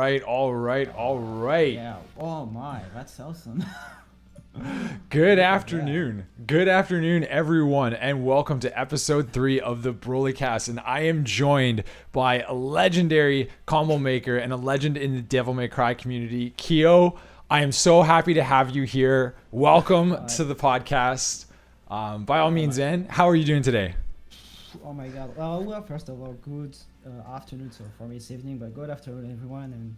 right. Yeah. Oh my, that's awesome. Good afternoon. Good afternoon, everyone, and welcome to episode 3 of the BrolyCast. And I am joined by a legendary combo maker and a legend in the Devil May Cry community, Kyo. I am so happy to have you here. Welcome to the podcast. By all means, how are you doing today? Oh my god. Well, first of all, good afternoon. So for me, it's evening, but good afternoon, everyone. And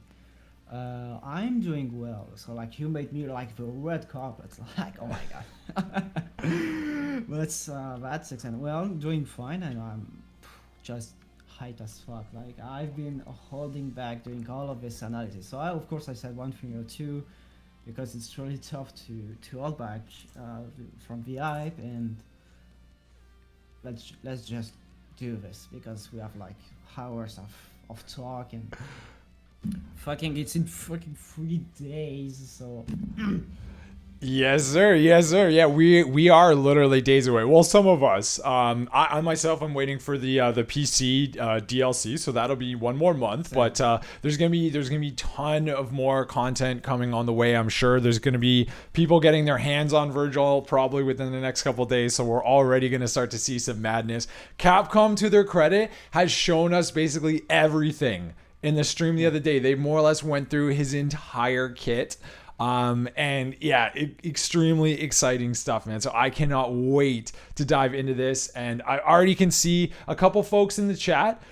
I'm doing well. So like you made me like the red carpet. Like oh my god. But that's excellent. Well, doing fine, and I'm just hyped as fuck. Like I've been holding back doing all of this analysis. So of course I said one thing or two because it's really tough to hold back from the hype, and let's just do this because we have like hours of talk, and fucking it's in fucking 3 days, so Yes, sir. Yeah, we are literally days away. Well, some of us. I myself, I'm waiting for the PC DLC, so that'll be one more month. Same. But there's gonna be ton of more content coming on the way. I'm sure there's gonna be people getting their hands on Vergil probably within the next couple of days. So we're already gonna start to see some madness. Capcom, to their credit, has shown us basically everything in the stream the other day. They more or less went through his entire kit. And yeah, extremely exciting stuff, man. So I cannot wait to dive into this. And I already can see a couple folks in the chat.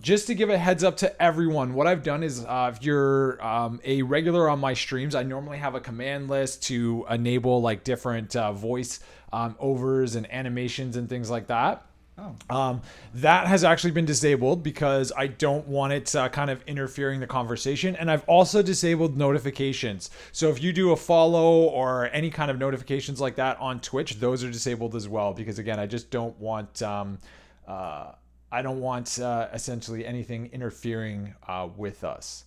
Just to give a heads up to everyone, what I've done is if you're a regular on my streams, I normally have a command list to enable like different voice overs and animations and things like that. That has actually been disabled because I don't want it kind of interfering the conversation. And I've also disabled notifications. So if you do a follow or any kind of notifications like that on Twitch, those are disabled as well. Because again, I just don't want, essentially anything interfering with us.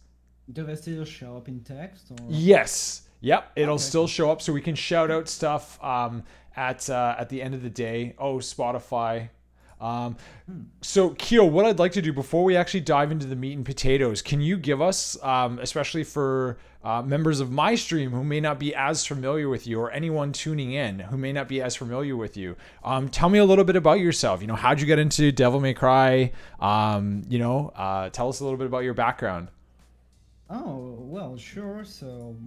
do they still show up in text or? Yes. Yep. It'll Okay. still show up, so we can shout out stuff at the end of the day. Oh, Spotify. So Kyo, what I'd like to do before we actually dive into the meat and potatoes, can you give us, especially for members of my stream who may not be as familiar with you, or anyone tuning in who may not be as familiar with you, tell me a little bit about yourself. You know, how'd you get into Devil May Cry? Tell us a little bit about your background. Oh well, sure. So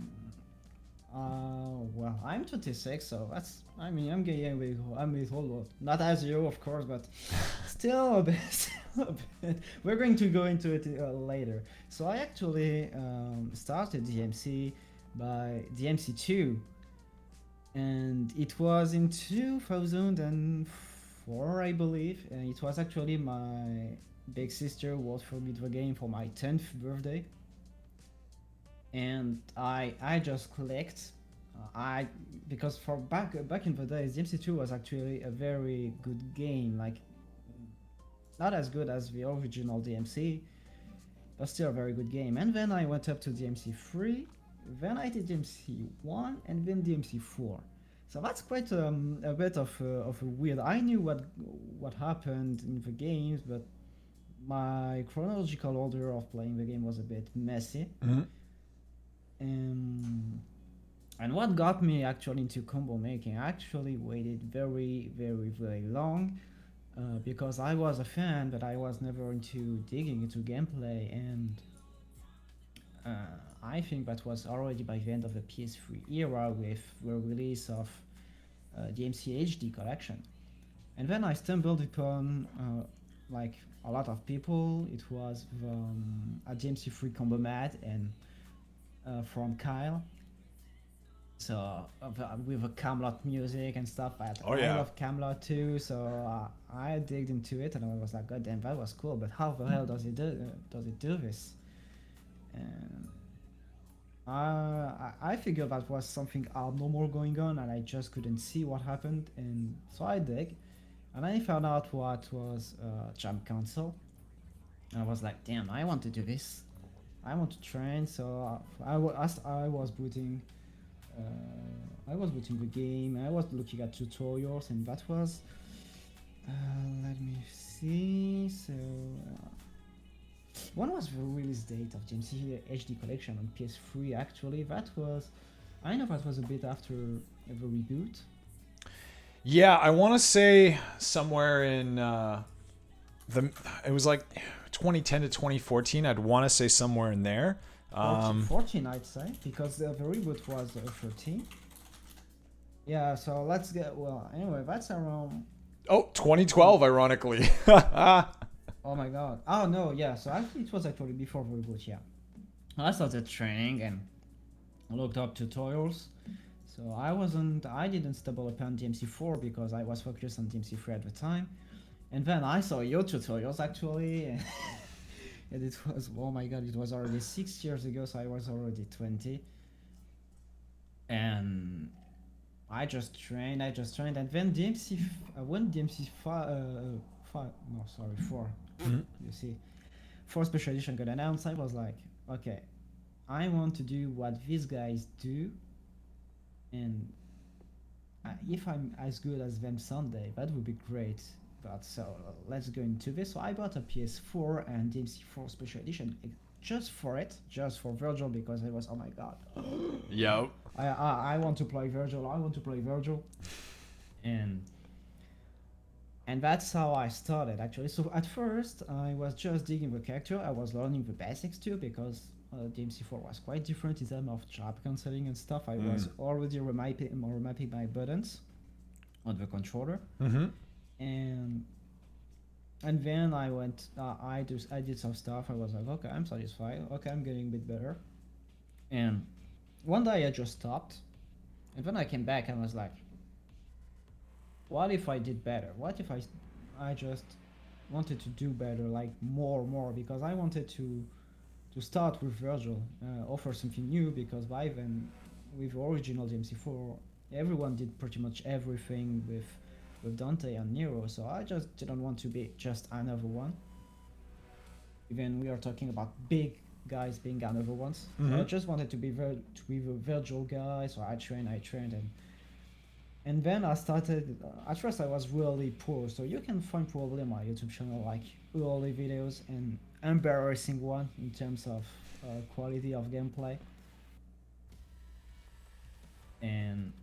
well, I'm 26, so I'm with old. Not as you, of course, but still a bit, still a bit. We're going to go into it later. So I actually started DMC by DMC2, and it was in 2004, I believe, and it was actually my big sister who bought for me the game for my 10th birthday. And I just clicked. Because for back in the days, DMC2 was actually a very good game. Like not as good as the original DMC, but still a very good game. And then I went up to DMC3, then I did DMC1, and then DMC4. So that's quite a bit of a weird. I knew what happened in the games, but my chronological order of playing the game was a bit messy. Mm-hmm. And what got me actually into combo making, I actually waited very, very, very long because I was a fan, but I was never into digging into gameplay, and I think that was already by the end of the PS3 era with the release of DMC HD collection. And then I stumbled upon like a lot of people. It was a DMC3 combo mat and from Kyle. So with the Camelot music and stuff, I love Camelot too. So I digged into it, and I was like, God damn, that was cool. But how the hell does it do this? And I figured that was something abnormal going on, and I just couldn't see what happened. And so I dig, and I found out what was Jump Console. And I was like, damn, I want to do this. I want to train. So I was booting. I was watching the game, I was looking at tutorials, and that was let me see. So When was the release date of DMC HD Collection on PS3? Actually, I know that was a bit after the reboot. Yeah, I want to say somewhere in it was like 2010 to 2014. I'd want to say somewhere in there. 14, I'd say, because the reboot was 13. Yeah, so let's get, well, anyway, that's around... Oh, 2012, ironically. Oh my god. Oh no, yeah, so actually it was actually before the reboot, yeah. I started training and looked up tutorials. So I didn't stumble upon DMC4 because I was focused on DMC3 at the time. And then I saw your tutorials actually. And it was, oh my god, it was already 6 years ago, so I was already 20. And I just trained, and then when DMC5, 4, you see, 4 Special Edition got announced, I was like, okay, I want to do what these guys do, and if I'm as good as them someday, that would be great. But so let's go into this. So I bought a PS4 and DMC4 Special Edition just for Vergil, because I was, oh my god. Yep. I want to play Vergil. And that's how I started actually. So at first I was just digging the character. I was learning the basics too, because DMC4 was quite different in terms of job cancelling and stuff. I was already remapping my buttons on the controller. And then I went, I did some stuff. I was like, okay, I'm satisfied. Okay, I'm getting a bit better. And one day I just stopped. And then I came back and was like, what if I did better? What if I just wanted to do better, like more, because I wanted to start with Vergil, offer something new, because by then, with original DMC4, everyone did pretty much everything with Dante and Nero, so I just didn't want to be just another one. Even we are talking about big guys being another ones. So I just wanted to be the Vergil guy, so I trained, and then I started. At first, I was really poor, so you can find probably on my YouTube channel like early videos and embarrassing one in terms of quality of gameplay. And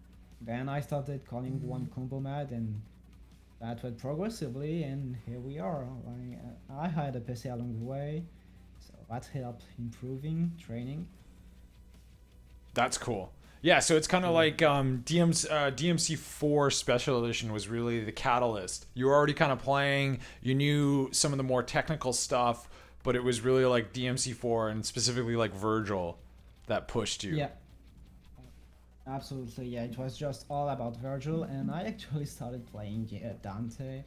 then I started calling one combo mad, and that went progressively, and here we are. I had a PC along the way, so that helped improving training. That's cool. Yeah, so it's kind of like DMC4 Special Edition was really the catalyst. You were already kind of playing, you knew some of the more technical stuff, but it was really like DMC4 and specifically like Vergil that pushed you. Yeah. Absolutely, yeah. It was just all about Vergil, and I actually started playing Dante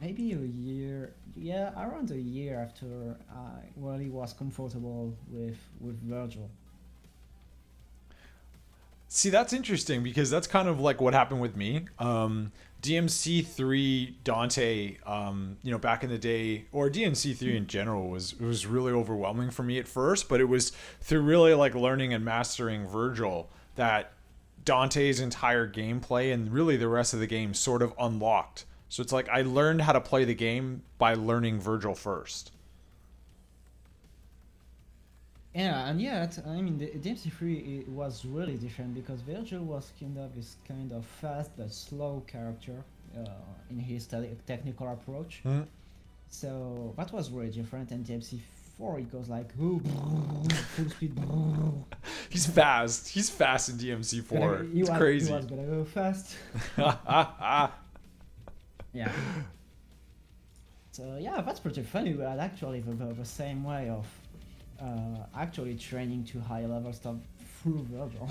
maybe around a year after I really was comfortable with Vergil. See, that's interesting because that's kind of like what happened with me. DMC3 Dante, back in the day, or DMC3 in general, was really overwhelming for me at first, but it was through really like learning and mastering Vergil that Dante's entire gameplay and really the rest of the game sort of unlocked. So it's like I learned how to play the game by learning Vergil first. Yeah, and yet, I mean, the DMC3 it was really different because Vergil was kind of fast but slow character in his technical approach. So that was really different, and DMC4 it goes like full speed. He's fast in DMC4. It's crazy. He was gonna go fast. Yeah. So yeah, that's pretty funny. We had actually the same way of actually training to high level stuff through Vergil.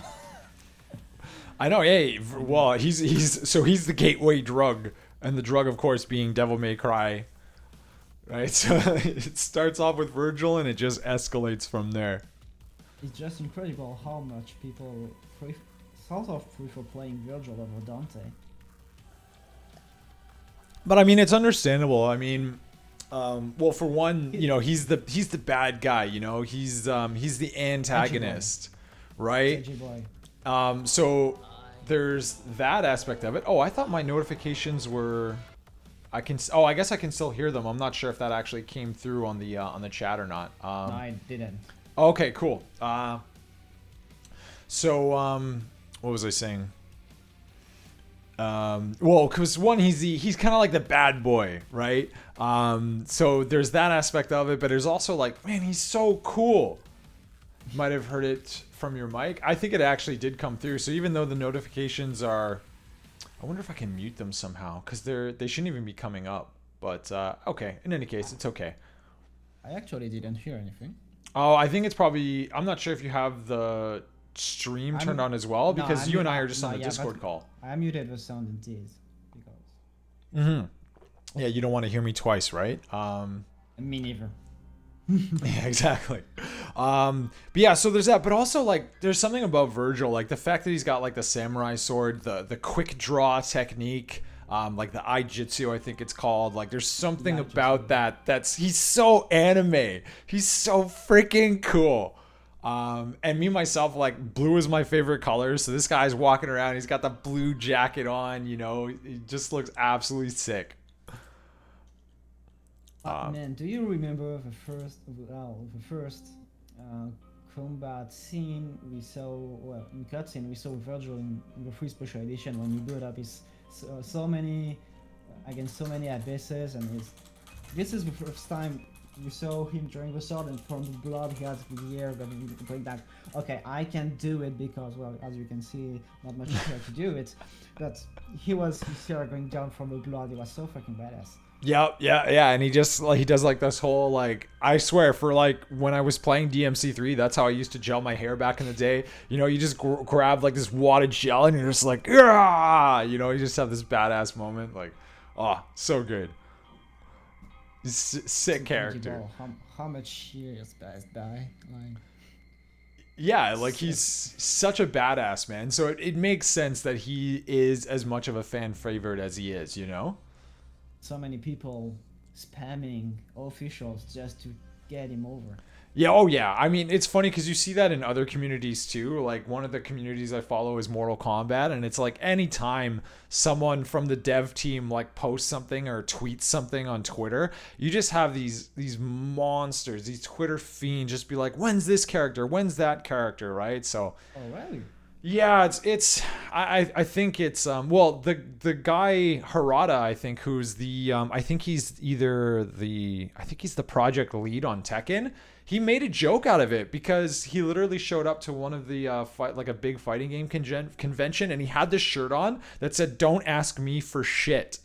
I know. Hey, well, he's the gateway drug, and the drug, of course, being Devil May Cry. Right, so it starts off with Vergil, and it just escalates from there. It's just incredible how much people prefer playing Vergil over Dante. But I mean, it's understandable. I mean, well, for one, he's the bad guy. He's the antagonist, right? So there's that aspect of it. Oh, I thought my notifications were. I can. Oh, I guess I can still hear them. I'm not sure if that actually came through on the chat or not. No, I didn't. Okay, cool. So what was I saying? Well, because one, he's kind of like the bad boy, right? So there's that aspect of it, but there's also like, man, he's so cool. You might have heard it from your mic. I think it actually did come through. So even though the notifications are, I wonder if I can mute them somehow, because they shouldn't even be coming up. But okay, in any case, it's okay. I actually didn't hear anything. Oh, I think it's probably, I'm not sure if you have the stream turned on as well, because you and I are just on the Discord call. I muted the sound in this because. Yeah, you don't want to hear me twice, right? Me neither. Yeah, exactly. But yeah, so there's that, but also like there's something about Vergil, like the fact that he's got like the samurai sword, the quick draw technique, like the Ijitsu, I think it's called. Like there's something about he's so anime. He's so freaking cool. And me myself, like blue is my favorite color. So this guy's walking around, he's got the blue jacket on, you know, he just looks absolutely sick. Man, do you remember the first combat scene we saw? Well, in cutscene we saw Vergil in the free special edition when you build up his so many against so many abysses, and this is the first time we saw him drawing the sword, and from the blood he has the air going down. Okay, I can do it because, well, as you can see, not much here to do it, but his hair going down from the blood. It was so fucking badass. Yeah, and he does like this whole, like, I swear, for like when I was playing DMC3, that's how I used to gel my hair back in the day. You know, you just grab like this wad of gel and you're just like, yeah, you know, you just have this badass moment, like, oh, so good. Sick character. How much he is passed by, like. Yeah, like he's such a badass, man. So it makes sense that he is as much of a fan favorite as he is, you know? So many people spamming officials just to get him over. Yeah, oh yeah. I mean, it's funny because you see that in other communities too. Like one of the communities I follow is Mortal Kombat, and it's like anytime someone from the dev team like posts something or tweets something on Twitter, you just have these monsters, these Twitter fiends just be like, when's this character? When's that character? Right? So. Oh really? Yeah, I think it's well, the guy Harada, I think, who's the I think he's the project lead on Tekken. He made a joke out of it because he literally showed up to one of the like a big fighting game convention, and he had this shirt on that said "Don't ask me for shit."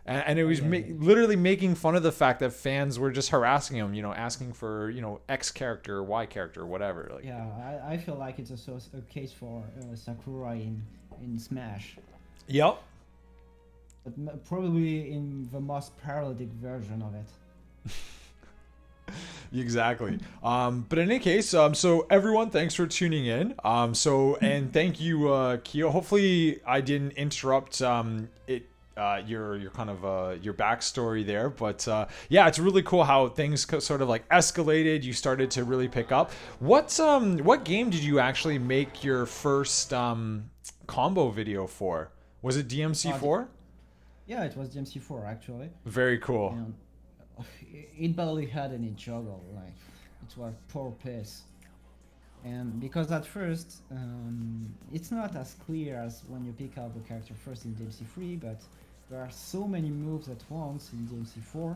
And it was literally making fun of the fact that fans were just harassing him, you know, asking for, you know, X character, Y character, whatever. Like, yeah, I feel like it's also a case for Sakura in Smash. Yep. But probably in the most parodic version of it. Exactly. But in any case, so everyone, thanks for tuning in. And thank you, Kyo. Hopefully I didn't interrupt your kind of your backstory there, but yeah, it's really cool how things sort of like escalated. You started to really pick up. What game did you actually make your first combo video for? Was it DMC4? Yeah, it was DMC4 actually. Very cool. And it barely had any juggle, like it was poor pace. And because at first it's not as clear as when you pick out the character first in DMC3, but there are so many moves at once in DMC4,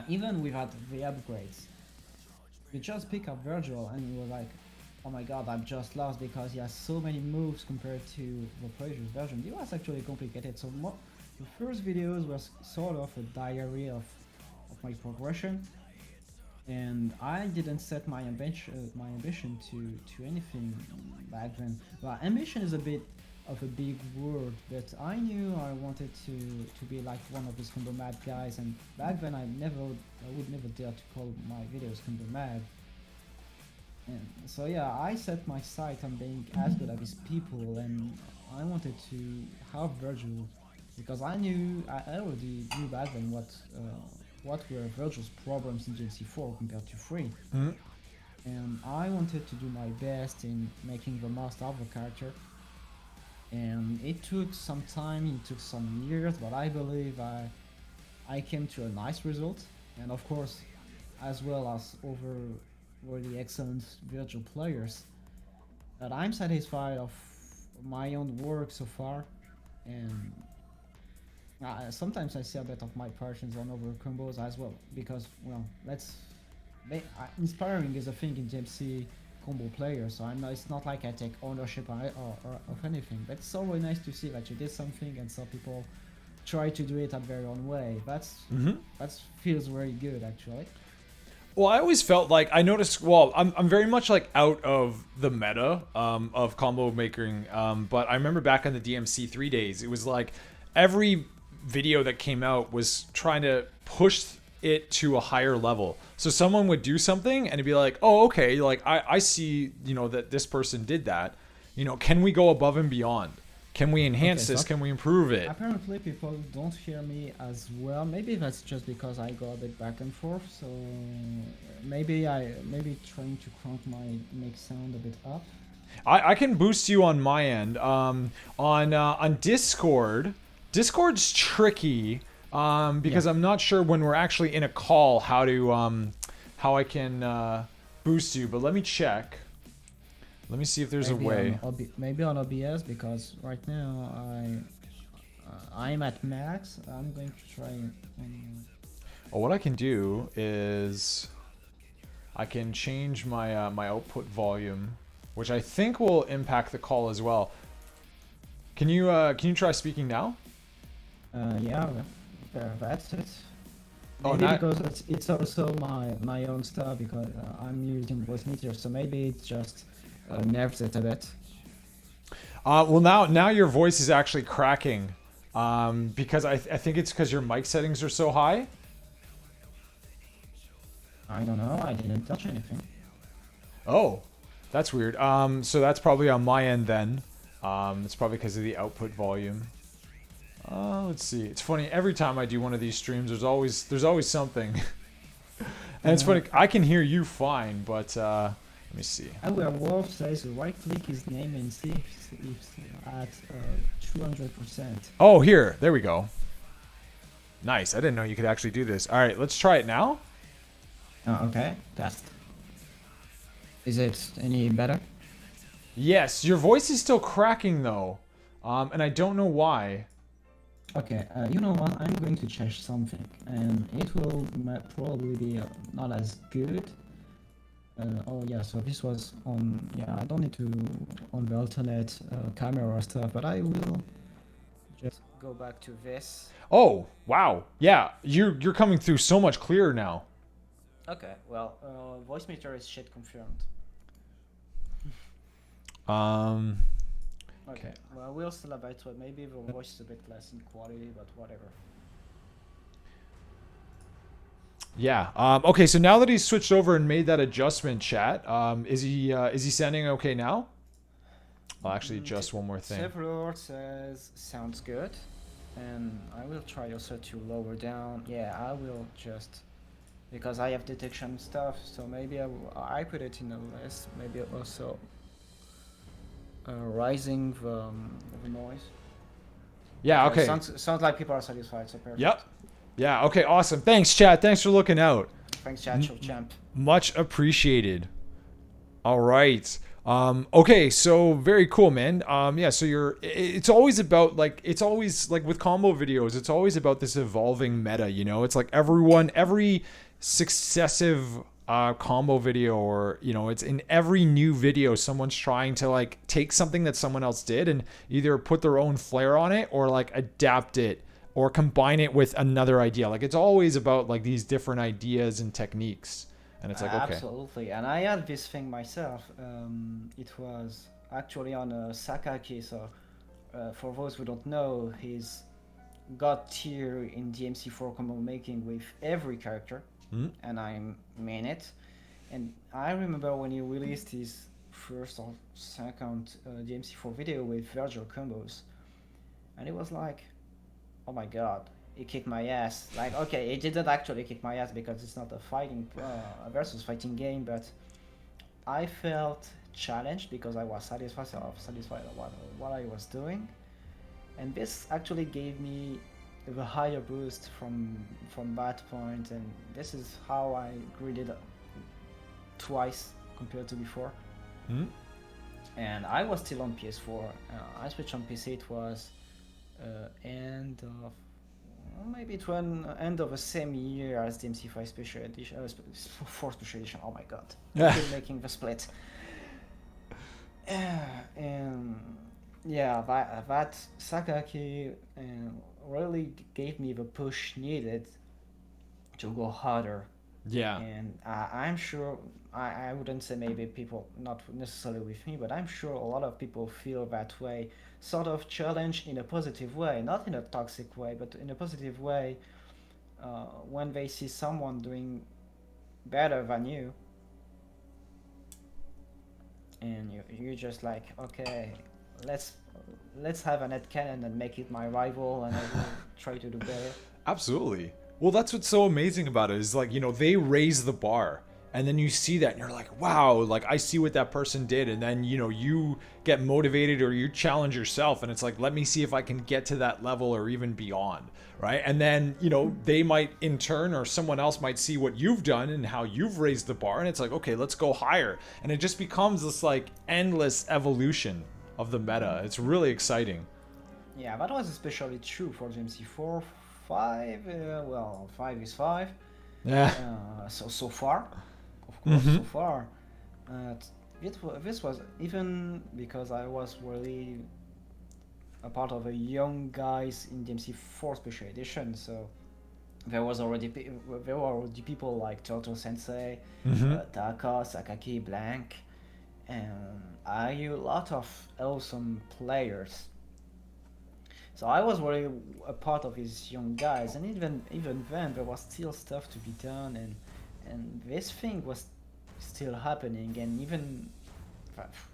even without the upgrades. You just pick up Vergil and you're like, oh my god, I'm just lost because he has so many moves compared to the previous version. It was actually complicated, so the first videos was sort of a diary of my progression, and I didn't set my ambition to anything back then. Well, ambition is a bit of a big word, but I knew I wanted to be like one of those combo mad guys, and back then I would never dare to call my videos combo mad. And so yeah, I set my sight on being as good as these people, and I wanted to have Vergil because I already knew back then what were Vergil's problems in DMC4 compared to 3. Mm-hmm. And I wanted to do my best in making the most of the character. And it took some time, it took some years, but I believe I came to a nice result, and of course, as well as over the excellent Vergil players, that I'm satisfied of my own work so far, and sometimes I see a bit of my passions on over combos as well, because well, inspiring is a thing in DMC combo players, so I'm not, it's not like I take ownership of anything, but it's always nice to see that you did something and some people try to do it at their own way. That feels very good actually. Well, I always felt like I noticed. Well, I'm very much like out of the meta of combo making. But I remember back in the DMC3 days, it was like every video that came out was trying to push it to a higher level. So someone would do something and it'd be like, oh, okay, like I see, you know, that this person did that. You know, can we go above and beyond? Can we enhance this? Can we improve it? Apparently people don't hear me as well. Maybe that's just because I go a bit back and forth. So maybe trying to crank my mic sound a bit up. I can boost you on my end. On Discord, Discord's tricky because I'm not sure when we're actually in a call how I can boost you. But let me check. Let me see if there's a way. Maybe on OBS, because right now I'm at max. I'm going to try. Well, what I can do is I can change my my output volume, which I think will impact the call as well. Can you try speaking now? Yeah, that's it. Maybe because it's also my own stuff, because I'm using voice meter, so maybe it's just nerves it a bit. Well, now your voice is actually cracking, because I think it's because your mic settings are so high. I don't know. I didn't touch anything. Oh, that's weird. So that's probably on my end then. It's probably because of the output volume. Let's see. It's funny. Every time I do one of these streams, there's always something. And it's funny. I can hear you fine, but let me see. Our Wolf says right click his name and see if it's at 200%. Oh, here. There we go. Nice. I didn't know you could actually do this. All right, let's try it now. Okay. Test. Is it any better? Yes. Your voice is still cracking though, and I don't know why. Okay. You know what? I'm going to change something, and it will probably be not as good. Oh yeah, so this was on, yeah, I don't need to on the alternate camera or stuff, but I will just go back to this. Oh, wow. Yeah, you're coming through so much clearer now. Okay, well, voice meter is shit confirmed. Okay, well, we'll still have it, maybe the voice is a bit less in quality, but whatever. Yeah. Okay. So now that he's switched over and made that adjustment, chat, is he sounding okay now? I'll actually adjust one more thing. Several says sounds good, and I will try also to lower down. Yeah, I will just, because I have detection stuff, so maybe I put it in a list. Maybe also rising the noise. Yeah. Okay. Sounds like people are satisfied. So perfect. Yep. Yeah, okay, awesome. Thanks, chat. Thanks for looking out. Thanks, chat. Champ. Much appreciated. All right. Okay, so very cool, man. Yeah, so it's always about, like, it's always, like, with combo videos, it's always about this evolving meta, you know? It's like every successive combo video, or, you know, it's in every new video, someone's trying to, like, take something that someone else did and either put their own flair on it or, like, adapt it, or combine it with another idea. Like, it's always about, like, these different ideas and techniques. And it's like, okay. Absolutely. And I had this thing myself. It was actually on Sakaki. So for those who don't know, he's got tier in DMC4 combo making with every character. And I mean it. And I remember when he released his first or second DMC4 video with Vergil combos. And it was like, oh my god, he kicked my ass. Like, okay, he didn't actually kick my ass because it's not a fighting versus fighting game, but I felt challenged because I was satisfied of what I was doing, and this actually gave me the higher boost from that point, and this is how I graded twice compared to before. And I was still on PS4. I switched on PC. It was end of end of the same year as DMC5 Special Edition, 4 Special Edition. Oh my god! Still making the split. And yeah, that Sakaki really gave me the push needed to go harder. Yeah. And I'm sure, I wouldn't say maybe people, not necessarily with me, but I'm sure a lot of people feel that way, sort of challenged in a positive way, not in a toxic way, but in a positive way, when they see someone doing better than you. And you're just like, okay, let's have an headcanon and make it my rival, and I will try to do better. Absolutely. Well, that's what's so amazing about it is like, they raise the bar, and then you see that and you're like, wow, like I see what that person did. And then, you get motivated or you challenge yourself, and it's like, let me see if I can get to that level or even beyond. Right. And then, they might in turn, or someone else might see what you've done and how you've raised the bar. And it's like, okay, let's go higher. And it just becomes this like endless evolution of the meta. It's really exciting. Yeah, that was especially true for DMC4. 5, 5 is 5. Yeah. So far, of course, so far. This was even because I was really a part of a young guys in DMC4 Special Edition, so there were already people like Turtle Sensei, Taka, Sakaki, Blank, and I knew a lot of awesome players. So I was really a part of these young guys, and even then there was still stuff to be done, and this thing was still happening, and even,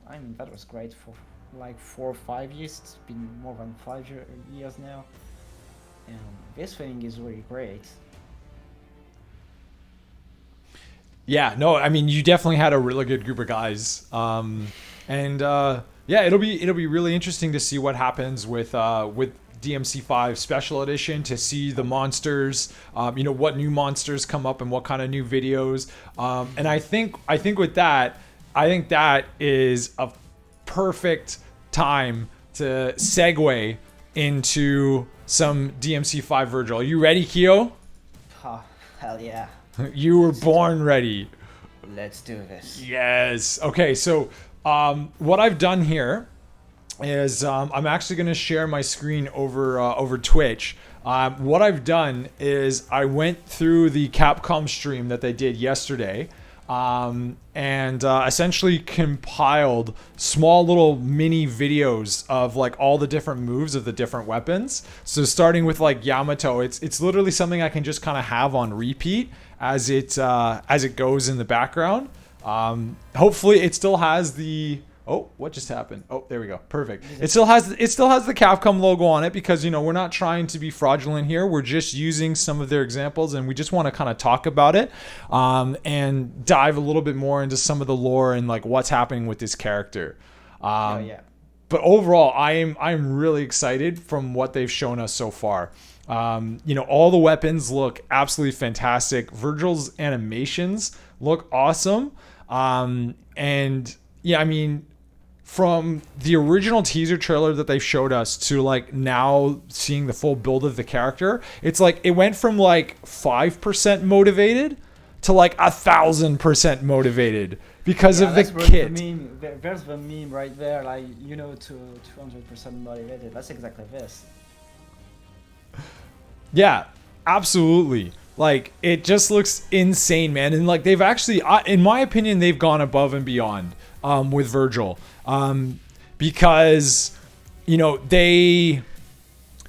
I mean, that was great for like 4 or 5 years. It's been more than 5 years now, and this thing is really great. Yeah, no, I mean, you definitely had a really good group of guys, yeah, it'll be really interesting to see what happens with DMC5 Special Edition, to see the monsters, what new monsters come up and what kind of new videos. And I think with that, that is a perfect time to segue into some DMC5 Vergil. Are you ready, Kyo? Oh, hell yeah. You were born ready. Let's do this. Yes. Okay, so what I've done here is I'm actually going to share my screen over Twitch. What I've done is I went through the Capcom stream that they did yesterday, and essentially compiled small little mini videos of like all the different moves of the different weapons. So starting with like Yamato, it's literally something I can just kind of have on repeat as it goes in the background. Hopefully it still has the, oh, what just happened? Oh, there we go. Perfect. It still has the Capcom logo on it, because, we're not trying to be fraudulent here. We're just using some of their examples, and we just want to kind of talk about it, and dive a little bit more into some of the lore and like what's happening with this character. Yeah. But overall, I'm really excited from what they've shown us so far. All the weapons look absolutely fantastic. Vergil's animations look awesome. And yeah, I mean, from the original teaser trailer that they showed us to like now seeing the full build of the character, it's like it went from like 5% motivated to like 1,000% motivated because of the kit. There's the meme right there, like, to 200% motivated. That's exactly this. Yeah, absolutely. Like, it just looks insane, man. And like, they've actually, in my opinion, they've gone above and beyond with Vergil, because they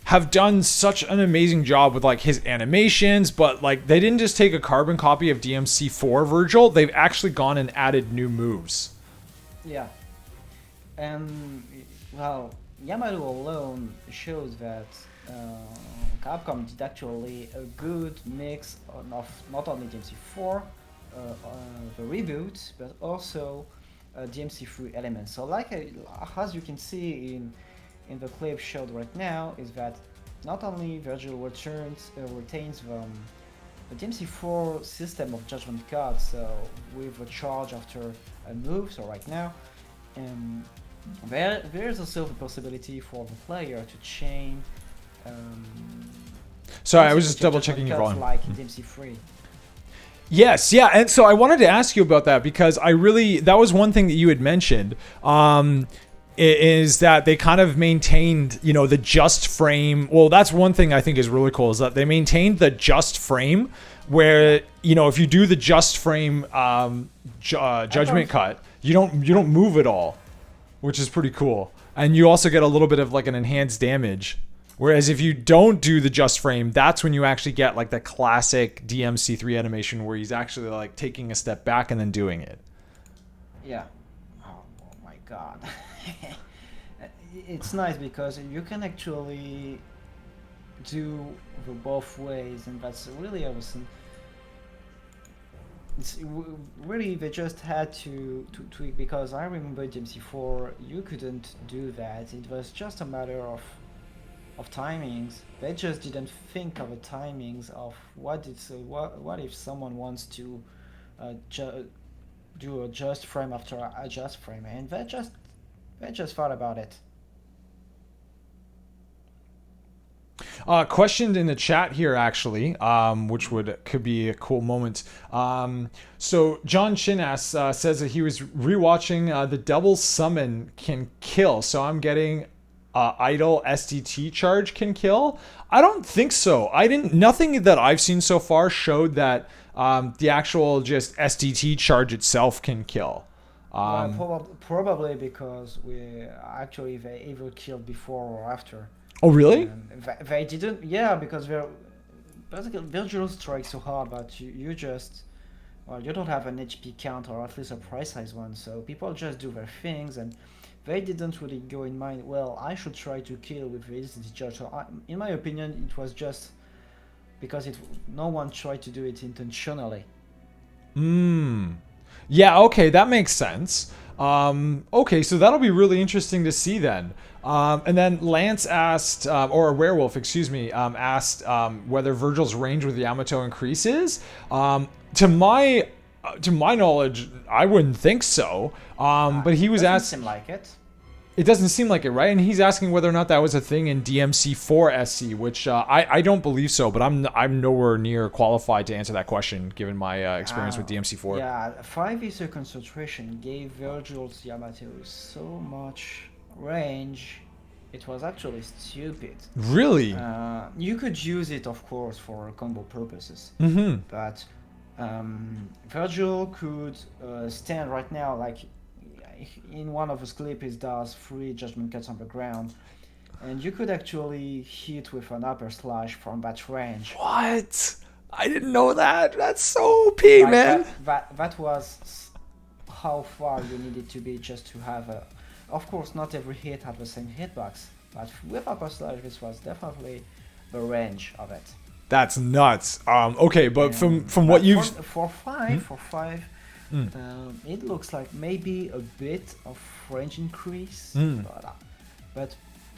have done such an amazing job with like his animations, but like they didn't just take a carbon copy of DMC4 Vergil. They've actually gone and added new moves. Yeah. Well, Yamato alone shows that Capcom did actually a good mix of not only DMC4, the reboot, but also DMC3 elements. So like as you can see in the clip showed right now, is that not only Vergil retains the DMC4 system of judgment cards, so with a charge after a move, so right now, there's also the possibility for the player to chain. Sorry, I was just double checking your volume. Like DMC3. Yes, yeah, and so I wanted to ask you about that because that was one thing that you had mentioned, is that they kind of maintained, the just frame. Well, that's one thing I think is really cool is that they maintained the just frame where, if you do the just frame judgment cut, you don't move at all, which is pretty cool. And you also get a little bit of like an enhanced damage. Whereas if you don't do the just frame, that's when you actually get like the classic DMC3 animation where he's actually like taking a step back and then doing it. Yeah. Oh my god. It's nice because you can actually do the both ways, and that's really awesome. It's really, they just had to tweak, because I remember DMC4, you couldn't do that. It was just a matter of timings. They just didn't think of the timings of what if someone wants to do a just frame after a just frame, and they just thought about it. Questioned in the chat here actually, which could be a cool moment. So John Chinas says that he was rewatching the double summon can kill. So I'm getting idle SDT charge can kill. I don't think so. Nothing that I've seen so far showed that the actual just SDT charge itself can kill. Probably because they either killed before or after. Oh really? They didn't. Yeah, because basically Vergil strikes so hard that you just, you don't have an HP count, or at least a precise one. So people just do their things, and they didn't really go in mind, well, I should try to kill with the SDT charge. So in my opinion, it was just because no one tried to do it intentionally. Yeah, okay, that makes sense. Okay, so that'll be really interesting to see then. And then Lance asked, or Werewolf, excuse me, asked whether Vergil's range with Yamato increases. To my knowledge, I wouldn't think so. But he was asking. Doesn't seem like it. It doesn't seem like it, right? And he's asking whether or not that was a thing in DMC4 SC, which I don't believe so, but I'm nowhere near qualified to answer that question given my experience with DMC4. Yeah, 5 ISO concentration gave Vergil's Yamato so much range. It was actually stupid. Really? You could use it, of course, for combo purposes. Mm-hmm. But Vergil could stand right now, like in one of his clips, he does 3 judgment cuts on the ground, and you could actually hit with an upper slash from that range. What? I didn't know that. That's so OP, man. That was how far you needed to be just to have a. Of course, not every hit had the same hitbox, but with upper slash, this was definitely the range of it. That's nuts. Okay, but from what you've for five. It looks like maybe a bit of range increase, but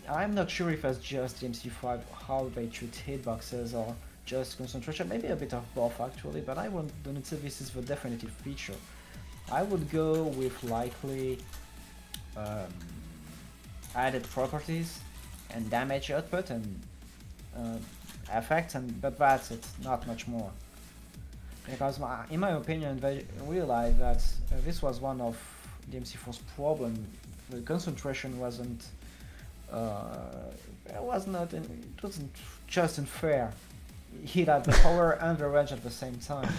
I'm not sure if that's just DMC5 how they treat hitboxes or just concentration. Maybe a bit of both actually, but I wouldn't say this is the definitive feature. I would go with likely added properties and damage output and effects, but that's it, not much more. Because in my opinion, they realized that this was one of DMC4's problem. The concentration wasn't just unfair. He had the power and the range at the same time.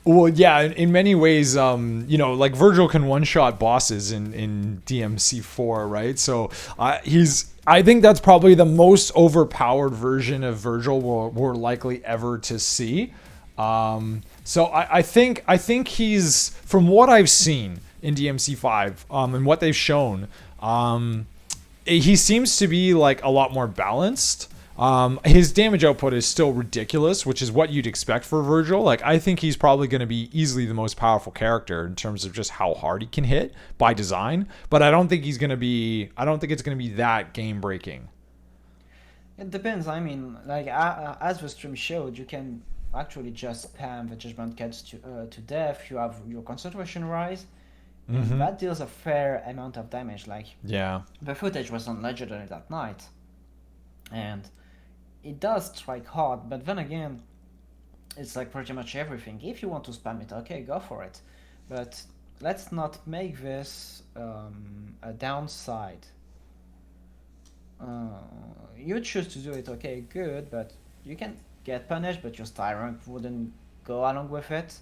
Well, yeah, in many ways, like Vergil can one-shot bosses in DMC4, right? So I think that's probably the most overpowered version of Vergil we're likely ever to see. So I think he's, from what I've seen in DMC5 and what they've shown, he seems to be like a lot more balanced. His damage output is still ridiculous, which is what you'd expect for Vergil. Like, I think he's probably going to be easily the most powerful character in terms of just how hard he can hit by design. But I don't think it's going to be that game breaking. It depends. I mean, like as the stream showed, you can actually just spam the judgment cuts to death. You have your concentration rise, and Mm-hmm. that deals a fair amount of damage. Like Yeah. the footage was on legendary that night, and it does strike hard. But then again, it's like pretty much everything. If you want to spam it, okay, go for it. But let's not make this a downside. You choose to do it, okay, good, but you can get punished, but your style rank wouldn't go along with it.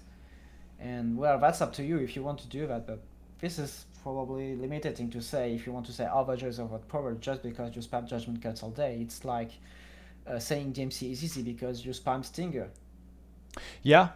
And well, that's up to you if you want to do that, but this is probably limiting to say if you want to say Vergil is overpowered just because you spam judgment cuts all day. It's like saying DMC is easy because you spam Stinger. Yeah.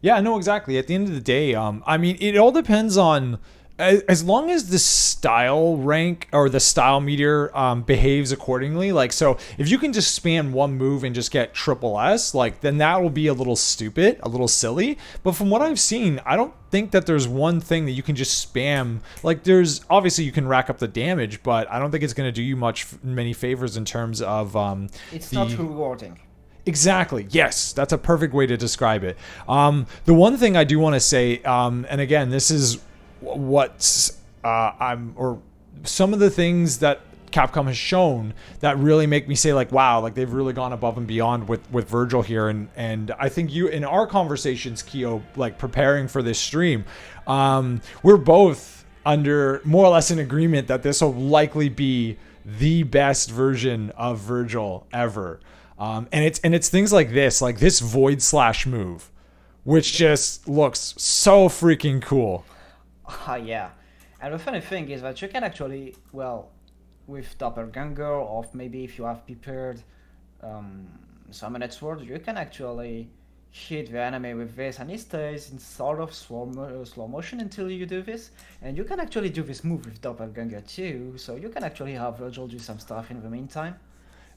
Yeah, no, exactly. At the end of the day, I mean, it all depends on as long as the style rank or the style meter behaves accordingly. Like, so if you can just spam one move and just get triple S, like, then that will be a little stupid, a little silly. But from what I've seen, I don't think that there's one thing that you can just spam. Like, there's obviously you can rack up the damage, but I don't think it's going to do you many favors in terms of It's not rewarding. Exactly. Yes, that's a perfect way to describe it. The one thing I do want to say, and again, this is what or some of the things that Capcom has shown that really make me say like, wow, like they've really gone above and beyond with Vergil here. And I think you, in our conversations, Keo, like preparing for this stream, we're both under more or less an agreement that this will likely be the best version of Vergil ever. And it's things like this void slash move, which just looks so freaking cool. Yeah. And the funny thing is that you can actually, well, with Doppelganger, or maybe if you have prepared Summoned Sword, you can actually hit the enemy with this, and it stays in sort of slow motion until you do this. And you can actually do this move with Doppelganger too, so you can actually have Vergil do some stuff in the meantime.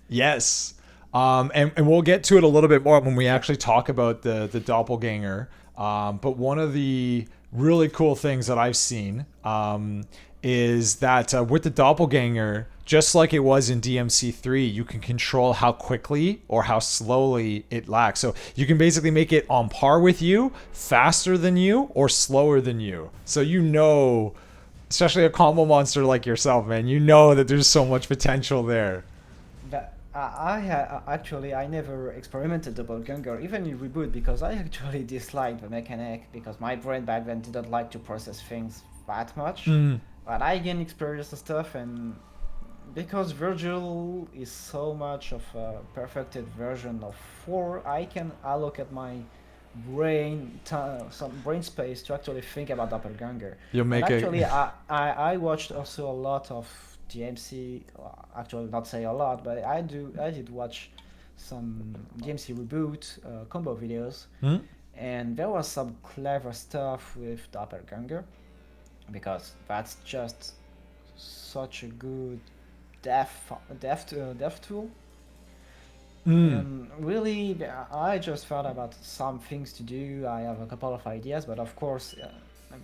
Yes. And we'll get to it a little bit more when we actually talk about the doppelganger. But one of the really cool things that I've seen is that with the doppelganger, just like it was in DMC3, you can control how quickly or how slowly it lacks. So you can basically make it on par with you, faster than you, or slower than you. So you know, especially a combo monster like yourself, man, you know that there's so much potential there. I never experimented Doppelganger, even in Reboot, because I actually disliked the mechanic, because my brain back then didn't like to process things that much. But I gained experience and stuff, and because Vergil is so much of a perfected version of 4, I can allocate my some brain space to actually think about Doppelganger. You'll make and actually, I watched also a lot of DMC, actually not say a lot, but I did watch some DMC reboot combo videos, and there was some clever stuff with Doppelganger, because that's just such a good dev tool. And really, I just thought about some things to do. I have a couple of ideas, but of course,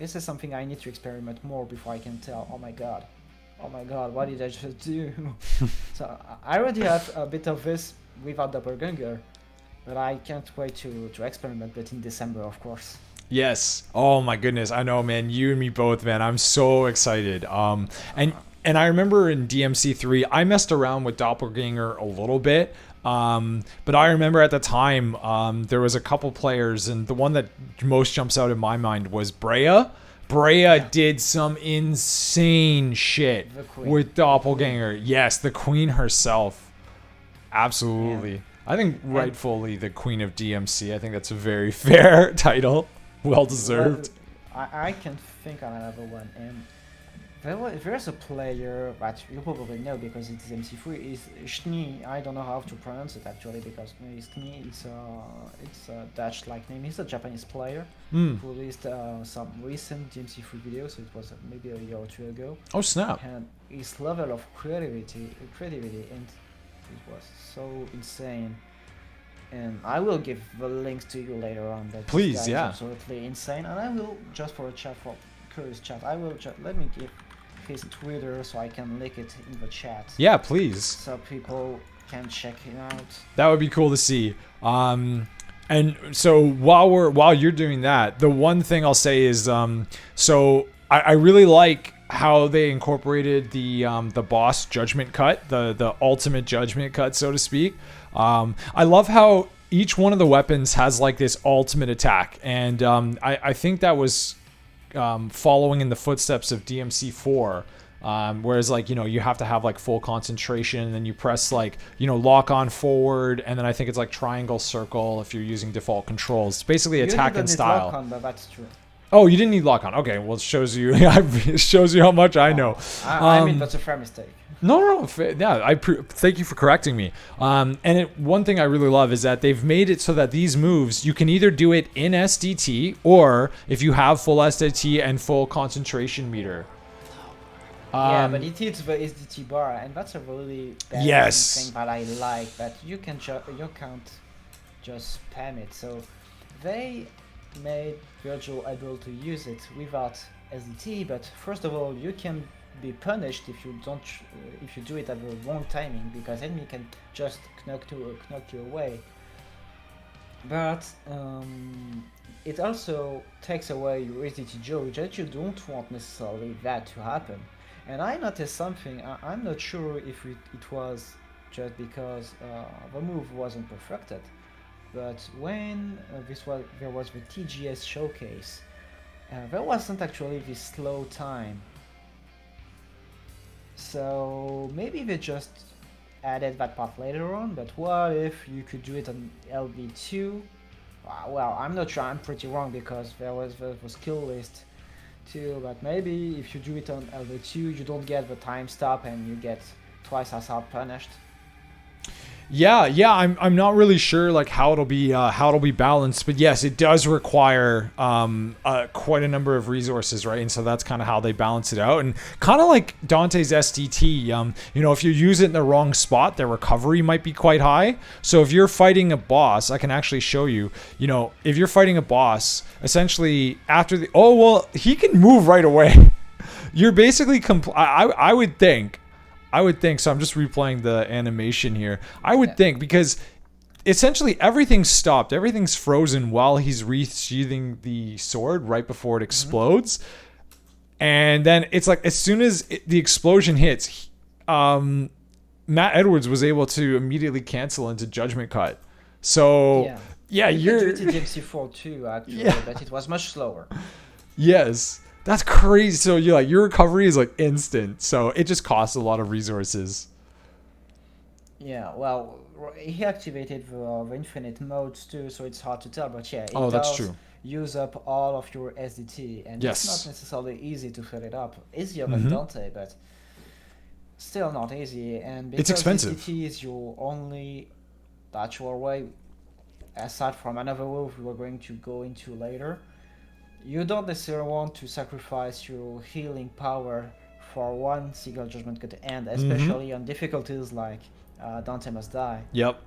this is something I need to experiment more before I can tell, oh my god, what did I just do? So I already have a bit of this without Doppelganger, but I can't wait to experiment it in December, of course. Yes. Oh my goodness. I know, man. You and me both, man. I'm so excited. And I remember in DMC3, I messed around with Doppelganger a little bit. But I remember at the time, there was a couple players, and the one that most jumps out in my mind was Brea. Did some insane shit with Doppelganger. Yes, the queen herself. Absolutely. Yeah. I think rightfully the queen of DMC. I think that's a very fair title. Well deserved. I can think of another one. And there's a player that you probably know because it's MC3, is Schnee. I don't know how to pronounce it actually, because Schnee, it's a Dutch-like name. He's a Japanese player who released some recent DMC3 videos, so it was maybe a year or two ago. Oh snap. And his level of creativity, and it was so insane. And I will give the links to you later on. That please, yeah. Absolutely insane. And I will, just for a chat, for curious chat, I will let me give his Twitter so I can link it in the chat. Yeah, please. So people can check it out. That would be cool to see. And so while you're doing that, the one thing I'll say is, so I really like how they incorporated the boss judgment cut, the ultimate judgment cut, so to speak. I love how each one of the weapons has like this ultimate attack, and I think that was following in the footsteps of DMC4. Whereas like, you have to have like full concentration, and then you press like, lock on forward, and then I think it's like triangle circle if you're using default controls. It's basically attack and style. Lock on, but that's true. Oh, you didn't need lock on. Okay, well, it shows you it shows you how much I know. I mean, that's a fair mistake. No, yeah, thank you for correcting me. And one thing I really love is that they've made it so that these moves, you can either do it in SDT, or if you have full SDT and full concentration meter. Yeah, but it hits the SDT bar, and that's a really bad thing that I like, that you can't just spam it. So they made Vergil able to use it without SDT, but first of all, you can be punished if you do it at the wrong timing, because enemy can just knock you away. But it also takes away your SDT judge, that you don't want necessarily that to happen. And I noticed something. I'm not sure if it was just because the move wasn't perfected, but when there was the TGS showcase, there wasn't actually this slow time. So maybe they just added that part later on, but what if you could do it on LB2? Well, I'm not sure, I'm pretty wrong, because there was the skill list too, but maybe if you do it on LB2, you don't get the time stop and you get twice as hard punished. Yeah, I'm not really sure like how it'll be balanced, but yes, it does require quite a number of resources, right? And so that's kind of how they balance it out, and kind of like Dante's SDT. If you use it in the wrong spot, their recovery might be quite high. So if you're fighting a boss, I can actually show you. If you're fighting a boss, essentially after he can move right away. You're basically I would think. So. I'm just replaying the animation here. I would think, because essentially everything's stopped, everything's frozen while he's resheathing the sword right before it explodes, and then it's like as soon as the explosion hits, Matt Edwards was able to immediately cancel into Judgment Cut. So yeah, you're to DMC4 too, actually, but it was much slower. Yes. That's crazy. So your recovery is like instant. So it just costs a lot of resources. Yeah, well, he activated the infinite modes too, so it's hard to tell. But yeah, that's true. Use up all of your SDT, and it's not necessarily easy to fill it up. Easier than Dante, but still not easy. And because it's expensive. SDT is your only natural way, aside from another move we're going to go into later. You don't necessarily want to sacrifice your healing power for one single judgment cut end, especially on difficulties like Dante Must Die. Yep.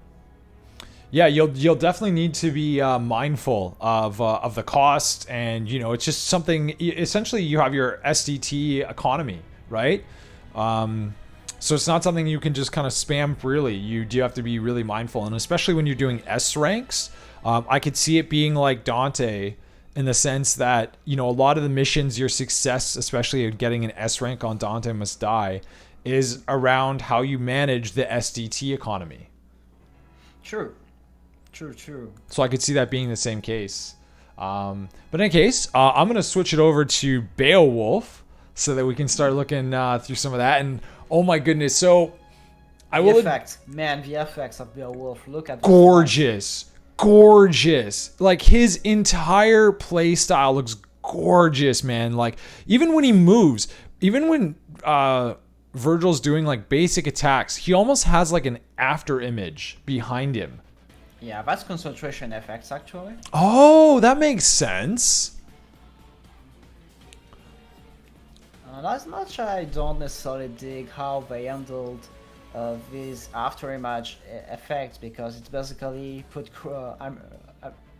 Yeah, you'll definitely need to be mindful of the cost, and it's just something. Essentially, you have your SDT economy, right? So it's not something you can just kind of spam freely. You do have to be really mindful, and especially when you're doing S ranks, I could see it being like Dante. In the sense that, a lot of the missions, your success, especially in getting an S rank on Dante Must Die, is around how you manage the SDT economy. True. So I could see that being the same case. But in any case, I'm going to switch it over to Beowulf so that we can start looking through some of that. And oh my goodness, so I will... the effects of Beowulf, look at gorgeous. Like his entire play style looks gorgeous, man. Like even when he moves, even when Vergil's doing like basic attacks, he almost has like an after image behind him. Yeah, that's concentration effects actually. Oh, that makes sense. That's not sure. I don't necessarily dig how they handled these after image effects, because it's basically put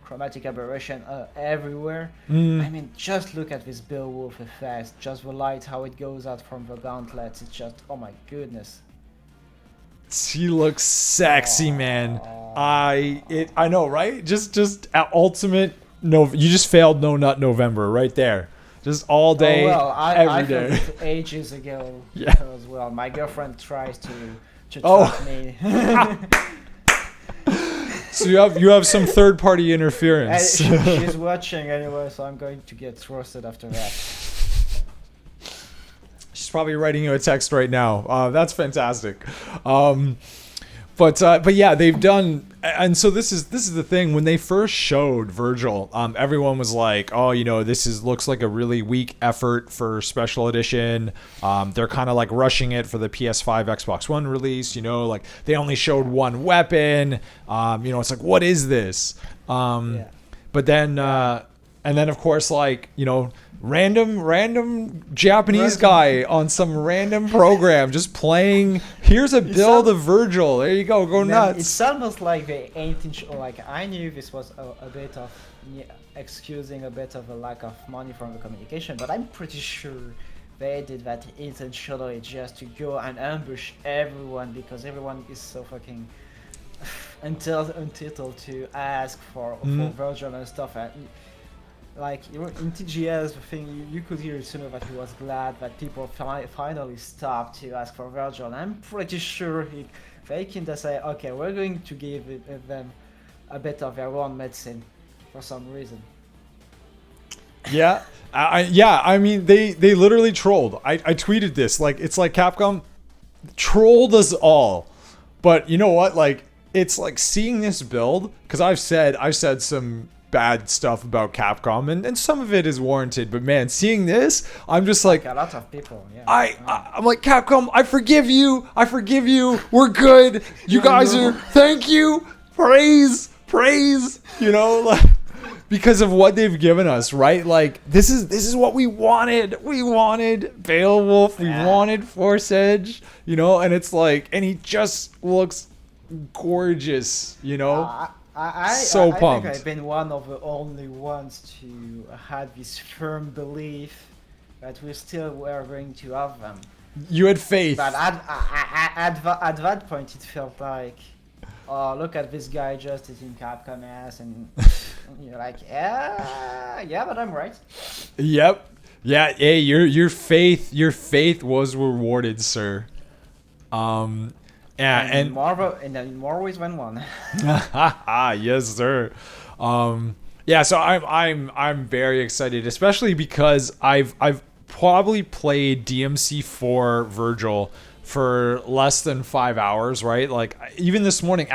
chromatic aberration everywhere. I mean, just look at this Beowulf effect, just the light, how it goes out from the gauntlets. It's just, oh my goodness. She looks sexy, man. I know, right? Just ultimate. No, you just failed No Nut November right there. Just all day, I every felt day. it ages ago. Yeah. Because well, my girlfriend tries to trap me. So you have some third party And interference. she's watching anyway, so I'm going to get roasted after that. She's probably writing you a text right now. That's fantastic. But yeah, they've done, and so this is the thing. When they first showed Vergil, everyone was like, "Oh, this looks like a really weak effort for special edition." They're kind of like rushing it for the PS5, Xbox One release. Like they only showed one weapon. It's like, what is this? Yeah. But then, and then of course, like random Japanese guy on some random program just playing. Here's a build of Vergil. There you go. Go nuts. It's almost like they ain't like I knew this was a bit of excusing a bit of a lack of money from the communication, but I'm pretty sure they did that intentionally just to go and ambush everyone because everyone is so fucking entitled to ask for Vergil and stuff. And like in TGS, the thing you could hear sooner that he was glad that people finally stopped to ask for Vergil. And I'm pretty sure they can just say, okay, we're going to give them a bit of their own medicine for some reason. Yeah, I mean, they literally trolled. I tweeted this. Like, it's like Capcom trolled us all. But you know what? Like, it's like seeing this build, because I've said some bad stuff about Capcom, and some of it is warranted, but man, seeing this, I'm just like a lot of people. Yeah. I'm like, Capcom, I forgive you. We're good. You guys are. Thank you. Praise. Like, because of what they've given us, right? Like this is what we wanted. We wanted Beowulf. We wanted Force Edge. And it's like, and he just looks gorgeous. So pumped. I think I've been one of the only ones to had this firm belief that we still were going to have them. You had faith. But at that point, it felt like, oh, look at this guy just eating Capcom ass, and you're like, yeah, but I'm right. Yep. Yeah. Hey, your faith was rewarded, sir. Yeah, and in more ways than one. Yes, sir. Yeah, so I'm very excited, especially because I've probably played DMC4 Vergil for less than 5 hours, right? Like even this morning,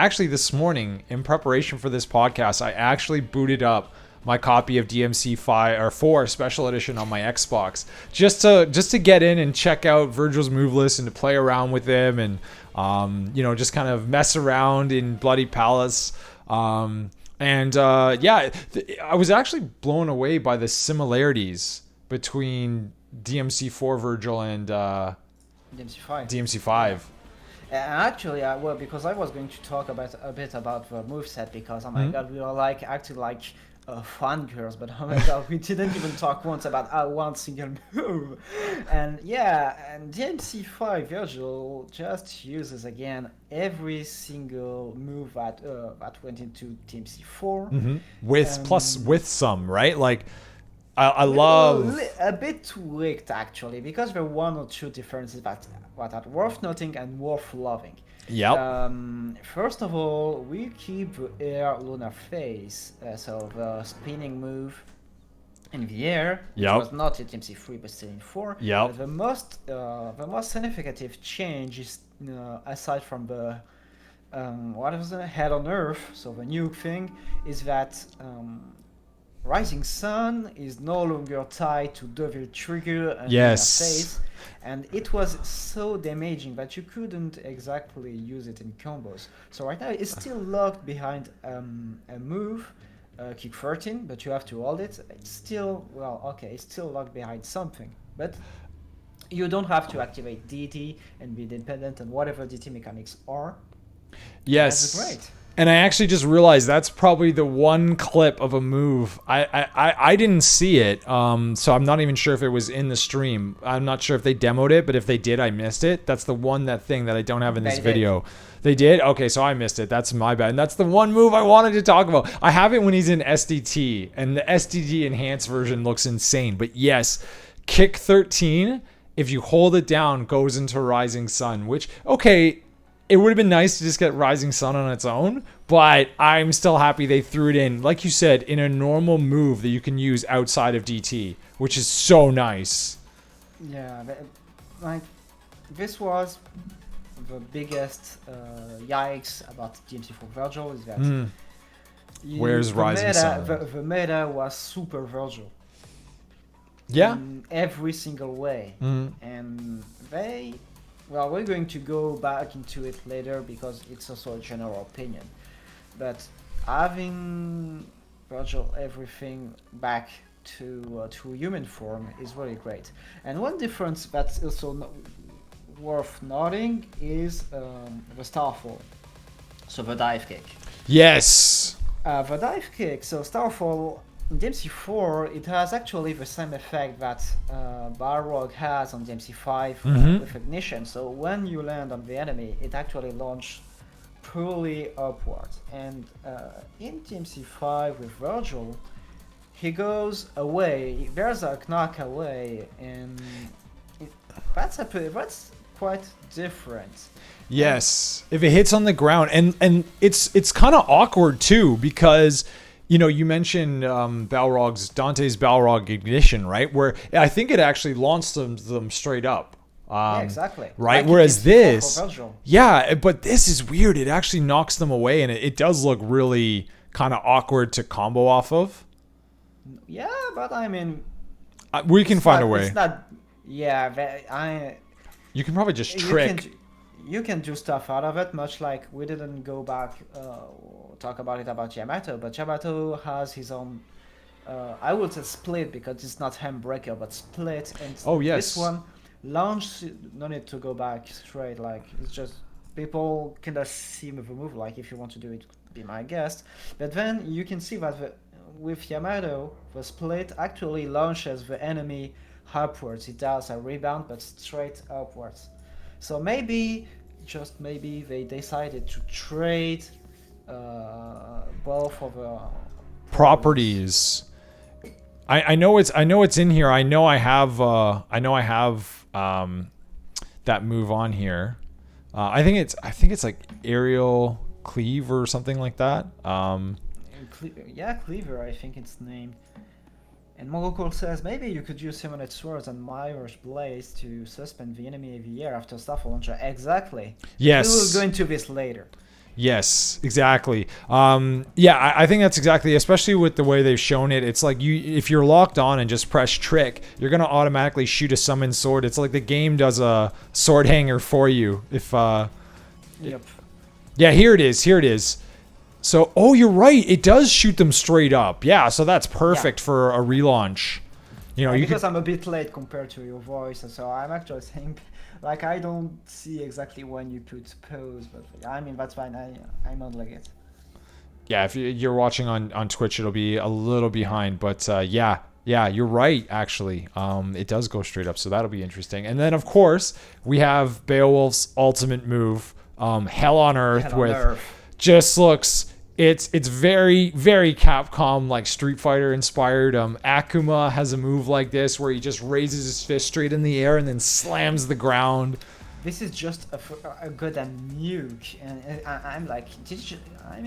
in preparation for this podcast, I actually booted up my copy of DMC5 or 4 Special Edition on my Xbox just to get in and check out Vergil's move list and to play around with him and just kind of mess around in Bloody Palace. I was actually blown away by the similarities between DMC4 Vergil and DMC5. Actually, because I was going to talk a bit about the moveset, because oh my god, we are acting like fun girls, but oh my god, we didn't even talk once about one single move. And DMC5 Vergil just uses again every single move that went into DMC4 with some, right? Like I love a bit tweaked actually, because there are one or two differences that are worth noting and worth loving. Yep. First of all, we keep the air lunar phase, so the spinning move in the air, which was not in DMC3 but still in 4. Yep. The most significant change is, aside from the head on Earth, so the new thing is that Rising Sun is no longer tied to Devil Trigger and phase, and it was so damaging that you couldn't exactly use it in combos. So right now it's still locked behind a move, kick 13, but you have to hold it. It's still it's still locked behind something, but you don't have to activate DT and be dependent on whatever DT mechanics are. Yes. That's great. And I actually just realized that's probably the one clip of a move. I didn't see it, so I'm not even sure if it was in the stream. I'm not sure if they demoed it, but if they did, I missed it. That's the one thing that I don't have in this video. They did? Okay, so I missed it. That's my bad. And that's the one move I wanted to talk about. I have it when he's in SDT, and the SDT enhanced version looks insane. But yes, kick 13, if you hold it down, goes into Rising Sun, which, okay, it would have been nice to just get Rising Sun on its own, but I'm still happy they threw it in, like you said, in a normal move that you can use outside of DT, which is so nice. Yeah, like this was the biggest yikes about DMC4 Vergil is that Where's Rising Sun? The meta was super Vergil. Yeah. In every single way. And we're going to go back into it later because it's also a general opinion. But having Vergil everything back to human form is really great. And one difference that's also worth noting is the Starfall. So the dive kick. Yes. The dive kick. So Starfall in DMC4, it has actually the same effect that Balrog has on DMC5 with ignition. So when you land on the enemy, it actually launches purely upwards. And in DMC5 with Vergil, he goes away. There's a knock away, and that's quite different. Yes, if it hits on the ground, and it's kind of awkward too, because you mentioned Dante's Balrog ignition, right? Where I think it actually launched them straight up. Yeah, exactly. Right. Like Whereas this, but this is weird. It actually knocks them away, and it does look really kind of awkward to combo off of. Yeah, but I mean, we can find a way. It's not. Yeah, You can probably just trick. You can do stuff out of it, much like we didn't go back talk about Yamato, but Yamato has his own. I would say split because it's not handbreaker, but split. And this one launch, no need to go back straight. Like it's just people can just see the move. Like if you want to do it, be my guest. But then you can see that with Yamato, the split actually launches the enemy upwards. It does a rebound, but straight upwards. So just maybe, they decided to trade both of the properties. I know it's in here. I know I have that move on here. I think it's like aerial cleave or something like that. Cleaver, I think it's named. And Mogokul says maybe you could use Simonet Swords and Mirage Blades to suspend the enemy every year after Starfall launcher. Exactly. Yes. We will go into this later. Yes, exactly. I think that's exactly, especially with the way they've shown it. It's like if you're locked on and just press trick, you're gonna automatically shoot a summon sword. It's like the game does a sword hanger for you. Yep. Yeah, here it is. So, you're right. It does shoot them straight up. Yeah, so that's perfect for a relaunch. Because I'm a bit late compared to your voice, so I'm actually saying, like, I don't see exactly when you put pause, but I mean, that's fine. I'm not like it. Yeah, if you're watching on Twitch, it'll be a little behind, but yeah, you're right, actually. It does go straight up, so that'll be interesting. And then, of course, we have Beowulf's ultimate move, Hell on Earth, just looks... It's very, very Capcom, like Street Fighter inspired. Akuma has a move like this where he just raises his fist straight in the air and then slams the ground. This is just a good nuke, and I'm like, I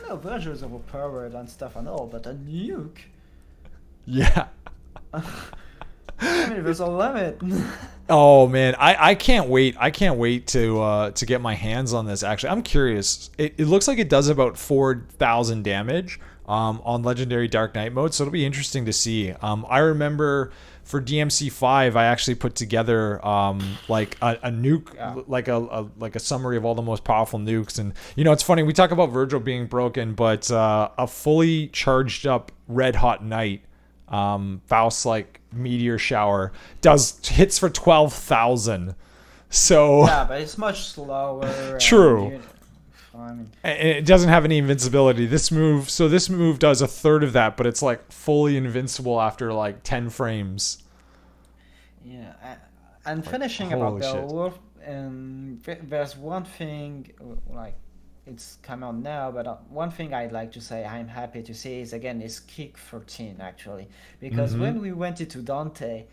know Vergil is overpowered and stuff and all, but a nuke? Yeah. I mean, there's a limit. Oh man, I can't wait. I can't wait to get my hands on this. Actually, I'm curious. It looks like it does about 4,000 damage on Legendary Dark Knight mode, so it'll be interesting to see. I remember for DMC5, I actually put together like a nuke, like a summary of all the most powerful nukes. And it's funny, we talk about Vergil being broken, but a fully charged up Red Hot Knight, Faust like meteor shower hits for 12,000. So yeah, but it's much slower. True. I mean, And it doesn't have any invincibility. This move does a third of that, but it's like fully invincible after like 10 frames. yeah. And Like, finishing about holy shit. Beowulf, there's one thing like it's come out now, but one thing I'd like to say I'm happy to see is kick 13 actually, because when we went into Dante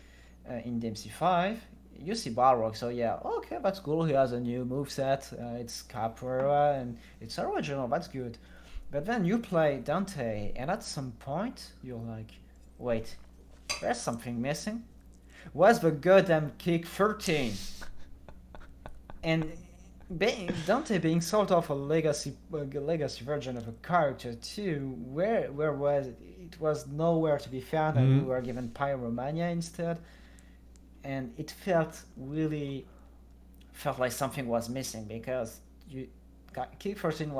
in DMC5, you see Balrog, so yeah, okay, that's cool. He has a new moveset. It's Capoeira and it's original. That's good. But then you play Dante, and at some point you're like, wait, there's something missing. What's the goddamn kick 13? And Dante being sort of a legacy version of a character too, where was it? It was nowhere to be found, and we were given Pyromania instead, and it felt like something was missing, because Kick 14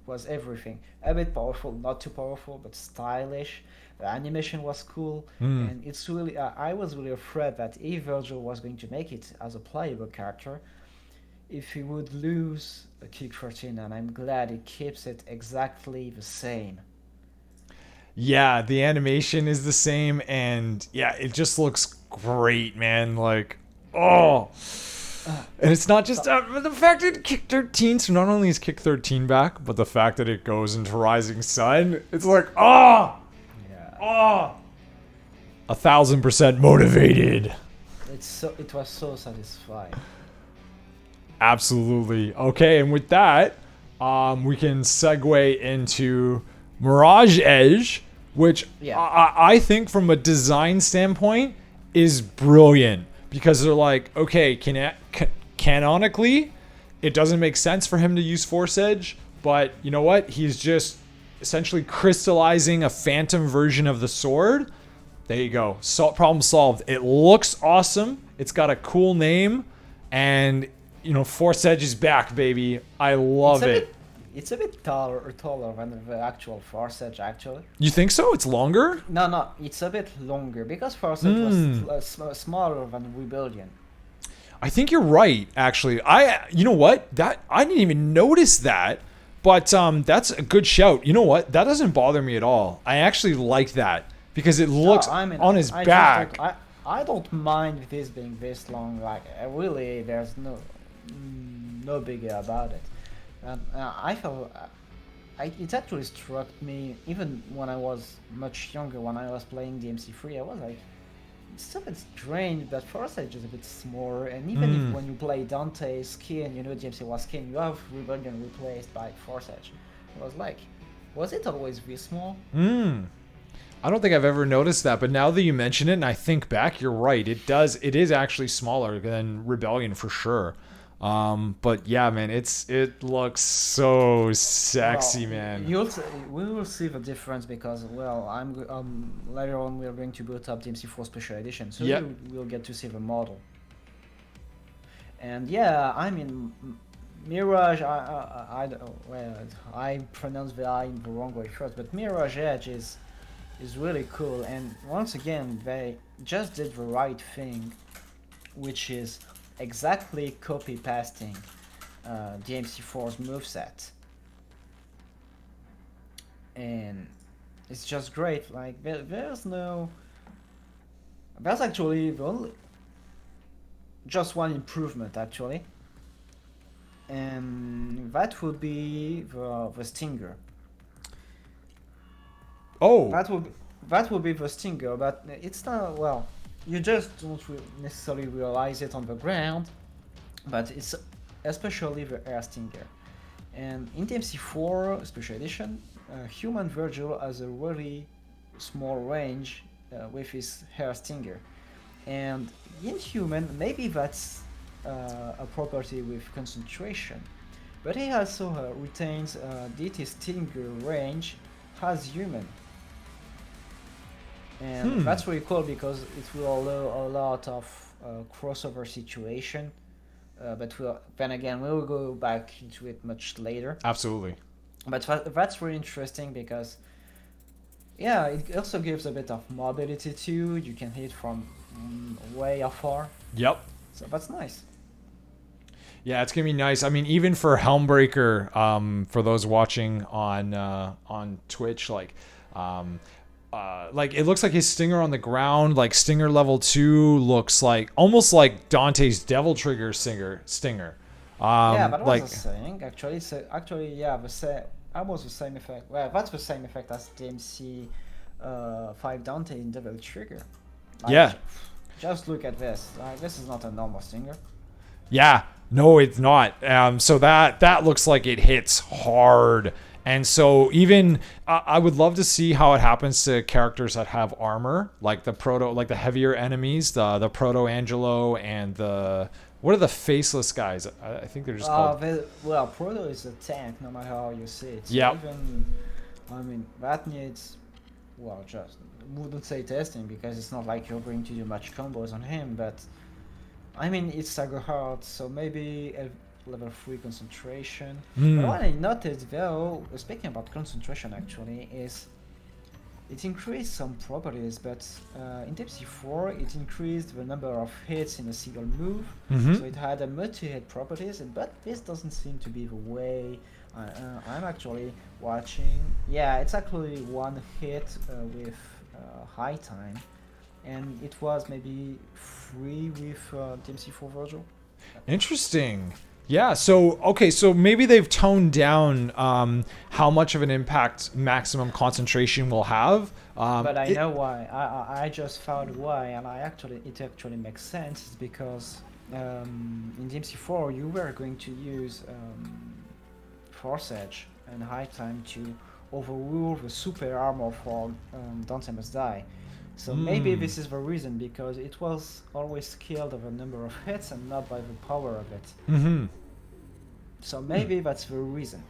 was everything. A bit powerful, not too powerful, but stylish. The animation was cool, and it's really. I was really afraid that if Vergil was going to make it as a playable character, if he would lose a Kick 14, and I'm glad it keeps it exactly the same. Yeah, the animation is the same, and yeah, it just looks great, man. Like, oh. And it's not just the fact that Kick 13, so not only is Kick 13 back, but the fact that it goes into Rising Sun, it's like, oh! Yeah. Oh! 1,000% motivated. It was so satisfying. Absolutely. Okay, and with that, we can segue into Mirage Edge, which I think from a design standpoint is brilliant, because they're like, okay, canonically, it doesn't make sense for him to use Force Edge, but you know what? He's just essentially crystallizing a phantom version of the sword. There you go. Problem solved. It looks awesome. It's got a cool name, and Force Edge is back, baby. I love it. It's a bit taller than the actual Force Edge, actually. You think so? It's longer? No, it's a bit longer, because Force Edge was smaller than Rebellion. I think you're right, actually. You know what? I didn't even notice that, but that's a good shout. You know what? That doesn't bother me at all. I actually like that, because it looks on his back. I don't mind this being this long. Like, really, there's no big about it. I felt it actually struck me, even when I was much younger, when I was playing DMC3. I was like, it's a bit strange that Force Edge is a bit smaller, and even if when you play Dante skin, DMC was skin, you have Rebellion replaced by Force Edge. I was like, was it always this small? I don't think I've ever noticed that, but now that you mention it and I think back, you're right. It is actually smaller than Rebellion for sure. But yeah, man, it looks so sexy, man. We will see the difference, because later on we are going to boot up DMC4 Special Edition, so we'll get to see the model. And yeah, I mean, Mirage, I pronounced the I in the wrong way first, but Mirage Edge is really cool, and once again they just did the right thing, which is exactly copy-pasting DMC4's moveset. And it's just great. Like, there's actually just one improvement, actually. And that would be the Stinger. Oh! That would be the Stinger, but it's not, well, you just don't necessarily realize it on the ground, but it's especially the Air Stinger. And in DMC4 Special Edition, Human Vergil has a really small range with his Air Stinger. And in Human, maybe that's a property with concentration, but he also retains DT Stinger range as Human. And that's really cool, because it will allow a lot of crossover situation, but then again we will go back into it much later. Absolutely. But that's really interesting, because yeah, it also gives a bit of mobility too. You can hit from way afar. Yep. So that's nice. Yeah, it's gonna be nice. I mean, even for Helmbreaker, for those watching on Twitch, like it looks like his stinger on the ground, like stinger level 2, looks like almost like Dante's Devil Trigger stinger. Yeah, but what I Like was saying, actually, so actually, yeah, almost the same effect. Well, that's the same effect as DMC5 Dante in Devil Trigger. Like, yeah, just look at this. Like, this is not a normal stinger. yeah, no, it's not. So that looks like it hits hard. And so even I would love to see how it happens to characters that have armor, like like the heavier enemies, the Proto Angelo and the what are the faceless guys? I think they're just called. Well, Proto is a tank, no matter how you see it. So Yeah. even, I mean, that needs, well, just wouldn't say testing because it's not like you're going to do much combos on him, but I mean, it's stagger hard, so maybe a level 3 concentration. But what I noticed though, speaking about concentration actually, is it increased some properties, but in DMC4 it increased the number of hits in a single move, so it had a multi-hit properties, but this doesn't seem to be the way I'm actually watching. Yeah, it's actually one hit with high time, and it was maybe 3 with DMC4 Vergil. Interesting. Yeah. So okay. So maybe they've toned down how much of an impact maximum concentration will have. But I know why. I just found why, and it actually makes sense. It's because in DMC4 you were going to use Force Edge and High Time to overrule the super armor for Dante Must Die. So maybe this is the reason, because it was always scaled of a number of hits and not by the power of it. So maybe that's the reason.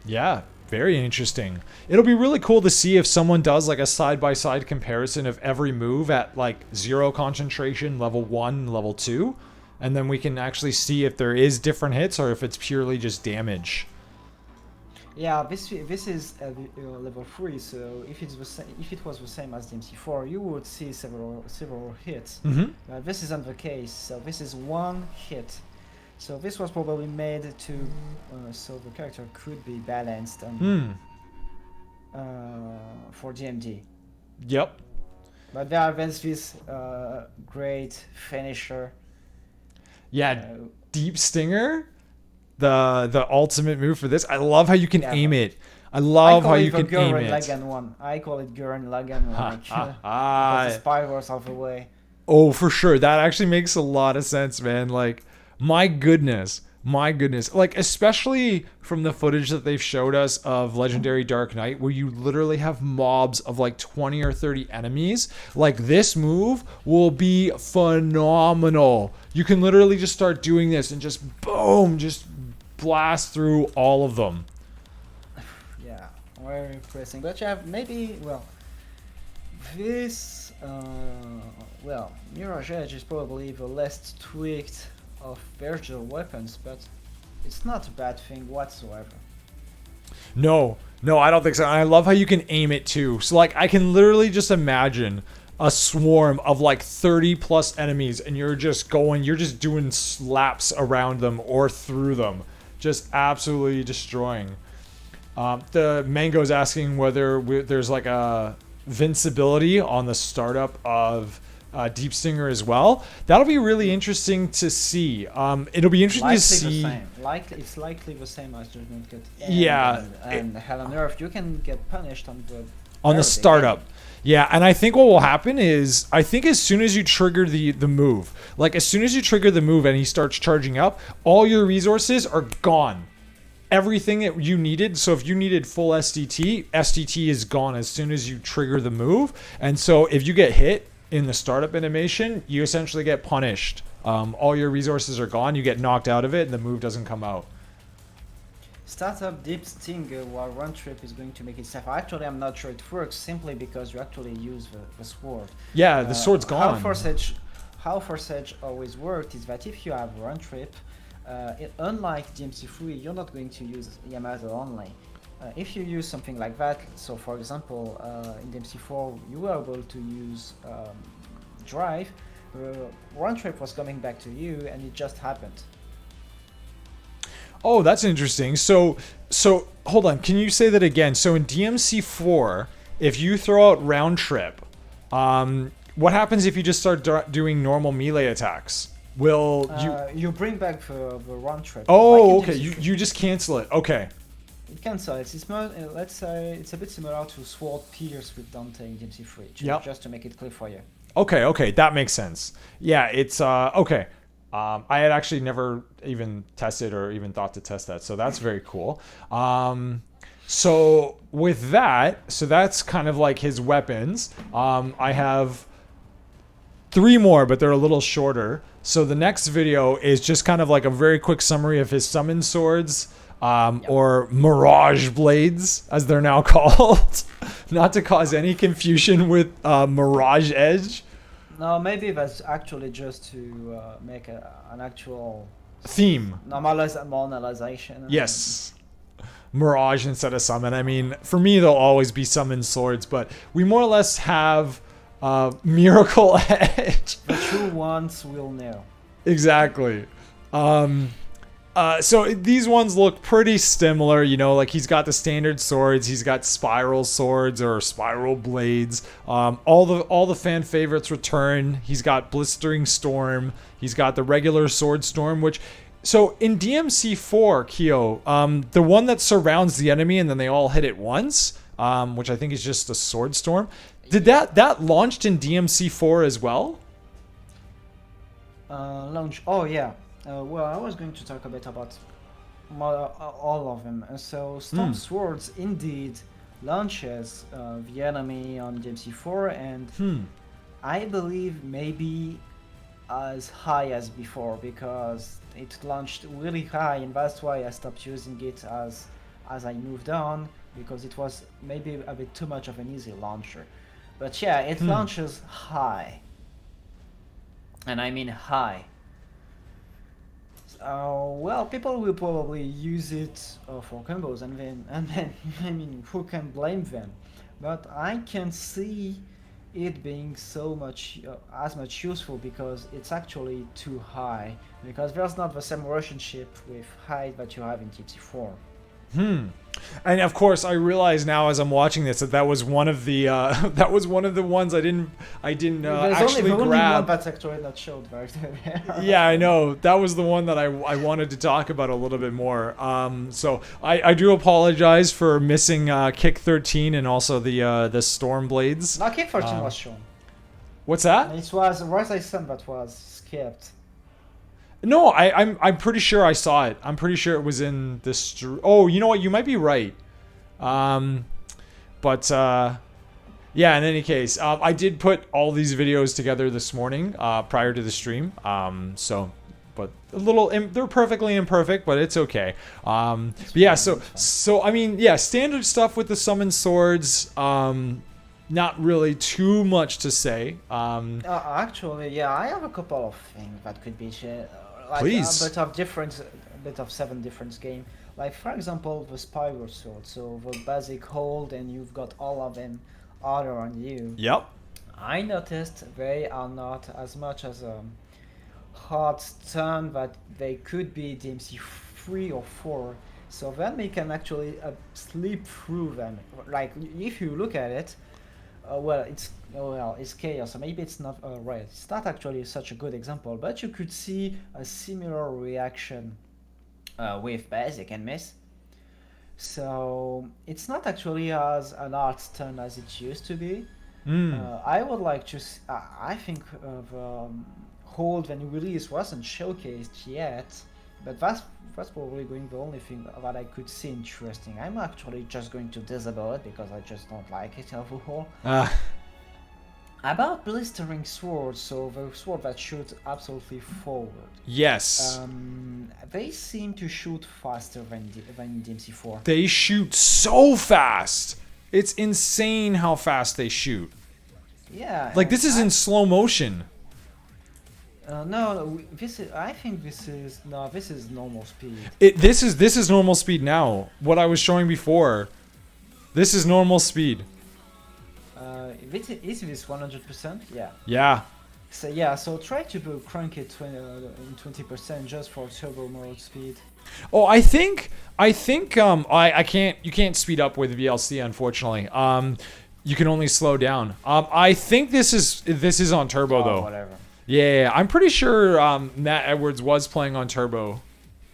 Yeah, very interesting. It'll be really cool to see if someone does like a side-by-side comparison of every move at like 0 concentration, level 1, level 2, and then we can actually see if there is different hits or if it's purely just damage. Yeah, this is level 3, so if it was the same as DMC4, you would see several hits. This isn't the case, so this is one hit. So this was probably made to so the character could be balanced for DMD. Yep. But there's this great finisher. Yeah, Deep Stinger, the ultimate move for this. I love how you can aim it. I love how you can aim it. I call it Gurren Lagann one. Because the spirals of the way. Oh, for sure. That actually makes a lot of sense, man. Like, my goodness. Like, especially from the footage that they've showed us of Legendary Dark Knight, where you literally have mobs of like 20 or 30 enemies. Like, this move will be phenomenal. You can literally just start doing this and just boom, just blast through all of them. Yeah, very impressive. But yeah, maybe, well, this, Mirage Edge is probably the less tweaked of Vergil weapons, but it's not a bad thing whatsoever. No, I don't think so. And I love how you can aim it too. So like, I can literally just imagine a swarm of like 30 plus enemies, and you're just doing slaps around them or through them, just absolutely destroying. The Mango's asking whether there's like a invincibility on the startup of Deep Stinger as well. That'll be really interesting to see. It'll be interesting to see. It's likely the same as Judgment Cut. And Hell on Earth, you can get punished on the startup. Yeah, and I think what will happen is, I think as soon as you trigger the move, like as soon as you trigger the move and he starts charging up, all your resources are gone. Everything that you needed, so if you needed full SDT is gone as soon as you trigger the move. And so if you get hit in the startup animation, you essentially get punished. All your resources are gone, you get knocked out of it, and the move doesn't come out. Startup Deep Stinger while run trip is going to make it safe. Actually, I'm not sure it works, simply because you actually use the sword. Yeah, the sword's gone. How Force Edge always worked is that if you have run trip, unlike DMC3, you're not going to use Yamato only. If you use something like that, so for example, in DMC4 you were able to use Drive, run trip was coming back to you, and it just happened. Oh, that's interesting. So hold on. Can you say that again? So in DMC4, if you throw out round trip, what happens if you just start doing normal melee attacks? Will you bring back the round trip? Oh, like okay. You just cancel it. Okay. It cancels. It's more, let's say it's a bit similar to Sword Pierce with Dante in DMC3. Just to make it clear for you. Okay, that makes sense. Yeah, it's okay. I had actually never even tested or even thought to test that, so that's very cool. So with that, so that's kind of like his weapons. I have 3 more, but they're a little shorter. So the next video is just kind of like a very quick summary of his summon swords, or Mirage blades, as they're now called. Not to cause any confusion with Mirage Edge. No, maybe that's actually just to make an actual theme. Normalization. Yes. Mirage instead of summon. I mean, for me, they'll always be summon swords, but we more or less have Miracle Edge. The true ones will know. Exactly. So these ones look pretty similar, you know, like he's got the standard swords, he's got spiral swords or spiral blades. All the fan favorites return. He's got Blistering Storm. He's got the regular Sword Storm, which, so in DMC4, Kyo, the one that surrounds the enemy and then they all hit it once, which I think is just a Sword Storm. Did that launched in DMC4 as well? Launch. Oh yeah. Well, I was going to talk a bit about all of them. So Storm Swords indeed launches the enemy on DMC4, and I believe maybe as high as before, because it launched really high, and that's why I stopped using it as I moved on, because it was maybe a bit too much of an easy launcher. But yeah, it launches high, and I mean high. Well, people will probably use it for combos, and then I mean, who can blame them? But I can see it being so much as much useful, because it's actually too high, because there's not the same relationship with height that you have in TT4. And of course, I realize now as I'm watching this that was one of the ones I didn't actually grab. Only one that's actually not showed right there. Yeah, I know. That was the one that I wanted to talk about a little bit more. So I do apologize for missing Kick 13 and also the Storm Blades. No, Kick 13 was shown. What's that? It was Rise I Sun that was skipped. No, I'm pretty sure I saw it. I'm pretty sure it was in this. Oh, you know what? You might be right. But yeah. In any case, I did put all these videos together this morning prior to the stream. So, but a little. They're perfectly imperfect, but it's okay. But yeah. So I mean, yeah. Standard stuff with the summon swords. Not really too much to say. Actually, yeah, I have a couple of things that could be shared. Like Please. A bit of 7 difference game. Like for example, the Spiral Sword. So the basic hold, and you've got all of them order on you. Yep. I noticed they are not as much as a hard stun that they could be DMC 3 or 4. So then we can actually sleep through them. Like if you look at it, it's chaos, so maybe it's not right. It's not actually such a good example, but you could see a similar reaction with basic and miss. So it's not actually as an hard stun as it used to be. I would like to. I think the hold when release wasn't showcased yet, but that's probably going the only thing that I could see interesting. I'm actually just going to disable it because I just don't like it overall. About Blistering Sword, so the sword that shoots absolutely forward. Yes. They seem to shoot faster than DMC4. They shoot so fast. It's insane how fast they shoot. Yeah. Like this is in slow motion. No, I think this is normal speed. This is normal speed now. What I was showing before. This is normal speed. Is this 100%? Yeah. Yeah. So yeah, so try to crank it in 20% just for turbo mode speed. Oh, I can't, you can't speed up with VLC, unfortunately. You can only slow down. I think this is on turbo though. Whatever. Yeah, I'm pretty sure Matt Edwards was playing on turbo.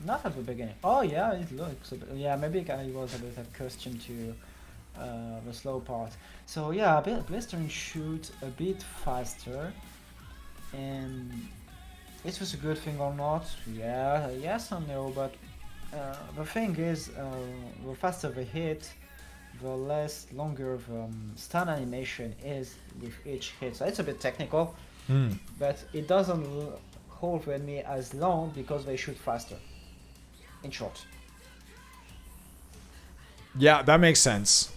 Not at the beginning. Oh yeah, it looks. Yeah, maybe I was a bit accustomed to the slow part. So yeah, a bit blistering shoot a bit faster, and it was a good thing or not? Yeah, yes or no. But the thing is, the faster the hit, the less longer the stun animation is with each hit. So it's a bit technical, but it doesn't hold the enemy as long because they shoot faster. In short. Yeah, that makes sense.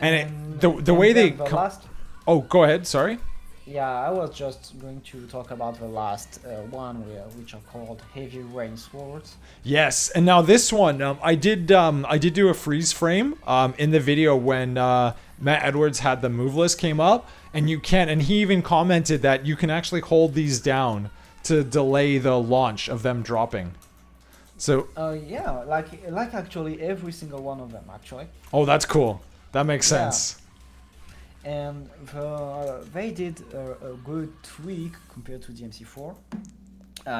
And the way they oh, go ahead. Sorry. Yeah, I was just going to talk about the last one, which are called heavy rain swords. Yes, and now this one, I did do a freeze frame in the video when Matt Edwards had the move list came up, and he even commented that you can actually hold these down to delay the launch of them dropping. So. Yeah, like actually every single one of them actually. Oh, that's cool. That makes sense. And they did a good tweak compared to DMC4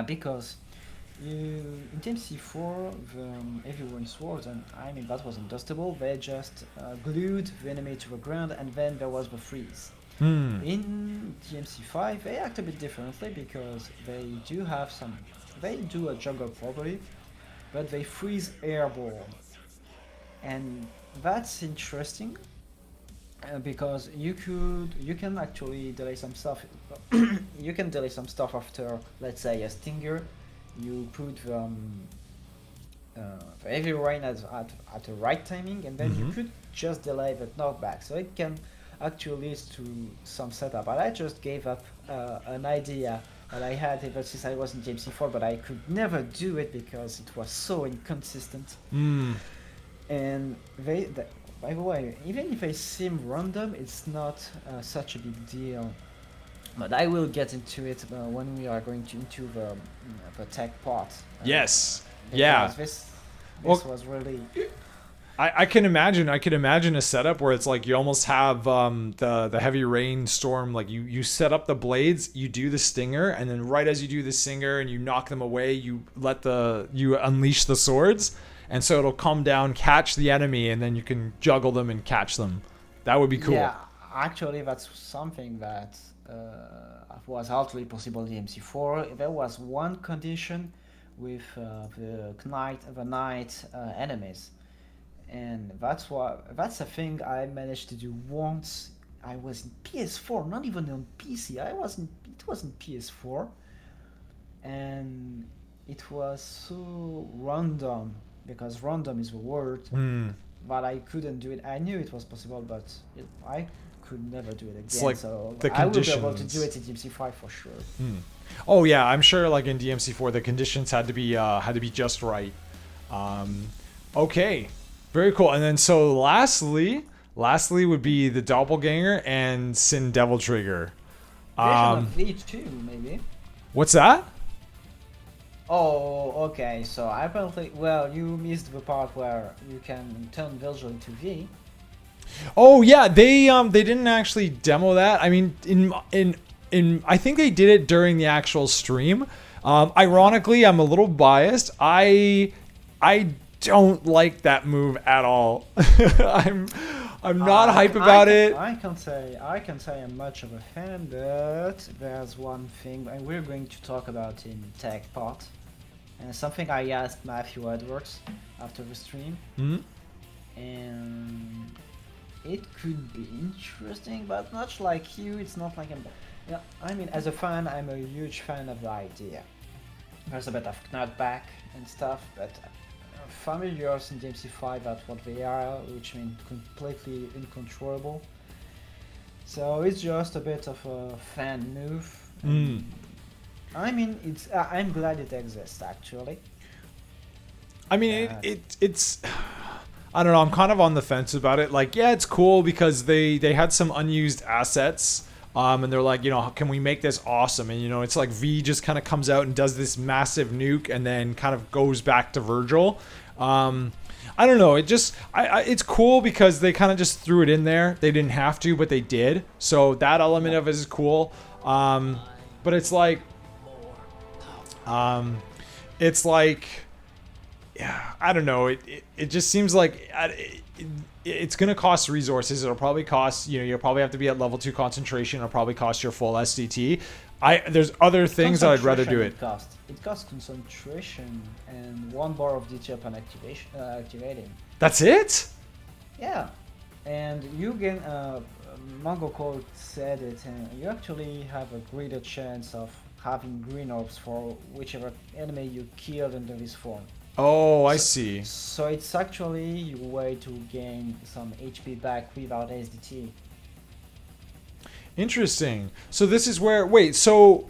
because in DMC4 the everyone swords, and I mean that was adjustable. They just glued the enemy to the ground, and then there was the freeze. In DMC5 they act a bit differently because they do a juggle properly, but they freeze airborne, and that's interesting. Because you can actually delay some stuff. You can delay some stuff after, let's say, a stinger. You put the heavy rain at the right timing, and then you could just delay the knockback. So it can actually lead to some setup. But I just gave up an idea that I had ever since I was in DMC4, but I could never do it because it was so inconsistent. And by the way, even if they seem random, it's not such a big deal. But I will get into it when we are going into the tech part. Yes. Yeah. This was really. I can imagine. I could imagine a setup where it's like you almost have the heavy rainstorm. Like you set up the blades, you do the stinger, and then right as you do the stinger and you knock them away, you unleash the swords. And so it'll come down, catch the enemy, and then you can juggle them and catch them. That would be cool. Yeah, actually, that's something that was hardly possible in DMC4. There was one condition with the knight enemies, and that's a thing I managed to do once. I was in PS4, not even on PC. It was in PS4, and it was so random. Because random is the word, but I couldn't do it. I knew it was possible, but I could never do it again. It's like so the I will be conditions. able to do it in DMC5 for sure. Oh yeah, I'm sure. Like in DMC4, the conditions had to be just right. Okay, very cool. And then so lastly would be the Doppelganger and Sin Devil Trigger. V2 maybe. What's that? Oh, okay. So apparently, well, you missed the part where you can turn Vergil into V. Oh yeah, they didn't actually demo that. I mean, in I think they did it during the actual stream. Ironically, I'm a little biased. I don't like that move at all. I'm not hype about it. I can say I'm much of a fan, but there's one thing, and we're going to talk about in tech part, and something I asked Matthew Edwards after the stream, and it could be interesting, but much like you, it's not like I mean, as a fan, I'm a huge fan of the idea. There's a bit of knockback and stuff, but familiars in DMC5 that's what they are, which means completely uncontrollable. So it's just a bit of a fan move. I mean, I'm glad it exists actually. I mean, it's I don't know. I'm kind of on the fence about it. Like, yeah, it's cool because they had some unused assets And they're like, can we make this awesome? And it's like V just kind of comes out and does this massive nuke and then kind of goes back to Vergil. I don't know. It's cool because they kind of just threw it in there. They didn't have to, but they did. So that element of it is cool. But it's like, yeah, I don't know. It just seems like it's going to cost resources. It'll probably cost, you'll probably have to be at level 2 concentration. It'll probably cost your full SDT. There's other things that I'd rather do it. It costs concentration and 1 bar of DT upon activating. That's it? Yeah. And you can, Mango Code said it, and you actually have a greater chance of having green orbs for whichever enemy you killed under this form. Oh, I see. So it's actually your way to gain some HP back without SDT. Interesting. So this is where so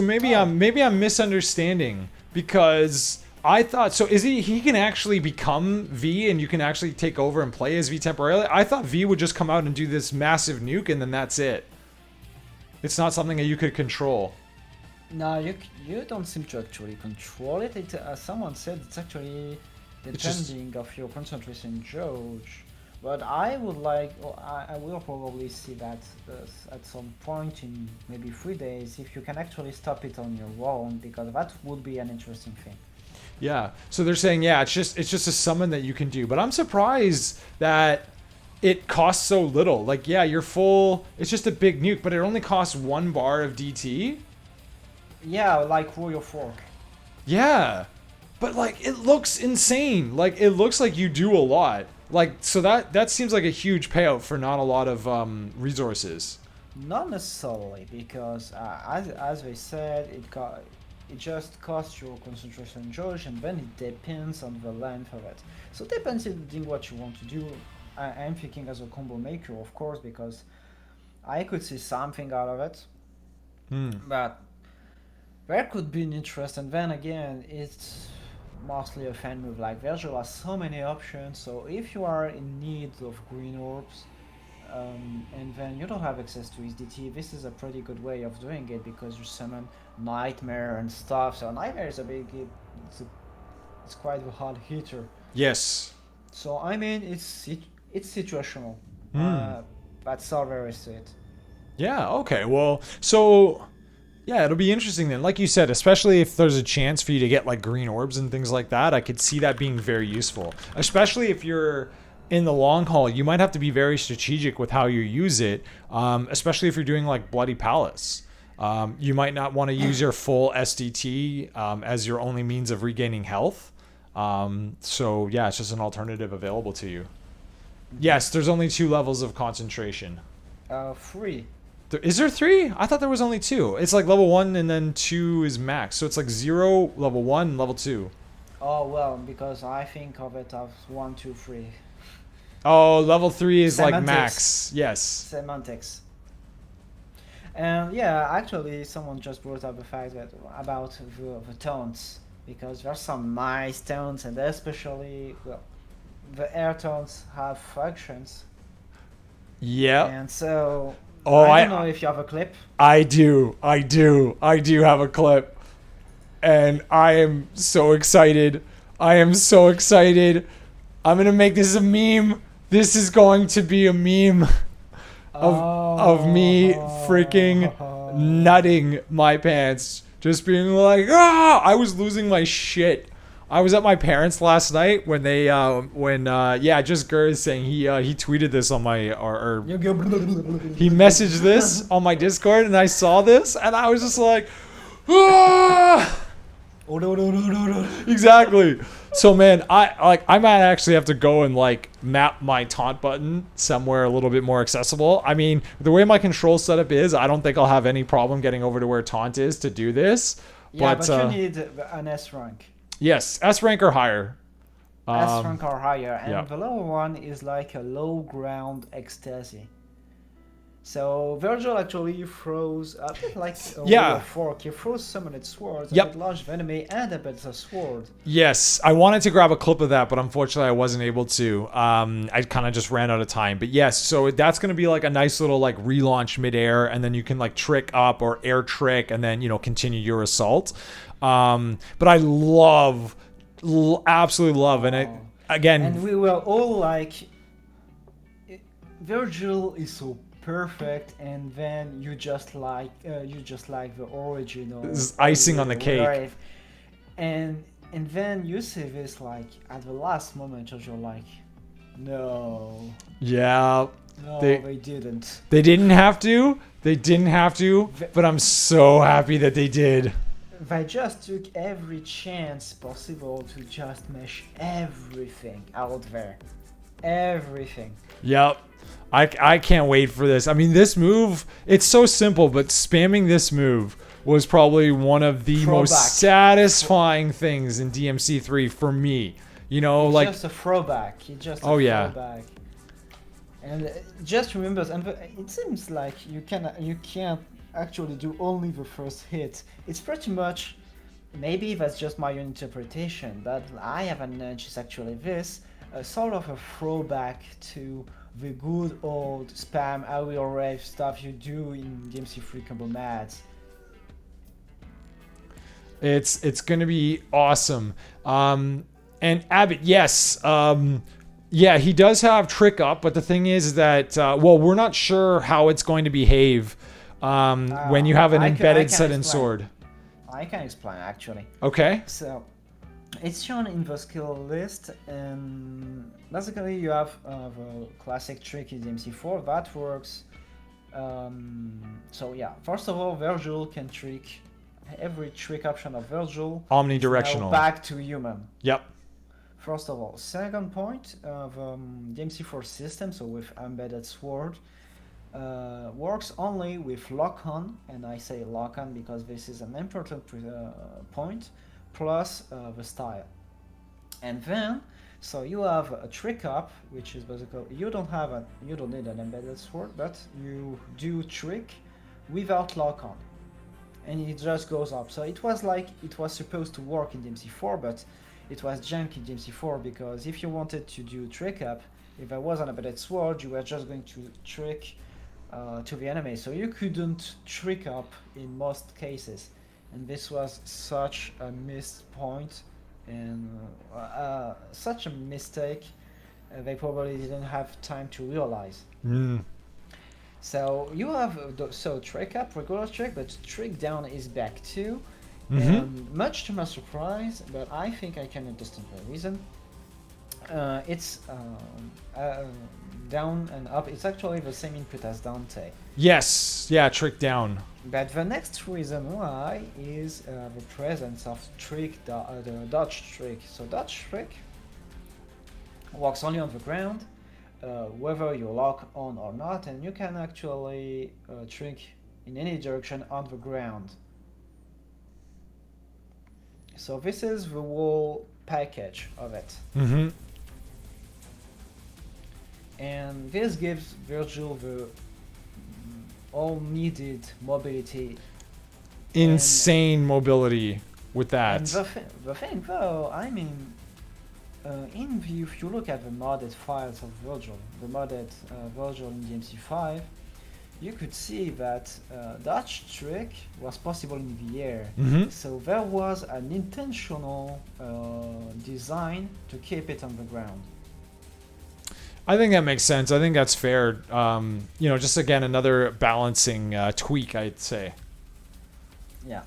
maybe I'm misunderstanding, because I thought is he can actually become V and you can actually take over and play as V temporarily. I thought V would just come out and do this massive nuke and then that's it. It's not something that you could control. No, you don't seem to actually control it. As someone said, it's actually depending of your concentration gauge. But I will probably see that at some point in maybe 3 days, if you can actually stop it on your own, because that would be an interesting thing. Yeah. So they're saying, it's just a summon that you can do. But I'm surprised that it costs so little. Like, yeah, you're full. It's just a big nuke, but it only costs 1 bar of DT. Yeah, like Royal Fork. Yeah. But like, it looks insane. Like, it looks like you do a lot. Like, so that seems like a huge payout for not a lot of resources. Not necessarily, because as they said, it just costs your concentration gauge, and then it depends on the length of it. So it depends on what you want to do. I'm thinking as a combo maker, of course, because I could see something out of it. But there could be an interest, and then again, it's mostly a fan move. Like, Vergil has so many options, so if you are in need of green orbs, and then you don't have access to his DT, this is a pretty good way of doing it, because you summon Nightmare and stuff. So Nightmare is it's quite a hard hitter. Yes. So I mean, it's situational. That's all there is to it. Yeah, okay. Well, so yeah, it'll be interesting then. Like you said, especially if there's a chance for you to get like green orbs and things like that, I could see that being very useful. Especially if you're in the long haul, you might have to be very strategic with how you use it, especially if you're doing like Bloody Palace. You might not want to use your full SDT as your only means of regaining health. So yeah, it's just an alternative available to you. Yes, there's only 2 levels of concentration. 3. Is there 3? I thought there was only 2. It's like level 1 and then 2 is max. So it's like 0, level 1, level 2. Oh, well, because I think of it as 1, 2, 3. Oh, level 3 is Semantics. Like max. Yes. Semantics. And yeah, actually, someone just brought up the fact that about the taunts, because there's some nice taunts, and especially, well, the air taunts have functions. Yeah. And so, oh, I don't know if you have a clip. I do have a clip. And I am so excited. I'm going to make this a meme. This is going to be a meme of me freaking nutting my pants. Just being like, I was losing my shit. I was at my parents last night when they, just Gur is saying he tweeted this on my, or he messaged this on my Discord, and I saw this, and I was just like, Exactly. So man, I might actually have to go and like map my taunt button somewhere a little bit more accessible. I mean, the way my control setup is, I don't think I'll have any problem getting over to where taunt is to do this. Yeah, but you need an S rank. Yes, S rank or higher. S rank or higher, and yeah. the lower one is like a low ground ecstasy. So Vergil actually throws a bit like a Yeah. Wheel of Fork. He throws summoned swords, Yep. a bit large of enemy, and a bit of sword. Yes, I wanted to grab a clip of that, but unfortunately I wasn't able to. I kind of just ran out of time. But yes, so that's going to be like a nice little like relaunch midair, and then you can like trick up or air trick, and then continue your assault. But I absolutely love, and it again. And we were all like, Vergil is so perfect, and then you just like the original. This is icing on the cake. Right. And then you see this like at the last moment, you're like, no. Yeah. No, they didn't. They didn't have to. They didn't have to. But I'm so happy that they did. They just took every chance possible to just mesh everything out there. Everything. Yep. I can't wait for this. I mean, this move, it's so simple, but spamming this move was probably one of the most satisfying things in DMC3 for me. It's like just a throwback. It's just a throwback. Yeah. And just remember, and it seems like you can't actually do only the first hit. It's pretty much, maybe that's just my own interpretation, but I have an edge is actually this, sort of a throwback to the good old spam AoE rave stuff you do in DMC3 combo mats. It's gonna be awesome. And Abbott, yes. Yeah, he does have trick up, but the thing is that we're not sure how it's going to behave when you have an embedded set in sword. I can explain actually. Okay. So it's shown in the skill list, and basically you have the classic trick in DMC4 that works. So yeah, first of all, Vergil can trick. Every trick option of Vergil omnidirectional back to human. Yep. First of all, second point of DMC4 system, so with embedded sword, works only with lock-on, and I say lock-on because this is an important point, plus the style. And then, so you have a trick up, which is basically you don't need an embedded sword, but you do trick without lock-on, and it just goes up. So it was supposed to work in DMC4, but it was janky in DMC4 because if you wanted to do trick up, if there was an embedded sword, you were just going to trick to the enemy, so you couldn't trick up in most cases, and this was such a missed point and such a mistake they probably didn't have time to realize. So you have trick up, regular trick, but trick down is back too. And much to my surprise, but I think I can understand the reason. It's down and up. It's actually the same input as Dante. Yes, yeah, trick down. But the next reason why is the presence of the dodge trick. So dodge trick works only on the ground, whether you lock on or not, and you can actually trick in any direction on the ground. So this is the whole package of it. And this gives Vergil the all needed mobility. Insane mobility with that. And the thing though, I mean, if you look at the modded files of Vergil, the modded Vergil in DMC5, you could see that dodge trick was possible in the air. So there was an intentional design to keep it on the ground. I think that makes sense. I think that's fair. Just again, another balancing tweak, I'd say. Yeah,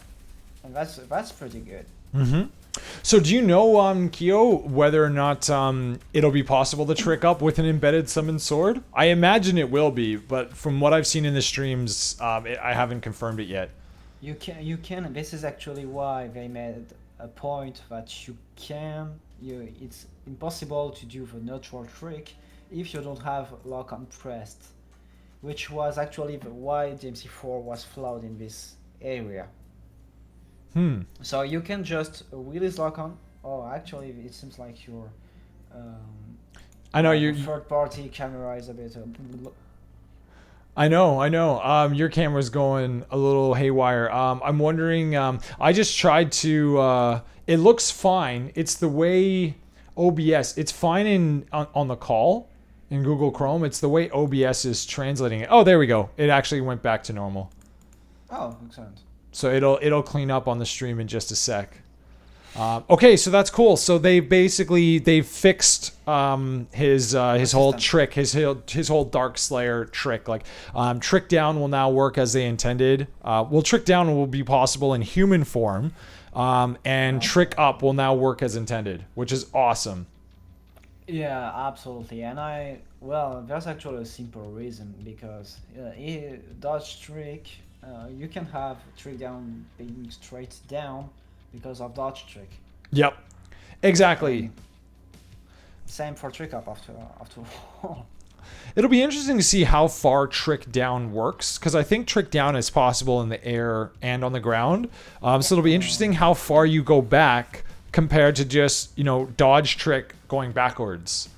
and that's pretty good. So do you know, Kyo, whether or not it'll be possible to trick up with an embedded summon sword? I imagine it will be, but from what I've seen in the streams, I haven't confirmed it yet. You can. This is actually why they made a point that you can. It's impossible to do the neutral trick if you don't have lock-on pressed, which was actually why DMC4 was flawed in this area. So you can just release lock-on. Oh, actually, it seems like your I know your third-party camera is a bit. I know, I know. Your camera's going a little haywire. I'm wondering. I just tried to. It looks fine. It's the way OBS. It's fine on the call in Google Chrome. It's the way OBS is translating it. Oh, there we go. It actually went back to normal. Oh, excellent. So it'll clean up on the stream in just a sec. Okay, so that's cool. So they've fixed his whole trick, his whole Dark Slayer trick. Like trick down will now work as they intended. Trick down will be possible in human form, and trick up will now work as intended, which is awesome. Yeah, absolutely. And there's actually a simple reason because dodge trick, you can have trick down being straight down because of dodge trick. Yep, exactly. Same for trick up after all. It'll be interesting to see how far trick down works because I think trick down is possible in the air and on the ground. So it'll be interesting how far you go back compared to just dodge trick going backwards.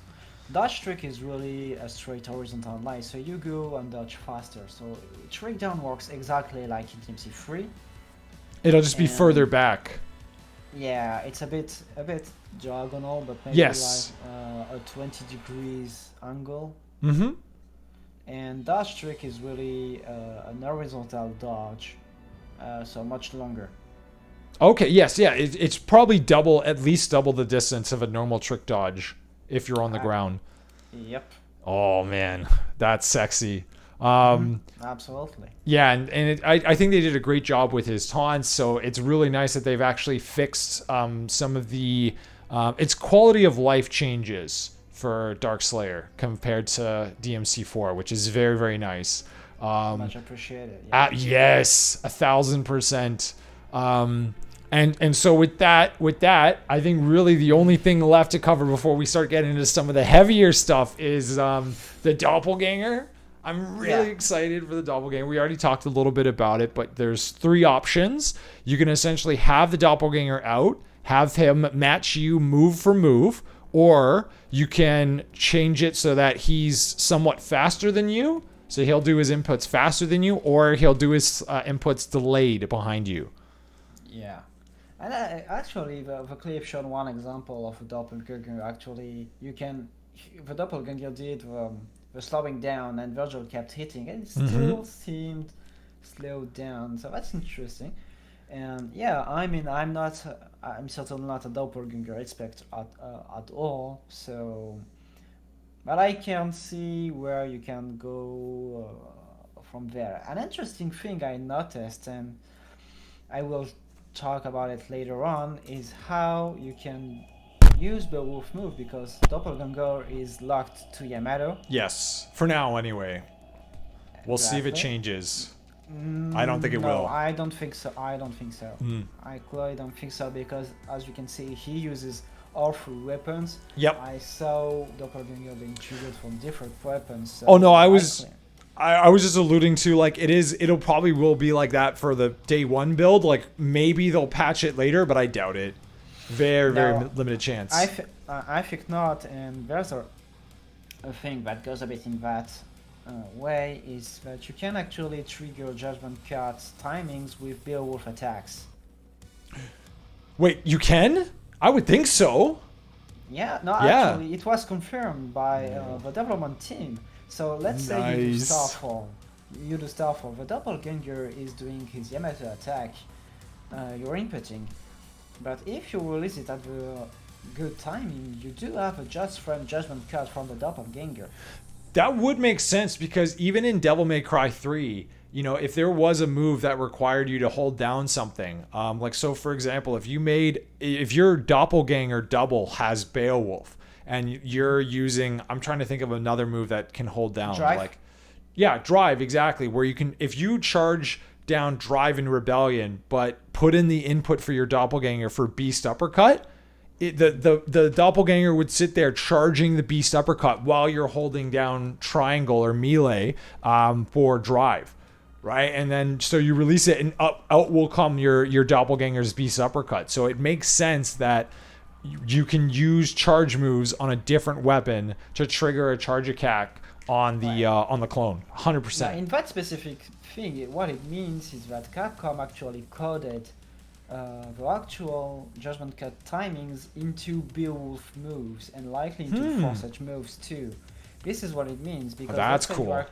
Dodge trick is really a straight horizontal line, so you go and dodge faster. So trick down works exactly like in DMC3. It'll just be further back. Yeah, it's a bit diagonal, but maybe like a 20 degrees angle. Mm-hmm. And dodge trick is really an horizontal dodge, so much longer. Okay, yes, yeah, it's probably at least double the distance of a normal trick dodge if you're on the ground. Yep. Oh man, that's sexy. Absolutely. Yeah, and I think they did a great job with his taunts. So it's really nice that they've actually fixed some of the its quality of life changes for Dark Slayer compared to DMC4, which is very, very nice. Much appreciated. Yeah. Yes, 1,000%. And so with that, I think really the only thing left to cover before we start getting into some of the heavier stuff is the doppelganger. I'm really excited for the doppelganger. We already talked a little bit about it, but there's 3 options. You can essentially have the doppelganger out, have him match you move for move, or you can change it so that he's somewhat faster than you. So he'll do his inputs faster than you, or he'll do his inputs delayed behind you. Yeah. And actually, the clip showed one example of a doppelganger. Actually, the doppelganger did the slowing down, and Vergil kept hitting, and it still seemed slowed down. So that's interesting. And yeah, I mean, I'm certainly not a doppelganger expert at all. So, but I can see where you can go from there. An interesting thing I noticed, and I will talk about it later on, is how you can use the wolf move, because doppelganger is locked to Yamato. Yes, for now anyway. We'll see if it changes. I don't think it will. I don't think so. I clearly don't think so, because as you can see, he uses all 3 weapons. Yep. I saw doppelganger being triggered from different weapons. So oh no, I was just alluding to, like, it'll probably will be like that for the day 1 build. Like, maybe they'll patch it later, but I doubt it. Very limited chance. I think not, and there's a thing that goes a bit in that way, is that you can actually trigger Judgment Cut's timings with Beowulf attacks. Wait, you can? I would think so. Yeah, no, actually, it was confirmed by the development team. So let's say you do Starfall. The doppelganger is doing his Yamato attack. You're inputting. But if you release it at the good timing, you do have a just frame Judgment Cut from the doppelganger. That would make sense, because even in Devil May Cry 3, if there was a move that required you to hold down something, so for example, if your doppelganger double has Beowulf and you're using, I'm trying to think of another move that can hold down. Drive? Drive, exactly. Where if you charge down Drive in Rebellion, but put in the input for your doppelganger for Beast Uppercut, the doppelganger would sit there charging the Beast Uppercut while you're holding down Triangle or Melee for Drive, right? And then so you release it, and out will come your doppelganger's Beast Uppercut. So it makes sense that you can use charge moves on a different weapon to trigger a charge attack on the clone. 100%. Now, in that specific thing, what it means is that Capcom actually coded the actual Judgment Cut timings into Beowulf moves and likely into Force Edge moves too. This is what it means because that's cool.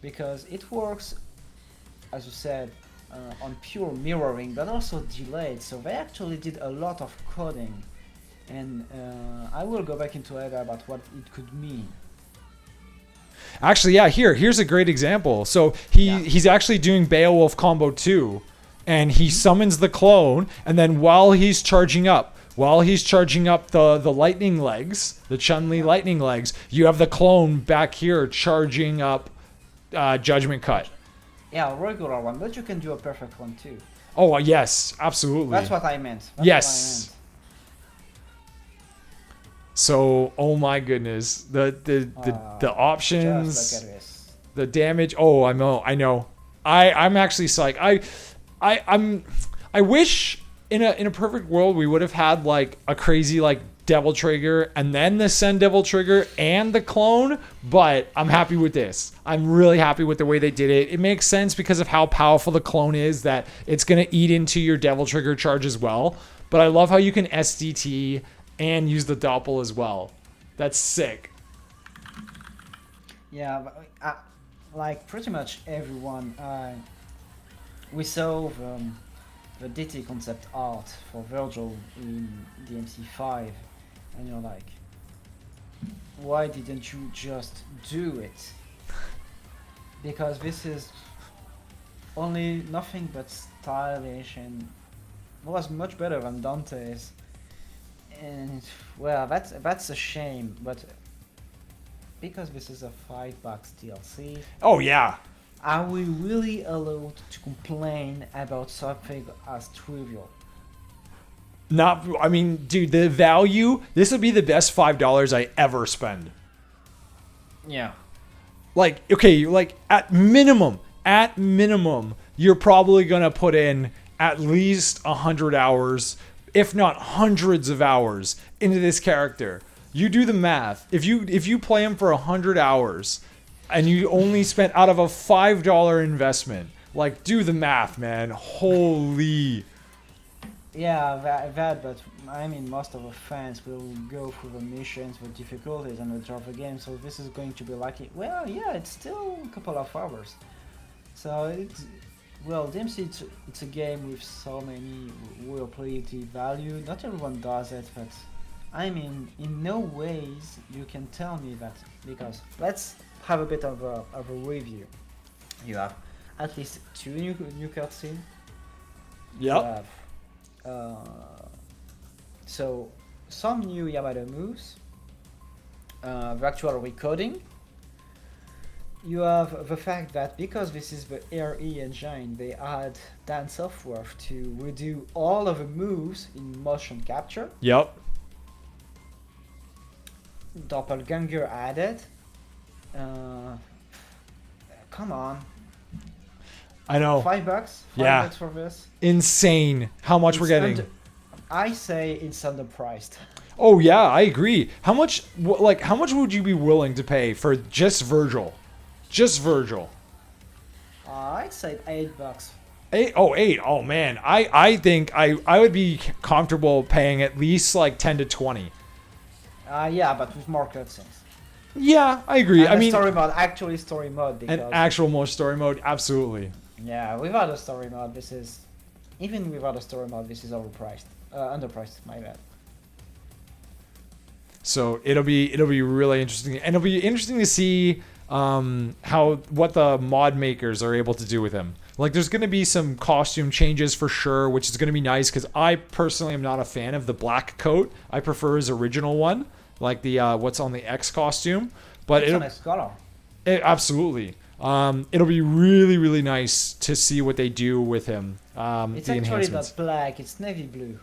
Because it works, as you said, on pure mirroring, but also delayed. So they actually did a lot of coding, and I will go back into it about what it could mean. Actually, yeah. Here's a great example. So he's actually doing Beowulf combo 2, and he summons the clone, and then while he's charging up the lightning legs, the Chun-Li lightning legs, you have the clone back here charging up Judgment Cut. Yeah, a regular one, but you can do a perfect one too. Oh, yes, absolutely. That's what I meant. Yes. So, oh my goodness, the options, just look at this. The damage. Oh, I know. I'm actually psyched. I wish in a perfect world we would have had like a crazy like Devil Trigger and then the Send Devil Trigger and the clone, but I'm happy with this. I'm really happy with the way they did it. It makes sense because of how powerful the clone is that it's going to eat into your Devil Trigger charge as well. But I love how you can SDT and use the Doppel as well. That's sick. Yeah, but, like pretty much everyone. We saw the DT concept art for Vergil in DMC5, and you're like, why didn't you just do it? Because this is only nothing but stylish and was much better than Dante's. And well, that's a shame, but because this is a $5 DLC. Oh yeah. Are we really allowed to complain about something as trivial? I mean, dude, the value, this would be the best $5 I ever spend. Yeah. Like, okay, like at minimum, you're probably going to put in at least 100 hours, if not hundreds of hours into this character. You do the math. If you play him for 100 hours, and you only spent out of a $5 investment, like, do the math, man. Holy. Yeah, that, but I mean, most of the fans will go through the missions, the difficulties, and the drop the game, so this is going to be like, well, yeah, it's still a couple of hours. So DMC, it's a game with so many replayability value. Not everyone does it, but I mean, in no ways you can tell me that, because let's have a bit of a review. You have at least 2 new cutscenes. Yep. You have, so some new Yamada moves, the actual recording. You have the fact that because this is the RE engine, they add Dan software to redo all of the moves in motion capture. Yep. Doppelganger added. Come on. I know. $5? Yeah. $5 for this? Insane how much we're getting. I say it's underpriced. Oh yeah, I agree. How much would you be willing to pay for just Vergil? Just Vergil. I'd say $8. 8? Oh, 8. Oh man. I think I would be comfortable paying at least like 10 to 20. Yeah, but with more cutscenes. Yeah, I agree. And story mode. Because an actual more story mode, absolutely. Yeah, without a story mode, this is overpriced. Underpriced, my bad. So it'll be really interesting, and it'll be interesting to see what the mod makers are able to do with him. Like, there's going to be some costume changes for sure, which is going to be nice because I personally am not a fan of the black coat. I prefer his original one, like the what's on the X costume. But it's a nice color. Absolutely. It'll be really, really nice to see what they do with him. It's actually not black, it's navy blue.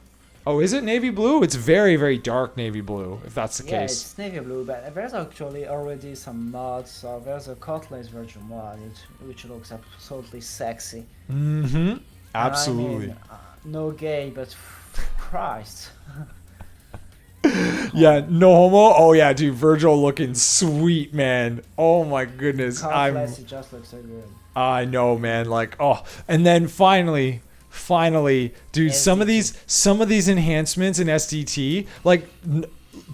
Oh, is it navy blue? It's very, very dark navy blue, if that's the case. Yeah, it's navy blue, but there's actually already some mods. So there's a Cutlass version mod, which looks absolutely sexy. Mm-hmm. Absolutely. I mean, no gay, but Christ. Yeah, no homo. Oh yeah, dude, Vergil looking sweet, man. Oh my goodness, It just looks so good. I know, man. Like, oh, and then finally, dude, SDT. some of these enhancements in SDT, like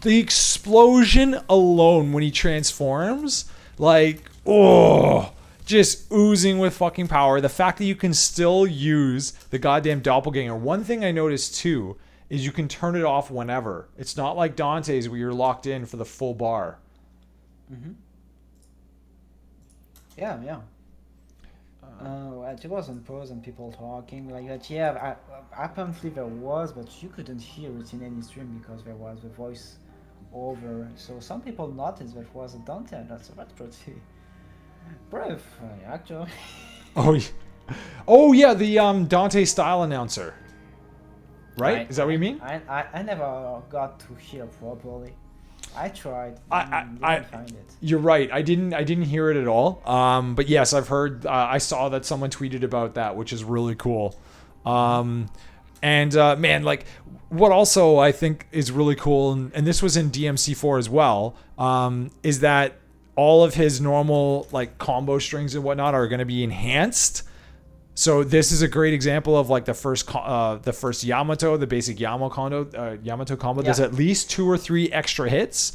the explosion alone when he transforms, like, oh, just oozing with fucking power. The fact that you can still use the goddamn doppelganger. One thing I noticed too is you can turn it off whenever. It's not like Dante's where you're locked in for the full bar. Mm-hmm. Yeah. It was on pause and people talking like that. Yeah, apparently there was, but you couldn't hear it in any stream because there was the voice over. So some people noticed that was a Dante, and that's pretty brave, actually. Oh yeah, the Dante style announcer. Right? Is that what you mean? I never got to hear properly. I tried. I didn't find it. You're right. I didn't hear it at all. But yes, I've heard. I saw that someone tweeted about that, which is really cool. Man, like what also I think is really cool, and this was in DMC4 as well, is that all of his normal like combo strings and whatnot are going to be enhanced. So this is a great example of like the first Yamato, the basic Yamato combo. There's at least 2 or 3 extra hits.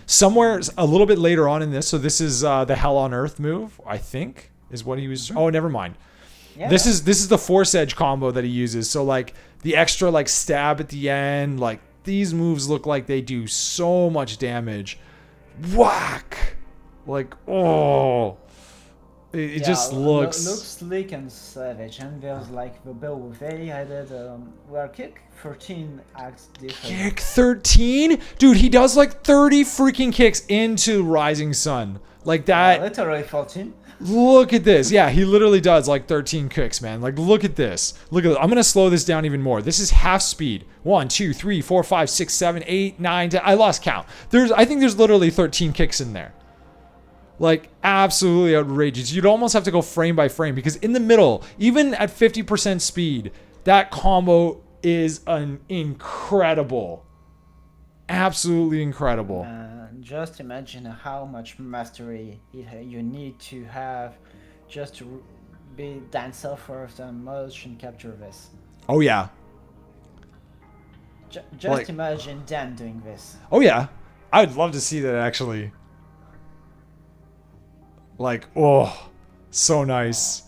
Somewhere a little bit later on in this. So this is the Hell on Earth move, I think, is what he was. Oh, never mind. Yeah. This is the Force Edge combo that he uses. So like the extra like stab at the end, like these moves look like they do so much damage. Whack! Like, oh. It just looks slick and savage, and there's like the bill they added where kick 13 acts different. Kick 13? Dude, he does like 30 freaking kicks into Rising Sun. Like that. Literally 14. Look at this. Yeah, he literally does like 13 kicks, man. Like, look at this. Look at this. I'm going to slow this down even more. This is half speed. 1, 2, 3, 4, 5, 6, 7, 8, 9, 10. I lost count. I think there's literally 13 kicks in there. Like, absolutely outrageous. You'd almost have to go frame by frame because in the middle, even at 50% speed, that combo is an incredible. Absolutely incredible. Just imagine how much mastery you need to have just to be dancer first and motion capture this. Oh, yeah. Just imagine Dan doing this. Oh, yeah. I would love to see that actually. Like, oh, so nice.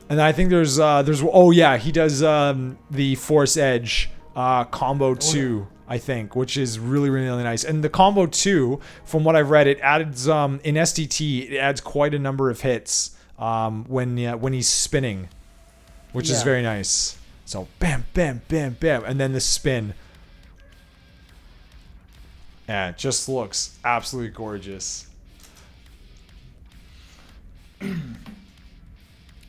And I think there's oh yeah, he does the Force Edge combo 2, I think, which is really, really nice. And the combo 2, from what I've read, it adds in SDT, it adds quite a number of hits when he's spinning, which is very nice. So bam, bam, bam, bam, and then the spin. Yeah, it just looks absolutely gorgeous.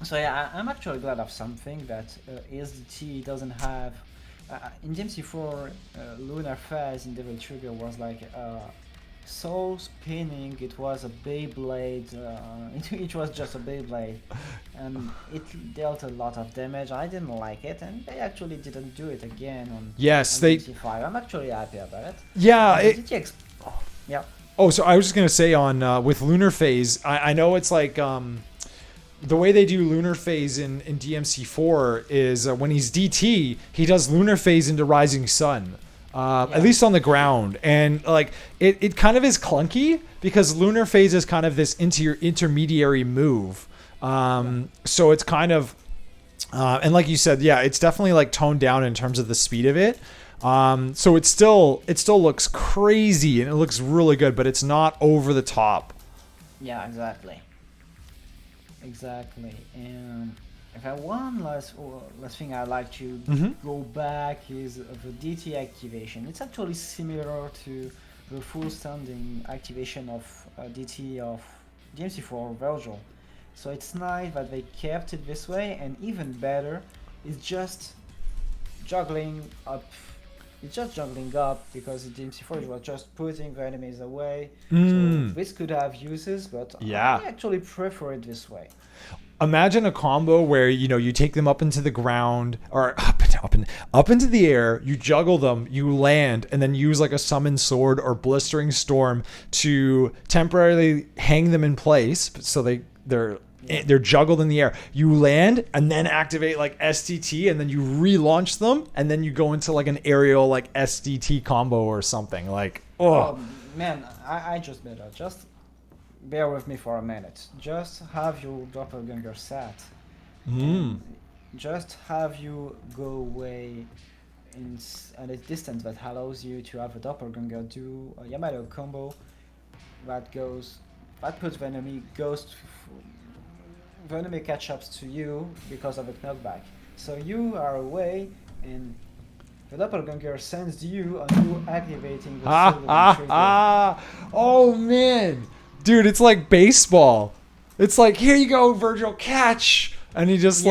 So yeah, I'm actually glad of something that SDT doesn't have. In DMC4, Lunar Phase in Devil Trigger was like so spinning. It was a Beyblade. It was just a Beyblade, and it dealt a lot of damage. I didn't like it, and they actually didn't do it again on DMC5. I'm actually happy about it. Yeah. Yeah. Oh, so I was just gonna say on with Lunar Phase, I know it's like the way they do Lunar Phase in DMC4 is when he's DT, he does Lunar Phase into Rising Sun. At least on the ground, and like it kind of is clunky because Lunar Phase is kind of this intermediary move, so it's kind of and like you said, yeah, it's definitely like toned down in terms of the speed of it, so it still looks crazy and it looks really good, but it's not over the top. Yeah, exactly. And if I one last thing I'd like to go back is the DT activation. It's actually similar to the full standing activation of DT of DMC4 Vergil. So it's nice that they kept it this way, and even better, it's just juggling up. It's just juggling up because the DMC4 was just putting the enemies away. So this could have uses, but I actually prefer it this way. imagine a combo where, you know, you take them up into the ground or up into the air, you juggle them, you land, and then use like a summoned sword or blistering storm to temporarily hang them in place so they're juggled in the air. You land and then activate like STT, and then you relaunch them, and then you go into like an aerial like SDT combo or something. Like, man, I just better just bear with me for a minute. Just have your doppelganger set. Just have you go away at a distance that allows you to have a doppelganger do a Yamato combo that puts the enemy the enemy catch-ups to you because of a knockback. So you are away and the doppelganger sends you on you activating the trigger. Oh man, dude, it's like baseball. It's like, here you go, Vergil, catch, and he just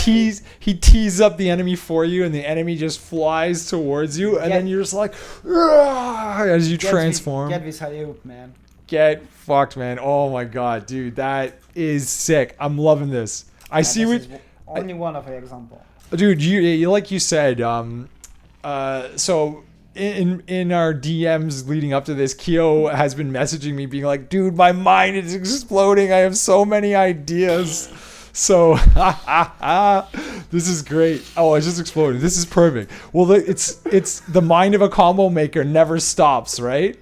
tees up the enemy for you, and the enemy just flies towards you, and then you're just like, as you transform. Get this alley-oop, man. Get fucked, man. Oh my god, dude, that is sick. I'm loving this. I see what. Only one of the example. Dude, you like you said, so in our DMs leading up to this, Kyo has been messaging me being like, dude, my mind is exploding. I have so many ideas. So this is great. Oh, it's just exploding. This is perfect. Well, it's the mind of a combo maker never stops, right?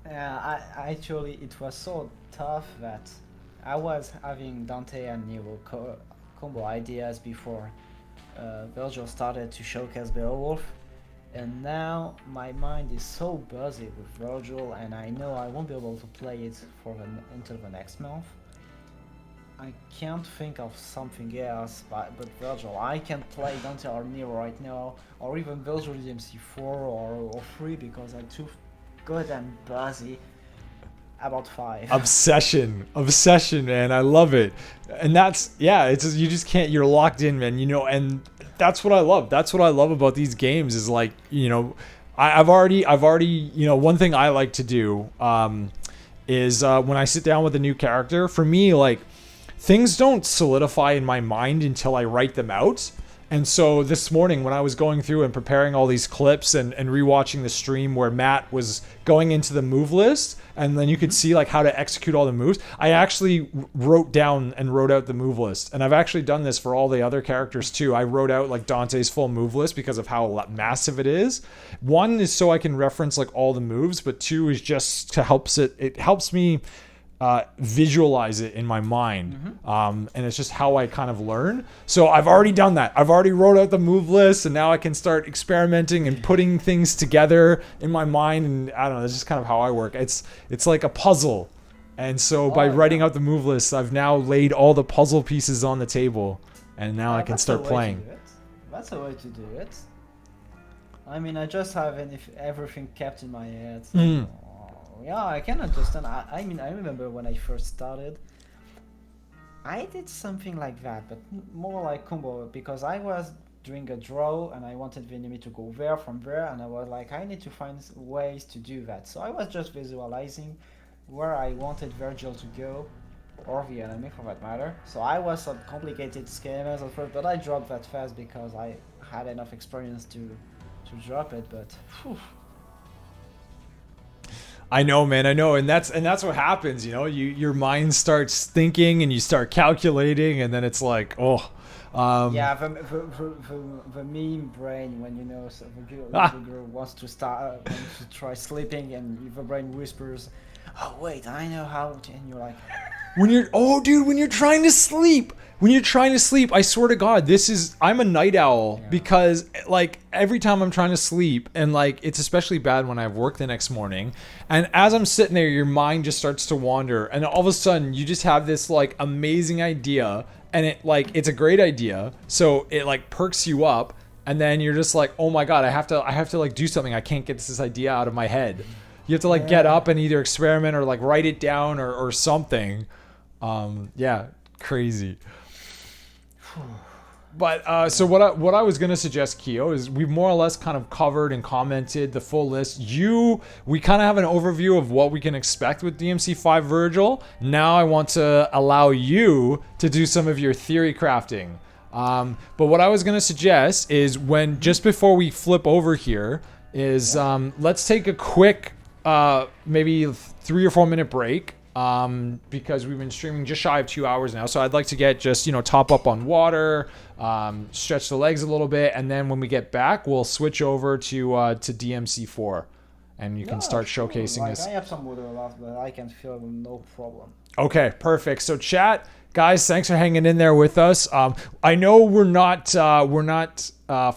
Yeah, actually it was so tough that I was having Dante and Nero combo ideas before Vergil started to showcase Beowulf, and now my mind is so busy with Vergil, and I know I won't be able to play it until the next month. I can't think of something else but Vergil. I can't play Dante or Nero right now, or even Vergil DMC4 or 3 because I'm too good and busy about 5. Obsession, man. I love it. And it's you just can't, you're locked in, man, you know, and that's what I love. That's what I love about these games is like, you know, I've already, you know, one thing I like to do is when I sit down with a new character, for me, like, things don't solidify in my mind until I write them out. And so this morning when I was going through and preparing all these clips and rewatching the stream where Matt was going into the move list, and then you could see like how to execute all the moves, I actually wrote out the move list. And I've actually done this for all the other characters too. I wrote out like Dante's full move list because of how massive it is. One is so I can reference like all the moves, but two is just to it helps me visualize it in my mind. And it's just how I kind of learn. So I've already done that. I've already wrote out the move list, and now I can start experimenting and putting things together in my mind. And I don't know, it's just kind of how I work. It's like a puzzle. And so by writing out the move list, I've now laid all the puzzle pieces on the table, and now I can start playing. That's a way to do it. I mean, I just have everything kept in my head. So. Yeah, I can understand. I mean, I remember when I first started, I did something like that, but more like combo, because I was doing a draw and I wanted the enemy to go there from there, and I was like, I need to find ways to do that. So I was just visualizing where I wanted Vergil to go, or the enemy for that matter. So I was some complicated schemas at first, but I dropped that fast because I had enough experience to drop it, but whew. I know, man. I know, and that's what happens. You know, your mind starts thinking, and you start calculating, and then it's like, the meme brain when the girl wants to try sleeping, and the brain whispers, "Oh wait, I know how," and you're like, when you're trying to sleep. I swear to God, I'm a night owl because like every time I'm trying to sleep, and like it's especially bad when I have work the next morning, and as I'm sitting there, your mind just starts to wander, and all of a sudden you just have this like amazing idea, and it's a great idea, so it like perks you up, and then you're just like, oh my God, I have to like do something. I can't get this idea out of my head. You have to like get up and either experiment or like write it down or something. Crazy. But so what I was gonna suggest, Keo, is we've more or less kind of covered and commented the full list. We kind of have an overview of what we can expect with DMC5 Vergil. Now I want to allow you to do some of your theory crafting. But what I was gonna suggest is just before we flip over here is let's take a quick maybe 3 or 4 minute break. Because we've been streaming just shy of 2 hours now. So I'd like to get just, top up on water, stretch the legs a little bit. And then when we get back, we'll switch over to DMC4 and you can start showcasing this. I have some water left, but I can feel no problem. Okay, perfect. So chat, guys, thanks for hanging in there with us. I know we're not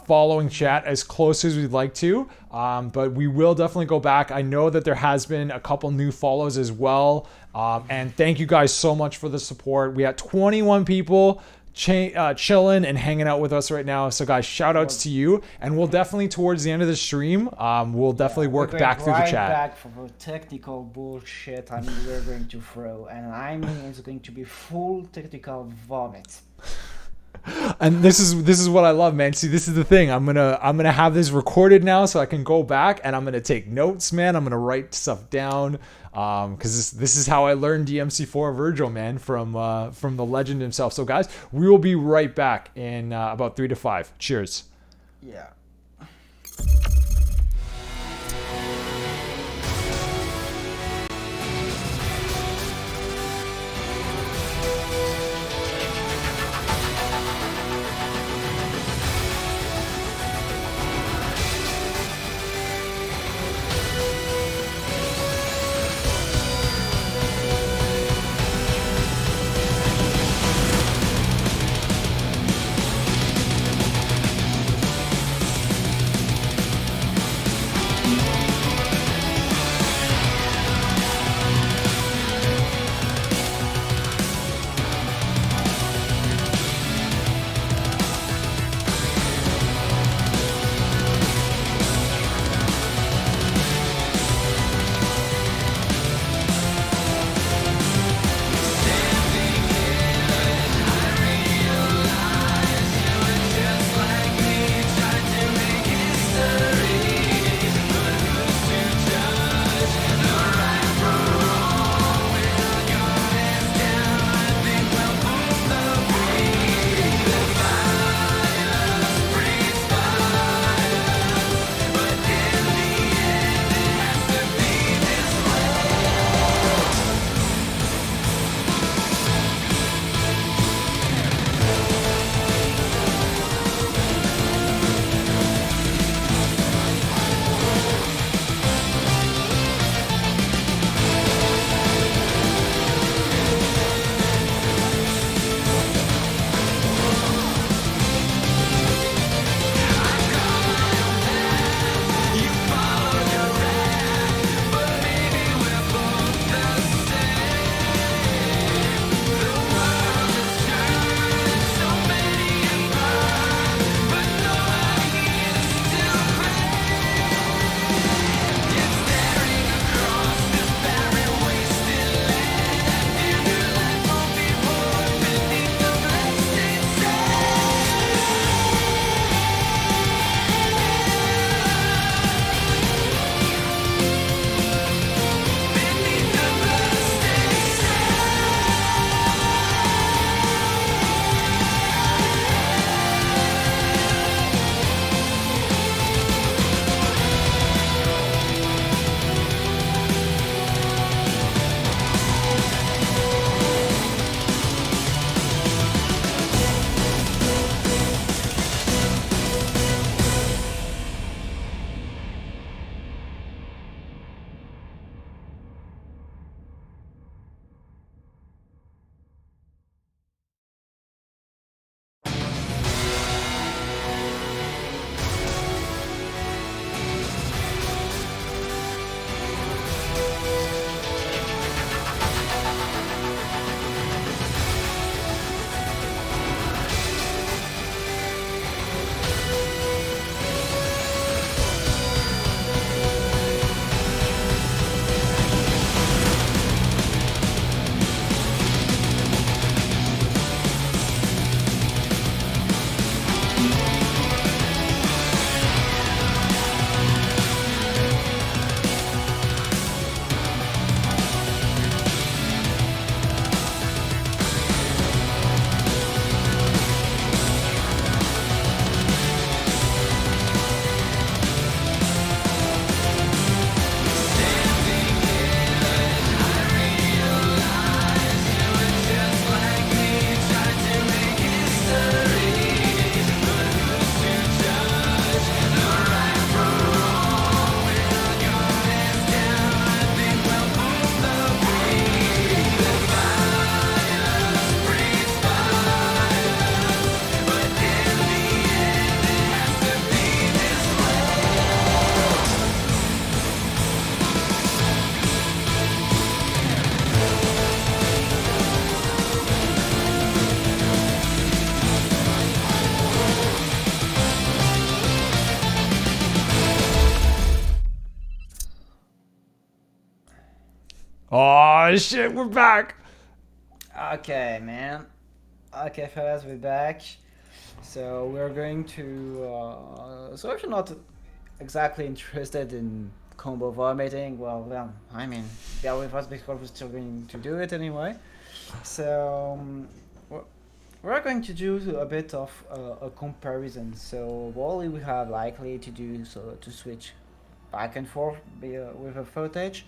following chat as close as we'd like to, but we will definitely go back. I know that there has been a couple new follows as well. And thank you guys so much for the support. We got 21 people chilling and hanging out with us right now. So guys, shout outs to you. And we'll definitely, towards the end of the stream, we'll definitely work back through the chat. Back for the technical bullshit we're going to throw. And I mean, it's going to be full technical vomit. And this is what I love, man. See, this is the thing. I'm gonna have this recorded now, so I can go back and I'm gonna take notes, man. I'm gonna write stuff down, because this is how I learned DMC4 Vergil, man, from the legend himself. So, guys, we will be right back in about 3 to 5. Cheers. Yeah. Oh shit, we're back. Okay, man. Okay, fellas, we're back. So we're going to. So if you're not exactly interested in combo vomiting, well, I mean, bear with us because we're still going to do it anyway. So we're going to do a bit of a comparison. So what we have likely to do so to switch back and forth with a footage.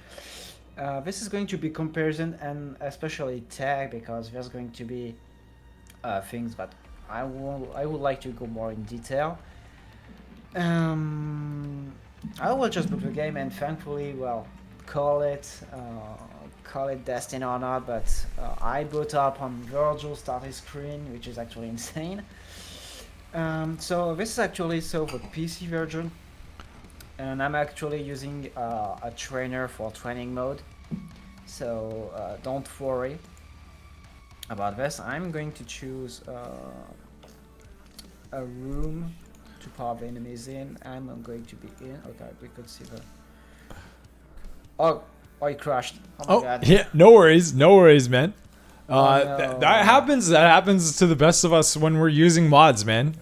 This is going to be comparison and especially tag because there's going to be things that I would like to go more in detail. I will just book the game and thankfully, well, call it Destiny or not, but I boot up on Vergil starting screen, which is actually insane. So this is actually the PC version, and I'm actually using a trainer for training mode. So don't worry about this. I'm going to choose a room to pop enemies in. I'm going to be in. Okay, we could see the. Oh, it crashed. Oh my god. Yeah, no worries, man. No. That happens to the best of us when we're using mods, man.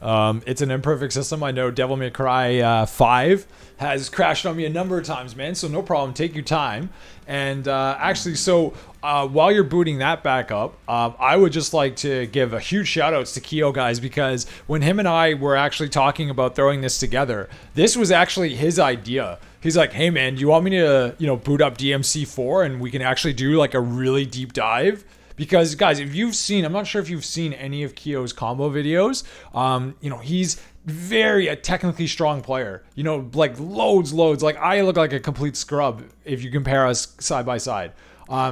It's an imperfect system. I know Devil May Cry 5 has crashed on me a number of times, man. So no problem. Take your time. And actually, so while you're booting that back up, I would just like to give a huge shout outs to Keo, guys, because when him and I were actually talking about throwing this together, this was actually his idea. He's like, hey man, do you want me to, boot up DMC4 and we can actually do like a really deep dive? Because guys, if you've seen, I'm not sure if you've seen any of Keo's combo videos. He's a technically strong player. Like loads. Like I look like a complete scrub if you compare us side by side.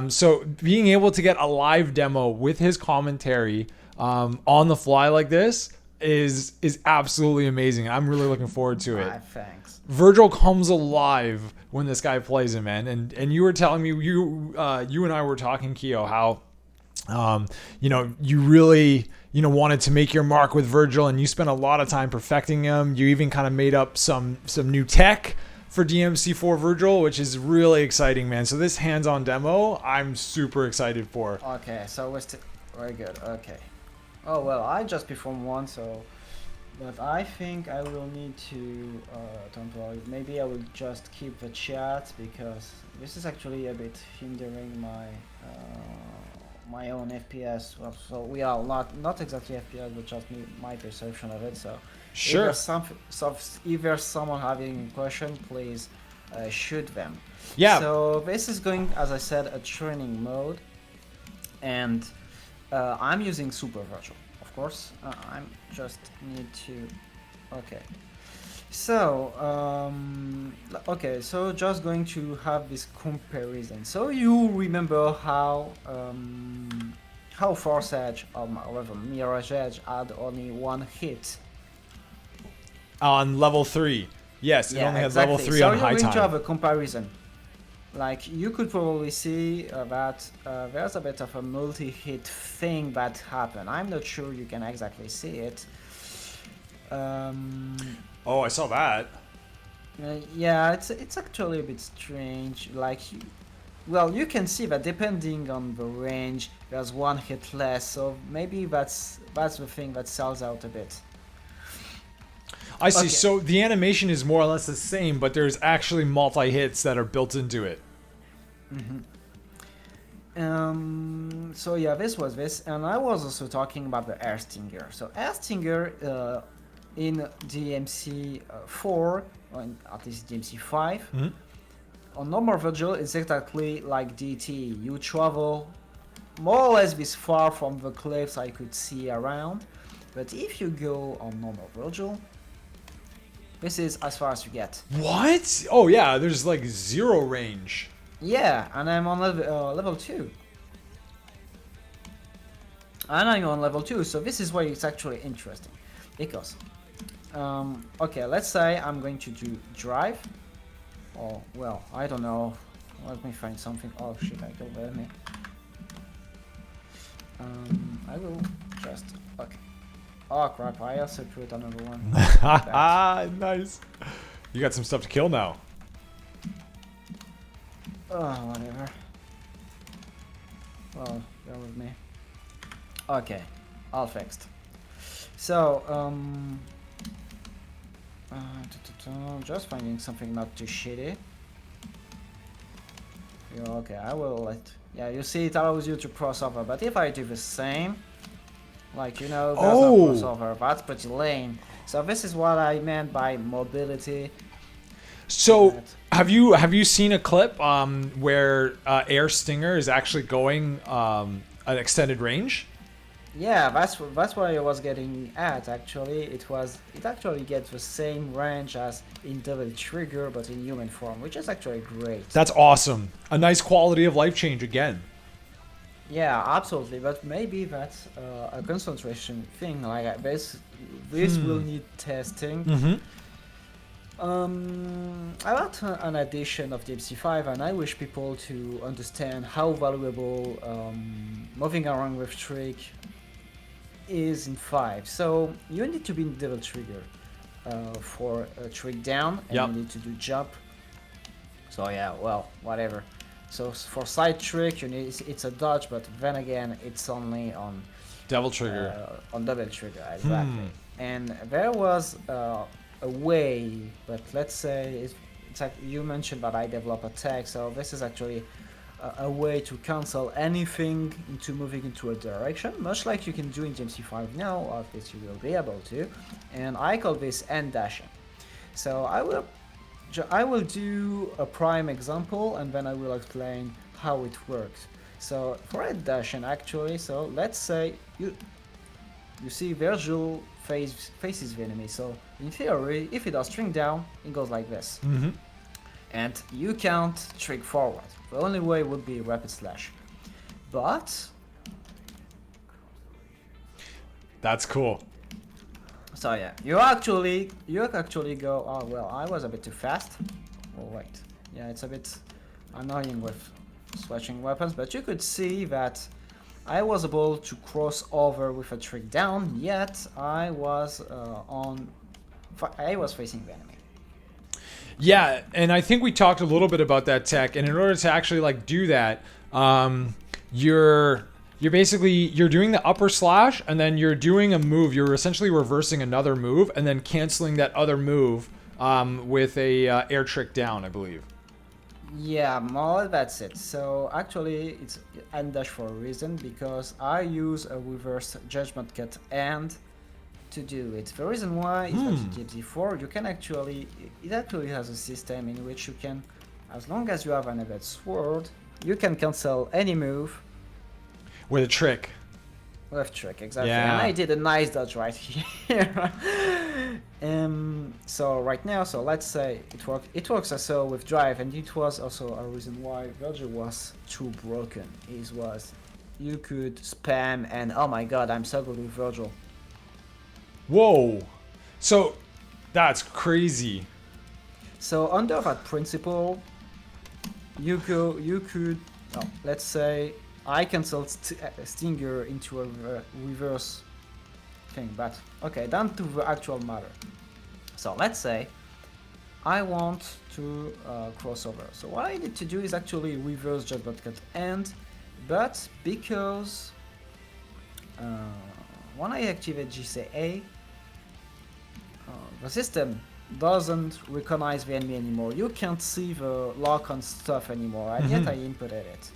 So being able to get a live demo with his commentary on the fly like this is absolutely amazing. I'm really looking forward to it. Thanks. Vergil comes alive when this guy plays him, man. And you were telling me you and I were talking, Keo, how you really wanted to make your mark with Vergil, and you spent a lot of time perfecting him. You even kind of made up some new tech for DMC4 Vergil, which is really exciting, man. So this hands-on demo, I'm super excited for. Okay, so we're very good. Okay. Oh well, I just performed one, so. But I think I will need to, don't worry, maybe I will just keep the chat because this is actually a bit hindering my my own FPS. Well, so we are not exactly FPS, but just my perception of it. So sure. If there's someone having a question, please shoot them. Yeah. So this is going, as I said, a training mode, and I'm using Super Vergil. Course, I'm just need to. Okay, so so just going to have this comparison. So you remember how Force Edge or Mirage Edge had only one hit on level 3. Yes, it only had exactly. level 3 so on high time. So you're going to have a comparison. Like you could probably see that there's a bit of a multi-hit thing that happened. I'm not sure you can exactly see it. Oh, I saw that. Yeah, it's actually a bit strange. Like, you can see that depending on the range, there's one hit less. So maybe that's the thing that sells out a bit. I see. Okay. So the animation is more or less the same, but there's actually multi-hits that are built into it. So yeah, this was this, and I was also talking about the Air Stinger. So Air Stinger in DMC4, or at least DMC5, on normal Vergil, it's exactly like DT. You travel more or less this far from the cliffs I could see around, but if you go on normal Vergil, this is as far as you get. What? Oh yeah, there's like 0 range. Yeah, and I'm on level 2. And I'm on level 2, so this is why it's actually interesting. Because, okay, let's say I'm going to do drive. Oh, well, I don't know. Let me find something. Oh shit, I killed the enemy. I will just, okay. Oh crap, I also put another one. Nice. You got some stuff to kill now. Oh, whatever. Well, bear with me. Okay, all fixed. So, just finding something not too shitty. Yeah, okay, I will let. Yeah, you see, it allows you to cross over, but if I do the same, like, you know, there's no crossover, that's pretty lame. So this is what I meant by mobility. So have you seen a clip where Air Stinger is actually going an extended range? Yeah, that's what I was getting at. Actually, it actually gets the same range as in Devil Trigger, but in human form, which is actually great. That's awesome. A nice quality of life change again. Yeah, absolutely. But maybe that's a concentration thing. Like this will need testing. Mm-hmm. About an addition of DMC5, and I wish people to understand how valuable moving around with Trick is in 5. So you need to be in Devil Trigger for a Trick down, and you need to do jump. So yeah, well, whatever. So for side trick, you need it's a dodge, but then again, it's only on Devil Trigger. On Devil Trigger, exactly. And there was a way, but let's say it's like you mentioned that I develop a tech, so this is actually a way to cancel anything into moving into a direction, much like you can do in DMC5 now, or at least you will be able to. And I call this end dashing. So I will do a prime example, and then I will explain how it works. So for end dashing, actually, so let's say you see Vergil faces the enemy. So in theory, if it does string down, it goes like this. Mm-hmm. And you can't trick forward. The only way would be rapid slash. But that's cool. So yeah, you actually go. Oh well, I was a bit too fast. Oh wait, yeah, it's a bit annoying with switching weapons, but you could see that I was able to cross over with a trick down. Yet I was facing the enemy. Yeah, and I think we talked a little bit about that tech, and in order to actually like do that, you're doing the upper slash, and then you're doing a move. You're essentially reversing another move, and then canceling that other move with a air trick down, I believe. Yeah, more that's it. So actually, it's end dash for a reason, because I use a reverse judgment cut and to do it. The reason why is that in DMC4 you can it actually has a system in which you can, as long as you have an event sword, you can cancel any move with a trick. With trick, exactly. Yeah. And I did a nice dodge right here. So right now, so let's say it works also with drive, and it was also a reason why Vergil was too broken. You could spam, and oh my god, I'm so good with Vergil. Whoa, so that's crazy. So under that principle, let's say I canceled Stinger into a reverse thing, but okay, down to the actual matter. So let's say I want to cross over. So what I need to do is actually reverse judgment cut end, but because when I activate GCA, the system doesn't recognize the enemy anymore. You can't see the lock-on stuff anymore, and yet I inputted it.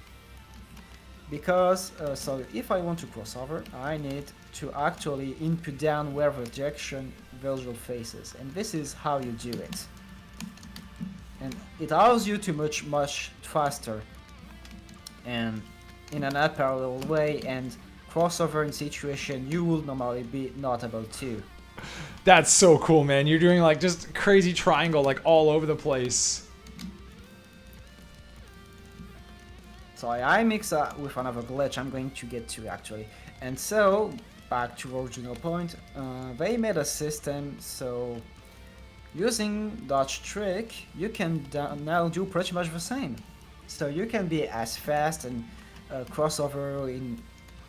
Because, so if I want to cross over, I need to actually input down where the direction Vergil faces, and this is how you do it. And it allows you to much faster and in an unparalleled way, and crossover in situation you would normally be not able to. That's so cool, man. You're doing like just crazy triangle like all over the place. So I mix up with another glitch I'm going to get to actually. And so, back to original point, they made a system so using dodge trick you can now do pretty much the same. So you can be as fast and crossover in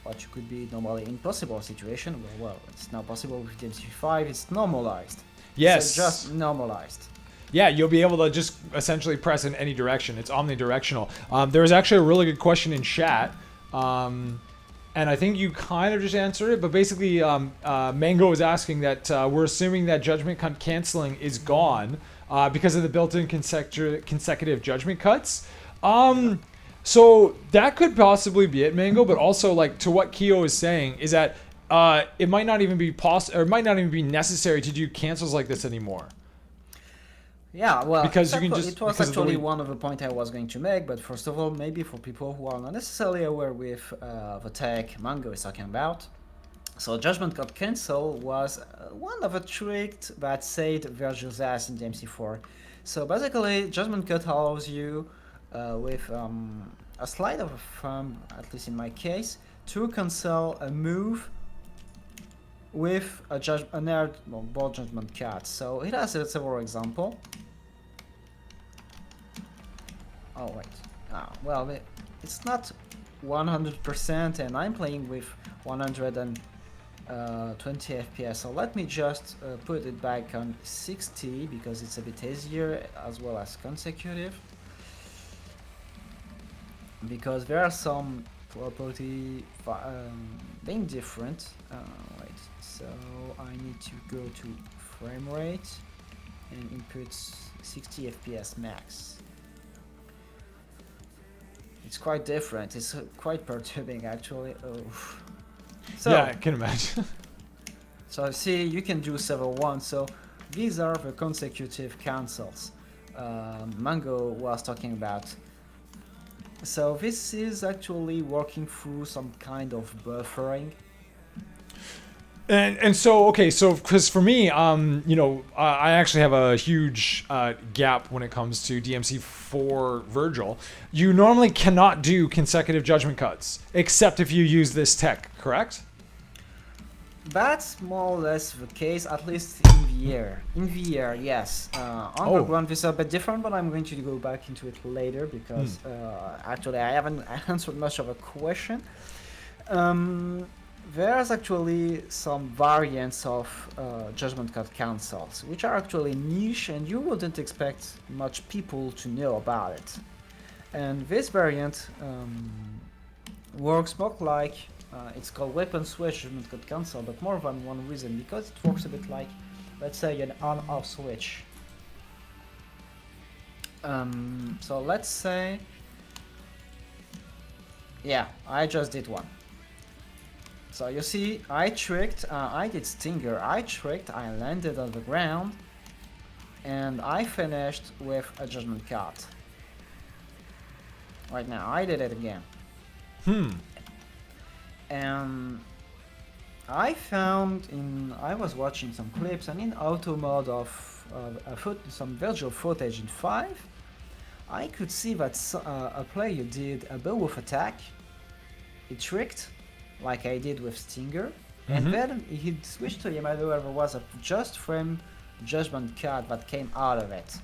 what you could be normally impossible situation. Well, it's now possible with DMC5, it's normalized. Yes. So just normalized. Yeah, you'll be able to just essentially press in any direction. It's omnidirectional. There was actually a really good question in chat And I think you kind of just answered it, but basically, Mango is asking that we're assuming that judgment cut canceling is gone because of the built-in consecutive judgment cuts. So that could possibly be it, Mango. But also, like to what Keo is saying, is that it might not even be possible, or it might not even be necessary to do cancels like this anymore. Yeah, well, Because you can just, it was actually one of the points I was going to make, but first of all, maybe for people who are not necessarily aware with the tech Mango is talking about, so Judgment Cut Cancel was one of the tricks that saved Vergil's ass in DMC4. So basically, Judgment Cut allows you, with a slide of a thumb, at least in my case, to cancel a move with an air ball Judgment Cut. So it has several examples. Oh wait, well, it's not 100%, and I'm playing with 120 FPS, so let me just put it back on 60 because it's a bit easier, as well as consecutive, because there are some property being different. Wait, so I need to go to frame rate and input 60 FPS max. It's quite different. It's quite perturbing, actually. Oh. So, yeah, I can imagine. So see, you can do several ones. So these are the consecutive cancels Mango was talking about. So this is actually working through some kind of buffering. And so, okay, so because for me, I actually have a huge gap when it comes to DMC4 Vergil. You normally cannot do consecutive judgment cuts, except if you use this tech, correct? That's more or less the case, at least in VR. In VR, yes. Underground is a bit different, but I'm going to go back into it later because actually I haven't answered much of a question. There's actually some variants of Judgment Cut cancels, which are actually niche and you wouldn't expect much people to know about it. And this variant works more like, it's called Weapon Switch Judgment Cut cancel, but more than one reason, because it works a bit like, let's say, an on-off switch. So let's say, yeah, I just did one. So you see, I tricked, I did Stinger, I tricked, I landed on the ground, and I finished with a Judgment Cut. Right now, I did it again. And I found I was watching some clips, and in auto mode of some Vergil footage in 5, I could see that a player did a beowulf attack, he tricked, like I did with Stinger, and then he switched to Yamado where there was a just frame Judgment Cut that came out of it.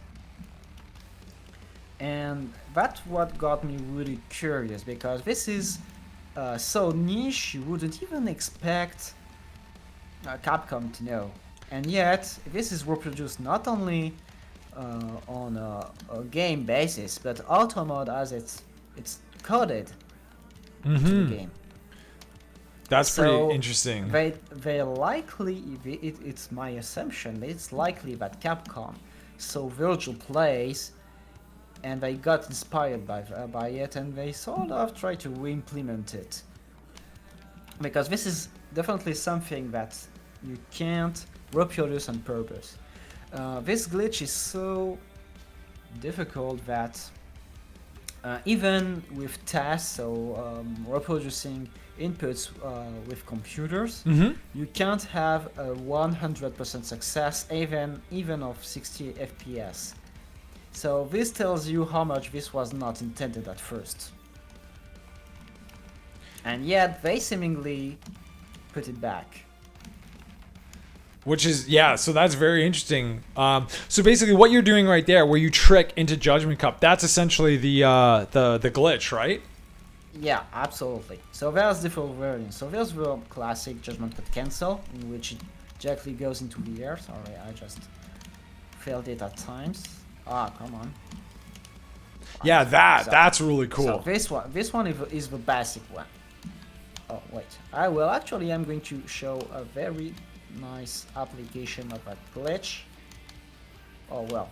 And that's what got me really curious, because this is so niche you wouldn't even expect Capcom to know. And yet, this is reproduced not only on a game basis, but auto mode as it's coded into the game. That's pretty interesting. They likely, it's my assumption, it's likely that Capcom saw Vergil plays and they got inspired by it, and they sort of try to re-implement it. Because this is definitely something that you can't reproduce on purpose. This glitch is so difficult that even with tasks, so reproducing inputs with computers, you can't have a 100% success even of 60 FPS. So this tells you how much this was not intended at first. And yet they seemingly put it back. Which is, yeah, so that's very interesting. So basically what you're doing right there, where you trick into Judgment Cup, that's essentially the glitch, right? Yeah, absolutely. So there's different variants. So there's the classic Judgment Cut cancel, in which it directly goes into the air. Sorry, I just failed it at times. Ah, come on. Yeah, So- that's really cool. So this one is the basic one. Oh wait, I'm going to show a very nice application of a glitch. Oh well,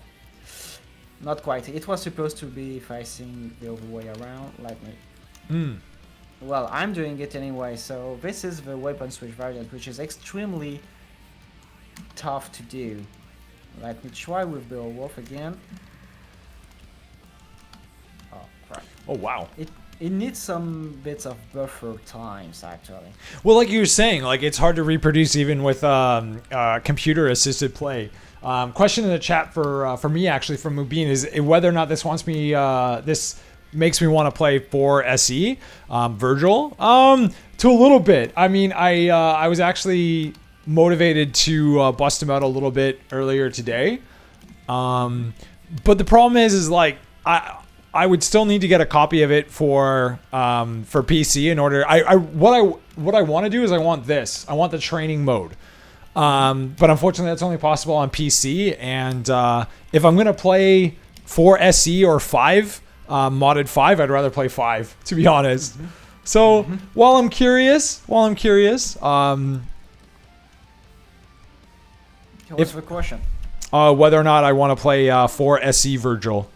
not quite. It was supposed to be facing the other way around. Let me. Well, I'm doing it anyway. So this is the weapon switch variant, which is extremely tough to do. Let me try with Beowulf again. Oh crap. Oh wow. It needs some bits of buffer times actually. Well, like you were saying, like it's hard to reproduce even with computer assisted play. Question in the chat for me actually from Mubin is whether or not this makes me want to play for SE Vergil. To a little bit. I mean, I was actually motivated to bust him out a little bit earlier today. But the problem is like I would still need to get a copy of it for PC in order. What I want to do is I want the training mode. But unfortunately, that's only possible on PC. And if I'm gonna play for SE or 5, modded 5, I'd rather play 5, to be honest. Mm-hmm. So while I'm curious, What's the question? Whether or not I want to play for SE Vergil.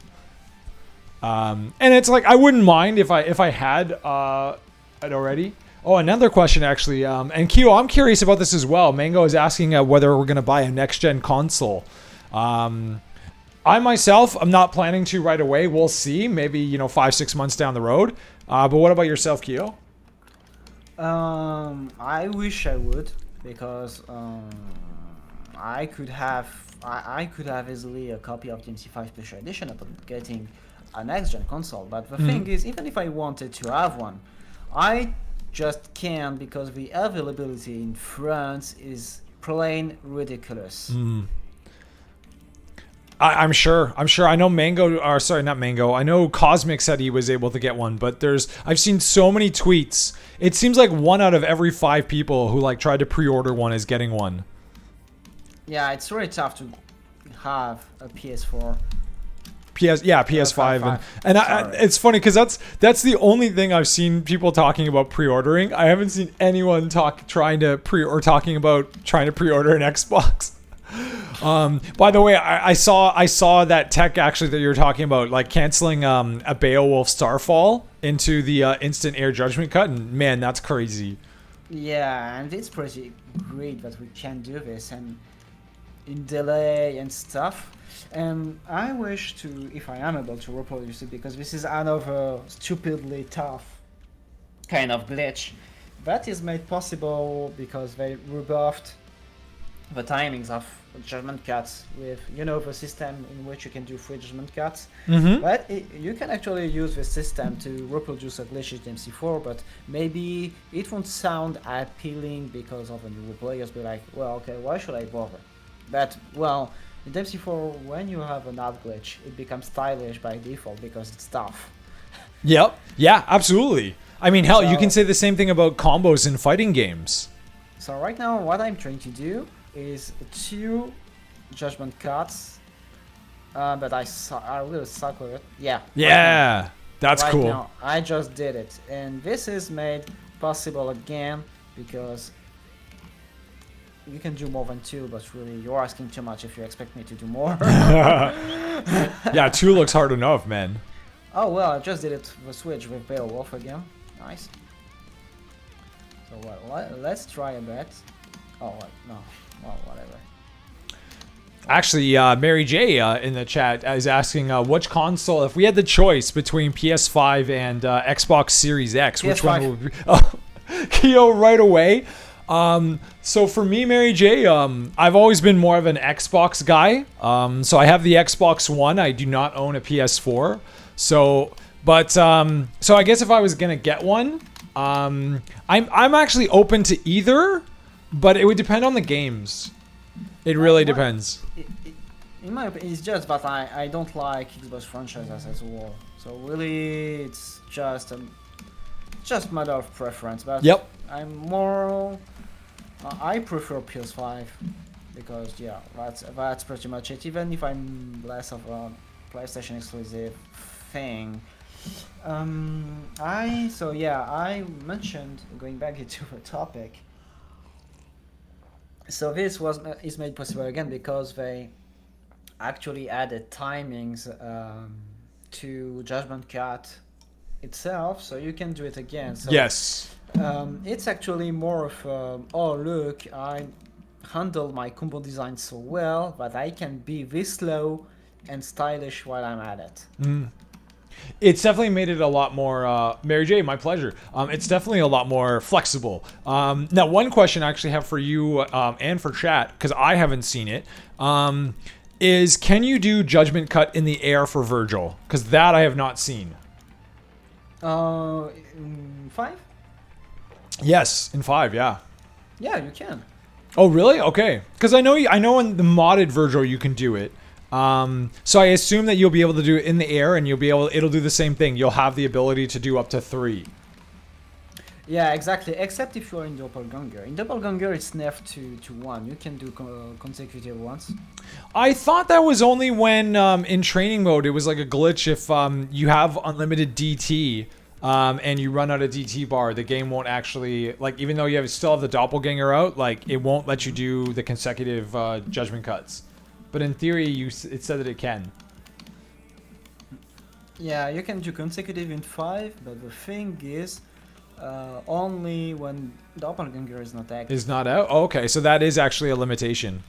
And it's like I wouldn't mind if I had it already. Oh, another question actually. And Kyo, I'm curious about this as well. Mango is asking whether we're gonna buy a next gen console. I myself, I'm not planning to right away. We'll see. Maybe 5-6 months down the road. But what about yourself, Kyo? I wish I would, because I could have easily a copy of DMC5 Special Edition upon getting a next gen console. But the thing is, even if I wanted to have one, I just can't, because the availability in France is plain ridiculous. I'm sure. I know not Mango. I know Cosmic said he was able to get one, but I've seen so many tweets. It seems like 1 out of every 5 people who like tried to pre-order one is getting one. Yeah, it's really tough to have a PS4. PS5 and it's funny because that's the only thing I've seen people talking about pre-ordering. I haven't seen anyone talking about trying to pre-order an Xbox. By the way, I saw that tech actually that you're talking about, like canceling a Beowulf Starfall into the instant air judgment cut, and man, that's crazy. Yeah, and it's pretty great that we can do this and in delay and stuff. And I wish to, if I am able to reproduce it, because this is another stupidly tough kind of glitch that is made possible because they rebuffed the timings of judgment cuts with, the system in which you can do 3 judgment cuts. But you can actually use the system to reproduce a glitch in DMC4, but maybe it won't sound appealing because of the new players be like, well, okay, why should I bother? But, well, in DMC4, when you have an ad glitch, it becomes stylish by default because it's tough. Yep. Yeah, absolutely. I mean, hell, you can say the same thing about combos in fighting games. So right now, what I'm trying to do is 2 judgment cuts, but I really suck with it. Yeah. Yeah, that's right cool. Now, I just did it, and this is made possible again because you can do more than 2, but really you're asking too much if you expect me to do more. Yeah, 2 looks hard enough, man. Oh well, I just did it the switch with Beowulf again. Nice. So let's try a bet. Oh what? No. Well, whatever. Actually, Mary J in the chat is asking which console, if we had the choice between PS5 and Xbox Series X, PS5. Which one would be? Kyo right away. So for me, Mary J, I've always been more of an Xbox guy. So I have the Xbox One. I do not own a PS4. So I guess if I was gonna get one, I'm actually open to either, but it would depend on the games. It really depends. In my opinion, it's just that I don't like Xbox franchises as well. So really, it's just a matter of preference. But yep. I'm more. I prefer PS5 because that's pretty much it. Even if I'm less of a PlayStation exclusive thing. I mentioned, going back into the topic. So this is made possible again because they actually added timings to Judgment Cut itself, so you can do it again. So, yes. It's actually more of oh look, I handle my combo design so well that I can be this slow and stylish while I'm at it. It's definitely made it a lot more, Mary J, my pleasure. It's definitely a lot more flexible. Now, one question I actually have for you and for chat, because I haven't seen it, is can you do Judgment Cut in the air for Vergil? Because that I have not seen. 5? Yes, in 5, yeah. Yeah, you can. Oh, really? Okay. Because I know in the modded Vergil you can do it. So I assume that you'll be able to do it in the air, and it'll do the same thing. You'll have the ability to do up to 3. Yeah, exactly. Except if you're in Doppelganger. In Doppelganger, it's nerfed to 1. You can do consecutive ones. I thought that was only when in training mode it was like a glitch if you have unlimited DT and you run out of DT bar, the game won't actually, like, even though you still have the Doppelganger out, like it won't let you do the consecutive Judgment Cuts. But in theory, it said that it can. Yeah, you can do consecutive in 5, but the thing is, only when Doppelganger is not active. Is not out? Oh, okay, so that is actually a limitation.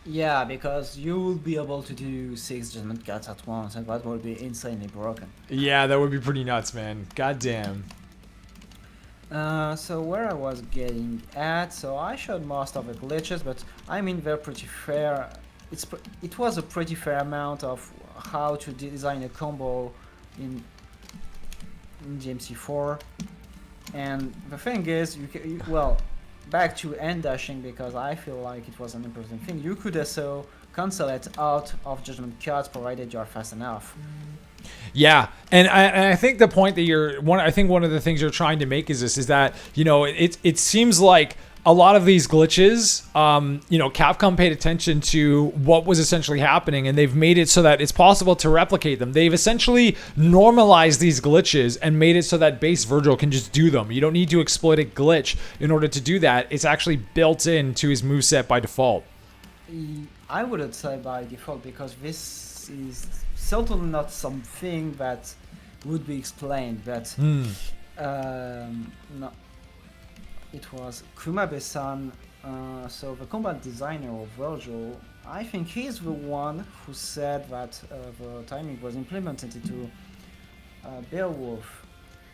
Yeah, because you will be able to do 6 Judgment Cuts at once, and that will be insanely broken. Yeah, that would be pretty nuts, man. God damn. So where I was getting at, so I showed most of the glitches, but I mean they're pretty fair. It was a pretty fair amount of how to design a combo in DMC4. And the thing is, well, back to end dashing, because I feel like it was an important thing. You could also cancel it out of Judgment Cuts provided you are fast enough. Yeah, and I think the point that I think one of the things you're trying to make is that, you know, it seems like a lot of these glitches, you know, Capcom paid attention to what was essentially happening, and they've made it so that it's possible to replicate them. They've essentially normalized these glitches and made it so that base Vergil can just do them. You don't need to exploit a glitch in order to do that. It's actually built into his moveset by default. I wouldn't say by default, because this is certainly not something that would be explained, but no. It was Kumabe-san, so the combat designer of Vergil. I think he's the one who said that the timing was implemented into Beowulf.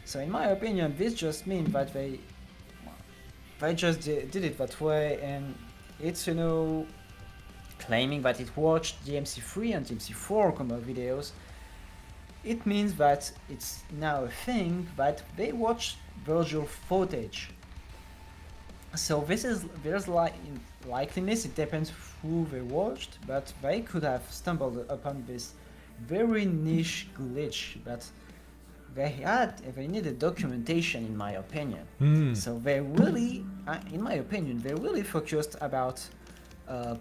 So in my opinion, this just means that they just did it that way, and it's, you know, claiming that it watched DMC3 and DMC4 combat videos. It means that it's now a thing that they watched Vergil footage. So there's likeliness, it depends who they watched, but they could have stumbled upon this very niche glitch that they needed documentation, in my opinion. So they really, in my opinion, they really focused about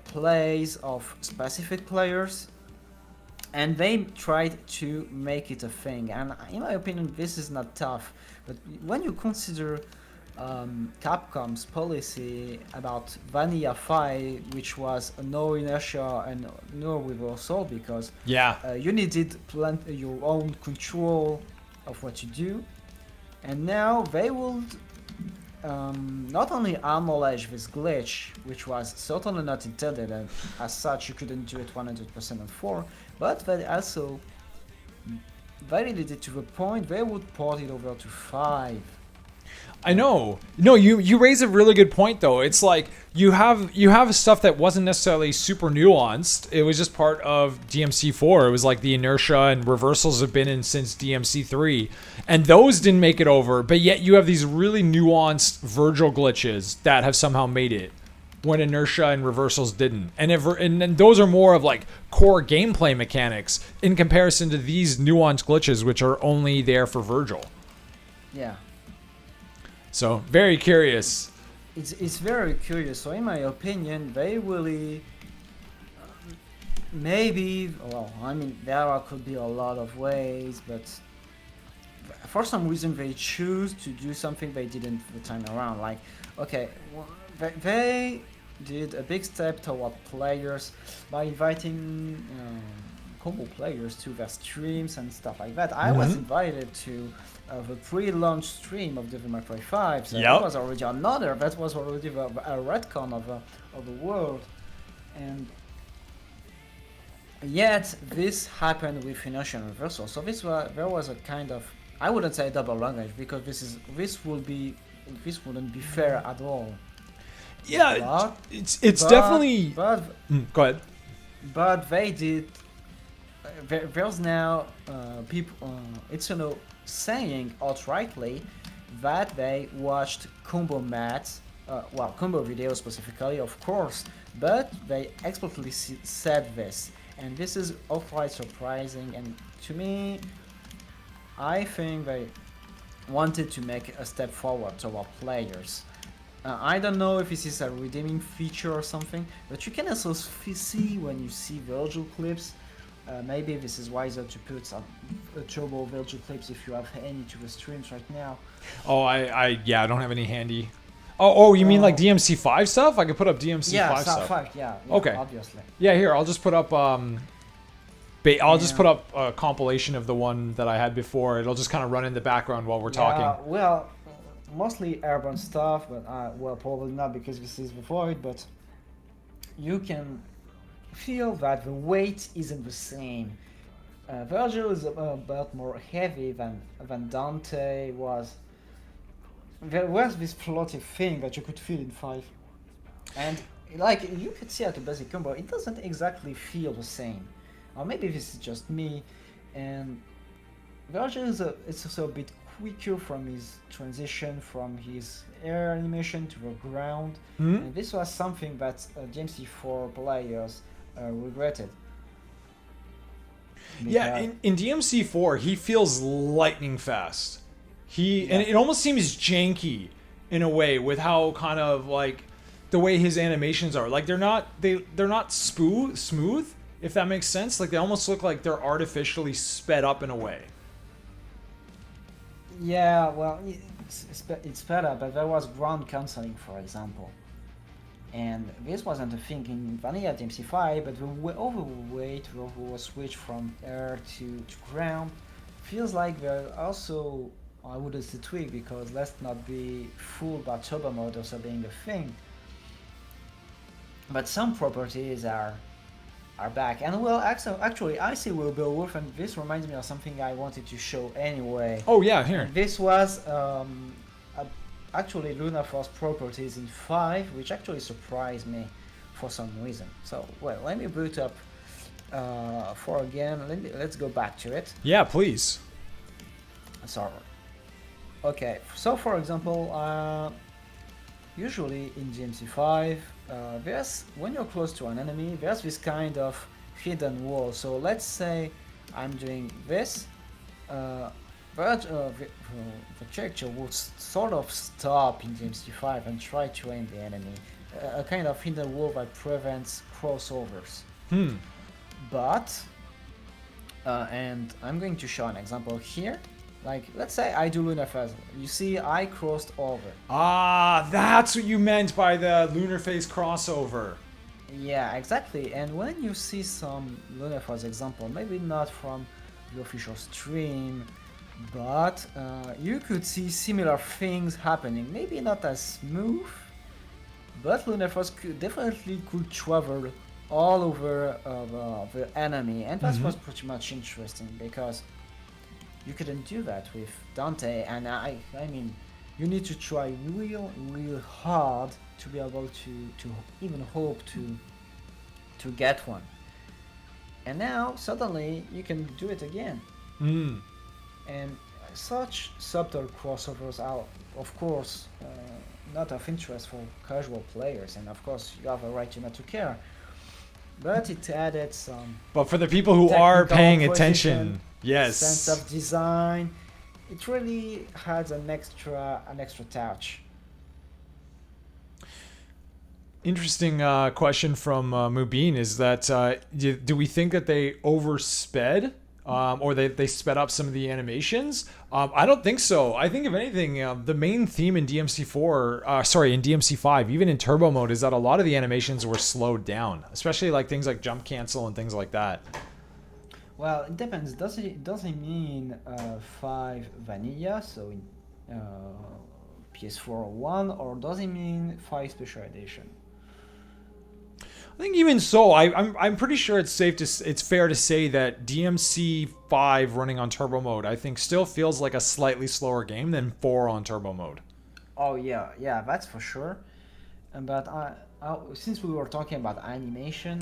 plays of specific players, and they tried to make it a thing. And in my opinion, this is not tough, but when you consider Capcom's policy about Vanilla 5, which was no inertia and no reversal, because you needed your own control of what you do, and now they would not only acknowledge this glitch, which was certainly not intended, and as such you couldn't do it 100% on 4, but they also validated it to the point they would port it over to 5. I know. No, you raise a really good point, though. It's like you have stuff that wasn't necessarily super nuanced. It was just part of DMC4. It was like the inertia and reversals have been in since DMC3, and those didn't make it over. But yet you have these really nuanced Vergil glitches that have somehow made it, when inertia and reversals didn't. And those are more of like core gameplay mechanics in comparison to these nuanced glitches, which are only there for Vergil. Yeah. So, very curious. It's very curious. So in my opinion, they really maybe, well, I mean, there could be a lot of ways, but for some reason they choose to do something they didn't the time around. Like, okay, they did a big step toward players by inviting combo players to their streams and stuff like that. I was invited to the pre-launch stream of Devil May Cry 5, so that was already that was already a retcon of the world, and yet this happened with Initial Reversal. So there was a kind of, I wouldn't say double language, because this wouldn't be fair at all. Yeah, but, it's definitely. But go ahead. But they did. There's now people. It's saying outrightly that they watched combo mats, combo videos specifically, of course, but they explicitly said this, and this is outright surprising. And to me, I think they wanted to make a step forward toward players. I don't know if this is a redeeming feature or something, but you can also see when you see Vergil clips. Maybe this is wiser to put some turbo Vergil clips if you have any to the streams right now. Oh, I don't have any handy. Oh, you mean like DMC5 stuff? I could put up DMC5 stuff. 5, yeah, okay. Obviously. Yeah, here I'll just put up. Just put up a compilation of the one that I had before. It'll just kind of run in the background while we're talking. Well, mostly airborne stuff, but probably not because this is the void. But you can feel that the weight isn't the same. Vergil is a bit more heavy than Dante was. There was this floaty thing that you could feel in 5, and like you could see at a basic combo, it doesn't exactly feel the same. Or maybe this is just me, and Vergil is also a bit quicker from his transition from his air animation to the ground, and this was something that DMC4 players regretted. Yeah, in DMC4 he feels lightning fast. And it almost seems janky in a way with how kind of like the way his animations are. Like they're not smooth, if that makes sense. Like they almost look like they're artificially sped up in a way. Yeah, well, it's better, but there was ground cancelling, for example. And this wasn't a thing in vanilla DMC5, but the overweight was switched from air to ground feels like they're also, I wouldn't say tweak, because let's not be fooled by turbo mode also being a thing. But some properties are back. And well, actually, I see Will Beowulf, and this reminds me of something I wanted to show anyway. Oh yeah, here. And this was actually Luna Force properties in 5, which actually surprised me for some reason. So, well, let me boot up 4 again. Let's go back to it. Yeah, please. Sorry. Okay, so for example, usually in DMC5, there's, when you're close to an enemy, there's this kind of hidden wall. So let's say I'm doing this, but the character would sort of stop in DMC5 and try to aim the enemy. A kind of hidden wall that prevents crossovers. But, and I'm going to show an example here. Like, let's say I do Lunar Phase. You see, I crossed over. Ah, that's what you meant by the Lunar Phase crossover. Yeah, exactly. And when you see some Lunar Phase example, maybe not from the official stream, but you could see similar things happening. Maybe not as smooth, but Lunar Phase definitely could travel all over the enemy, and that was pretty much interesting because you couldn't do that with Dante, and I mean, you need to try real hard to be able to even hope to get one. And now suddenly you can do it again. And such subtle crossovers are, of course, not of interest for casual players, and of course you have a right to not to care. But it added some. But for the people who are paying attention, yes, sense of design, it really has an extra touch. Interesting question from Mubin is that do we think that they oversped or they sped up some of the animations? I don't think so. I think if anything, the main theme in in DMC5, even in turbo mode, is that a lot of the animations were slowed down, especially like things like jump cancel and things like that. Well, it depends. Does it mean 5 vanilla, so in PS4 1, or does it mean 5 special edition? I think even so, I'm pretty sure it's fair to say that DMC5 running on turbo mode, I think, still feels like a slightly slower game than 4 on turbo mode. Oh yeah, that's for sure. But since we were talking about animation,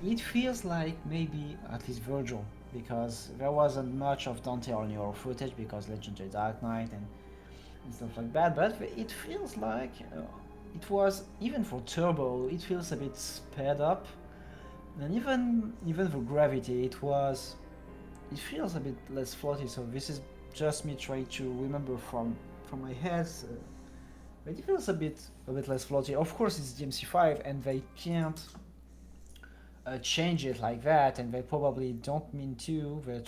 it feels like maybe at least Vergil, because there wasn't much of Dante or Neo footage because Legendary Dark Knight and stuff like that. But it feels like it was, even for turbo, it feels a bit sped up, and even for gravity, it feels a bit less floaty. So this is just me trying to remember from my head. But it feels a bit less floaty. Of course, it's DMC5, and they can't change it like that, and they probably don't mean to. They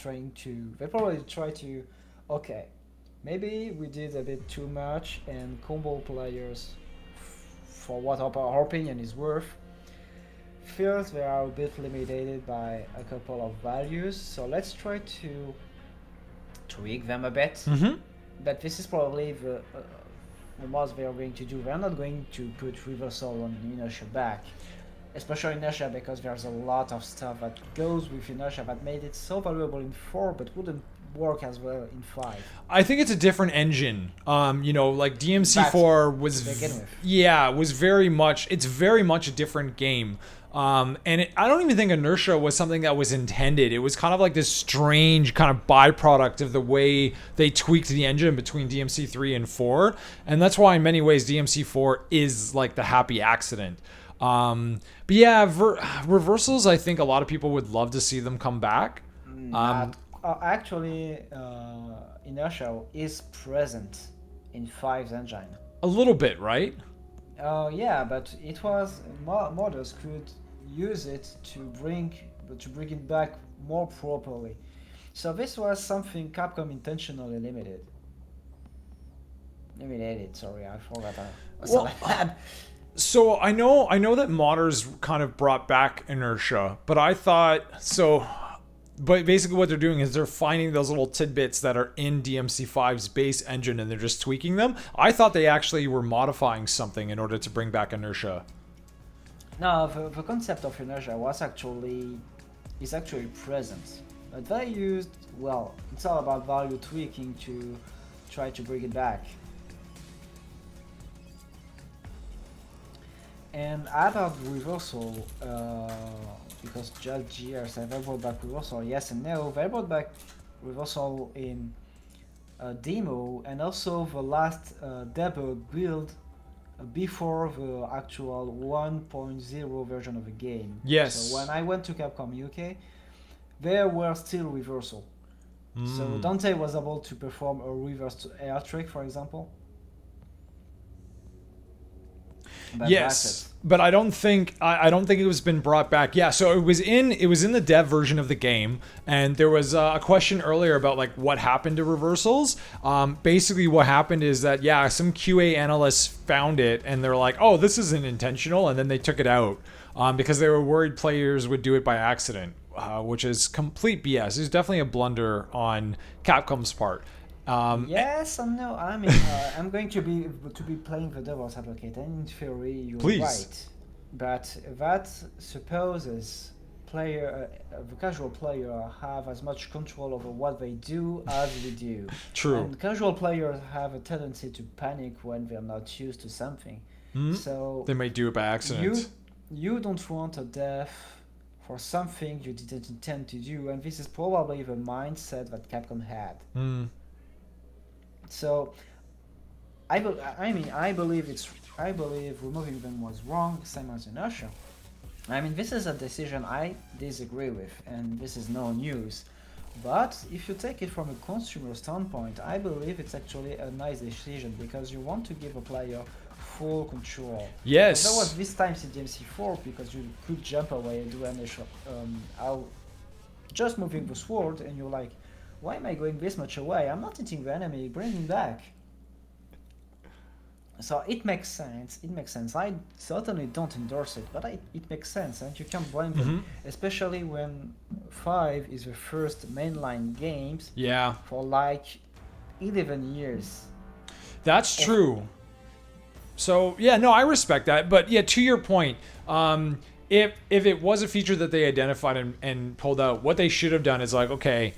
probably try to. Okay, maybe we did a bit too much, and combo players, for what our opinion is worth, feels they are a bit limited by a couple of values. So let's try to tweak them a bit. But this is probably the most they are going to do. They're not going to put reversal on inertia back, especially inertia, because there's a lot of stuff that goes with inertia that made it so valuable in 4 but wouldn't work as well in 5. I think it's a different engine. Like DMC4 was very much a different game. I don't even think inertia was something that was intended. It was kind of like this strange kind of byproduct of the way they tweaked the engine between DMC3 and 4. And that's why in many ways DMC4 is like the happy accident. But yeah, reversals, I think a lot of people would love to see them come back. Actually, inertia is present in 5's engine. A little bit, right? Yeah, but it was modders could use it to bring it back more properly. So this was something Capcom intentionally limited. Sorry, I forgot. So I know that modders kind of brought back inertia, but I thought so. But basically what they're doing is they're finding those little tidbits that are in DMC5's base engine and they're just tweaking them. I thought they actually were modifying something in order to bring back inertia. No, the concept of inertia is actually present. But they used, it's all about value tweaking to try to bring it back. And about reversal, because Judge GR said they brought back reversal, yes and no. They brought back reversal in demo and also the last debug build before the actual 1.0 version of the game. Yes. So when I went to Capcom UK, there were still reversal. So Dante was able to perform a reverse air trick, for example. Yes, but I don't think it was been brought back. Yeah, so it was in the dev version of the game, and there was a question earlier about like what happened to reversals. Basically, what happened is that some QA analysts found it, and they're like, "Oh, this isn't intentional," and then they took it out because they were worried players would do it by accident, which is complete BS. It's definitely a blunder on Capcom's part. Yes and no. I mean, I'm going to be playing the devil's advocate, and in theory, you're right. But that supposes the casual player have as much control over what they do as we do. True. And casual players have a tendency to panic when they're not used to something. So they might do it by accident. You don't want a death for something you didn't intend to do, and this is probably the mindset that Capcom had. So, I believe removing them was wrong, same as inertia. I mean, this is a decision I disagree with, and this is no news. But if you take it from a consumer standpoint, I believe it's actually a nice decision because you want to give a player full control. Because there was Yes. this times in DMC4 because you could jump away and do initial out just moving the sword and you're like, why am I going this much away? I'm not hitting the enemy, bring him back. So it makes sense. It makes sense. I certainly don't endorse it, but it makes sense, and you can't blame them, especially when 5 is the first mainline games Yeah. for like 11 years. That's true. So yeah, no, I respect that. But yeah, to your point, if it was a feature that they identified and pulled out, what they should have done is like, okay,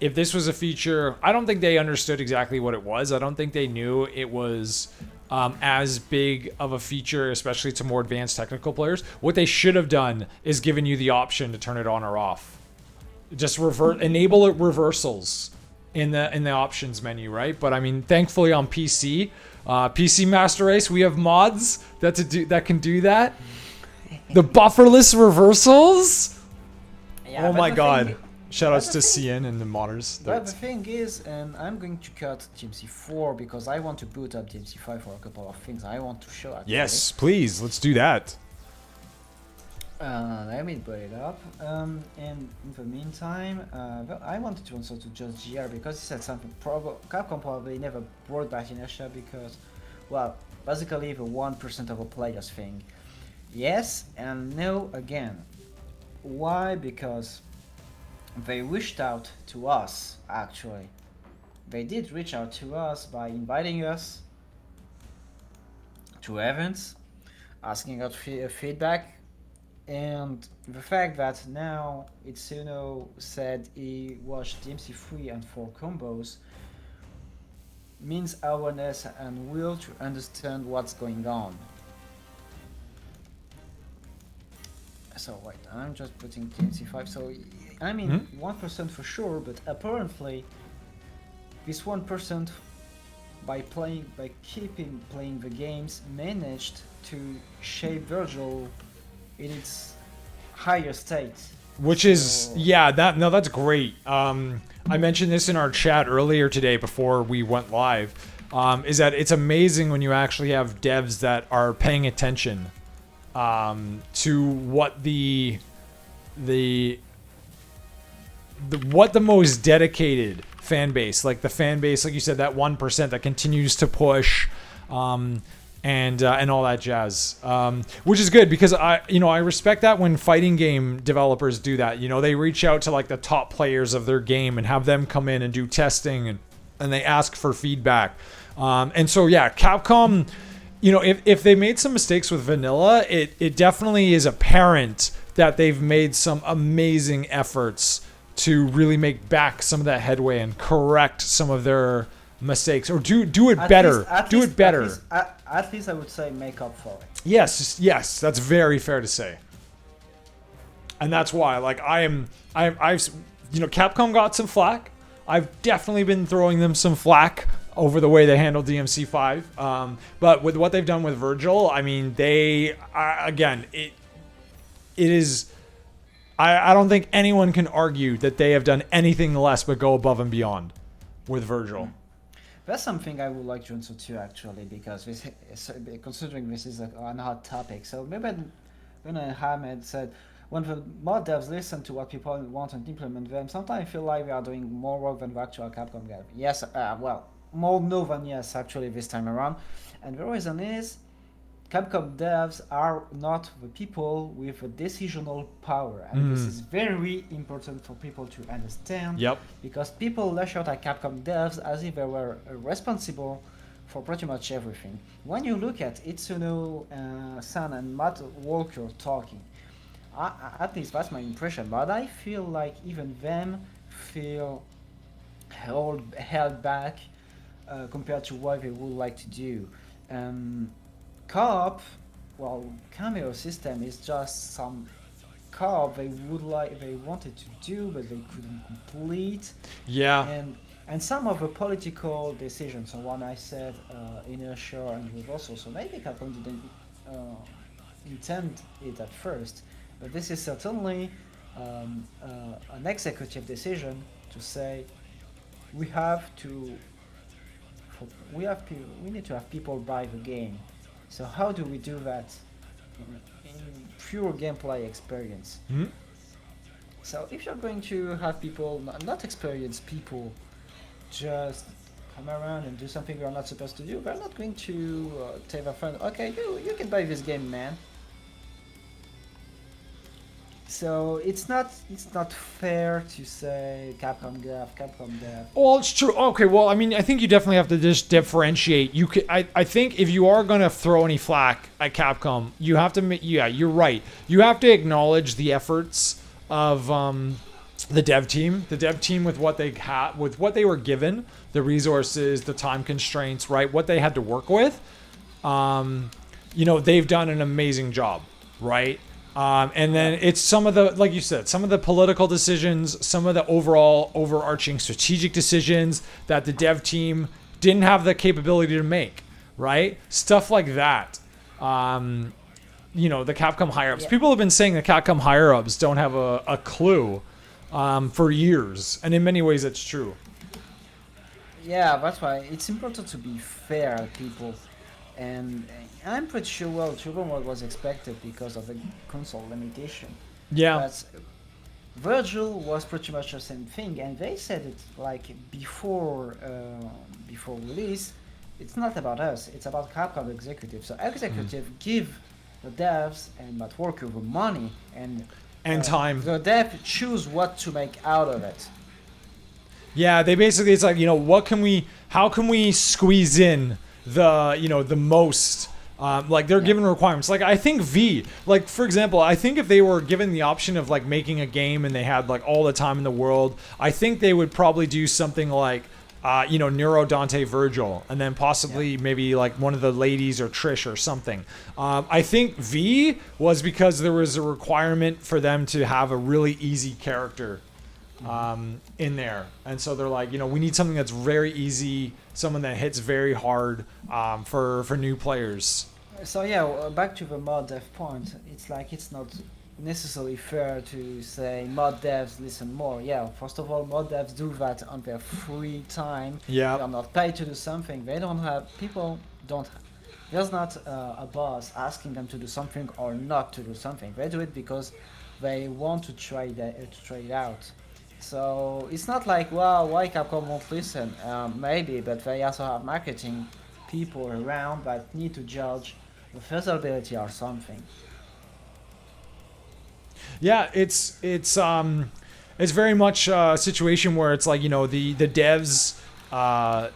if this was a feature, I don't think they understood exactly what it was. I don't think they knew it was as big of a feature, especially to more advanced technical players. What they should have done is given you the option to turn it on or off. Just enable it reversals in the options menu, right? But I mean, thankfully on PC, PC Master Race, we have mods that can do that. The bufferless reversals. Yeah, Oh my god! thing, Shoutouts to CN and the modders. But the thing is, and I'm going to cut DMC4 because I want to boot up DMC5 for a couple of things I want to show. Actually. Yes, please, let's do that. Let me put it up. And in the meantime, well, I wanted to answer to just GR because he said something. Capcom probably never brought back inertia because, well, basically the 1% of a players thing. Yes and no again. Why? Because they reached out to us, actually. They did reach out to us by inviting us to events, asking us feedback, and the fact that now Itsuno said he watched DMC3 and 4 combos means awareness and will to understand what's going on. So wait, I'm just putting DMC5. So I mean 1% for sure, but apparently this 1% by keeping playing the games managed to shape Vergil in its higher state. Which is that's great. I mentioned this in our chat earlier today before we went live. Is that it's amazing when you actually have devs that are paying attention to what the most dedicated fan base, like the fan base, like you said, that 1% that continues to push, and all that jazz, which is good because I respect that when fighting game developers do that. They reach out to like the top players of their game and have them come in and do testing and they ask for feedback. And so yeah, Capcom, if they made some mistakes with vanilla, it definitely is apparent that they've made some amazing efforts to really make back some of that headway and correct some of their mistakes, or do it better. Do it better. At least I would say make up for it. Yes, that's very fair to say. And that's why, like, I've Capcom got some flack. I've definitely been throwing them some flack over the way they handled DMC5. But with what they've done with Vergil, I mean, it is. I don't think anyone can argue that they have done anything less but go above and beyond with Vergil. That's something I would like to answer to actually, because considering this is an hot topic. So maybe when Ahmed said, when the mod devs listen to what people want and implement them, sometimes I feel like we are doing more work than the actual Capcom guy. Yes, more no than yes actually this time around. And the reason is, Capcom devs are not the people with a decisional power, and this is very important for people to understand. Yep. Because people lash out at Capcom devs as if they were responsible for pretty much everything. When you look at Itsuno, San, and Matt Walker talking, at least that's my impression. But I feel like even them feel held back compared to what they would like to do. Co-op, cameo system is just some co-op they wanted to do but they couldn't complete. Yeah. And some of the political decisions, so one I said inertia and reversal, so maybe Capcom didn't intend it at first, but this is certainly an executive decision to say we have to we need to have people buy the game. So how do we do that in pure gameplay experience? Hmm? So if you're going to have people, not experienced people, just come around and do something you're not supposed to do, they're not going to tell their friend, okay, you can buy this game, man. So it's not fair to say Capcom dev. Well, it's true. Okay, well, I mean, I think you definitely have to just differentiate. You could, I think if you are going to throw any flack at Capcom, you have to, yeah, you're right. You have to acknowledge the efforts of the dev team with what they had, with what they were given, the resources, the time constraints, right? What they had to work with. You know, they've done an amazing job, right? And then it's some of the, like you said, some of the political decisions, some of the overall overarching strategic decisions that the dev team didn't have the capability to make, right? Stuff like that. You know, the Capcom higher-ups. Yeah. People have been saying the Capcom higher-ups don't have a clue for years. And in many ways, it's true. Yeah, that's why it's important to be fair to people. And I'm pretty sure, well, what was expected because of the console limitation. Yeah. But Vergil was pretty much the same thing, and they said it like before release. It's not about us; it's about Capcom executives. So executive give the devs and that worker the money and time. The dev choose what to make out of it. Yeah, they basically, it's like, you know, how can we squeeze in the, you know, the most, like they're given requirements. Like I think like for example, I think if they were given the option of like making a game and they had like all the time in the world, I think they would probably do something like, you know, Nero, Dante, Vergil, and then possibly maybe like one of the ladies or Trish or something. I think V was because there was a requirement for them to have a really easy character in there, and so they're like, you know, we need something that's very easy, someone that hits very hard for new players. So yeah, back to the mod dev point. It's like it's not necessarily fair to say mod devs listen more. Yeah, first of all, mod devs do that on their free time. Yeah. They are not paid to do something. They don't have There's not a boss asking them to do something or not to do something. They do it because they want to try it out. So it's not like, well, why Capcom won't listen? Maybe, but they also have marketing people around that need to judge the feasibility or something. Yeah, it's very much a situation where it's like, you know, the devs,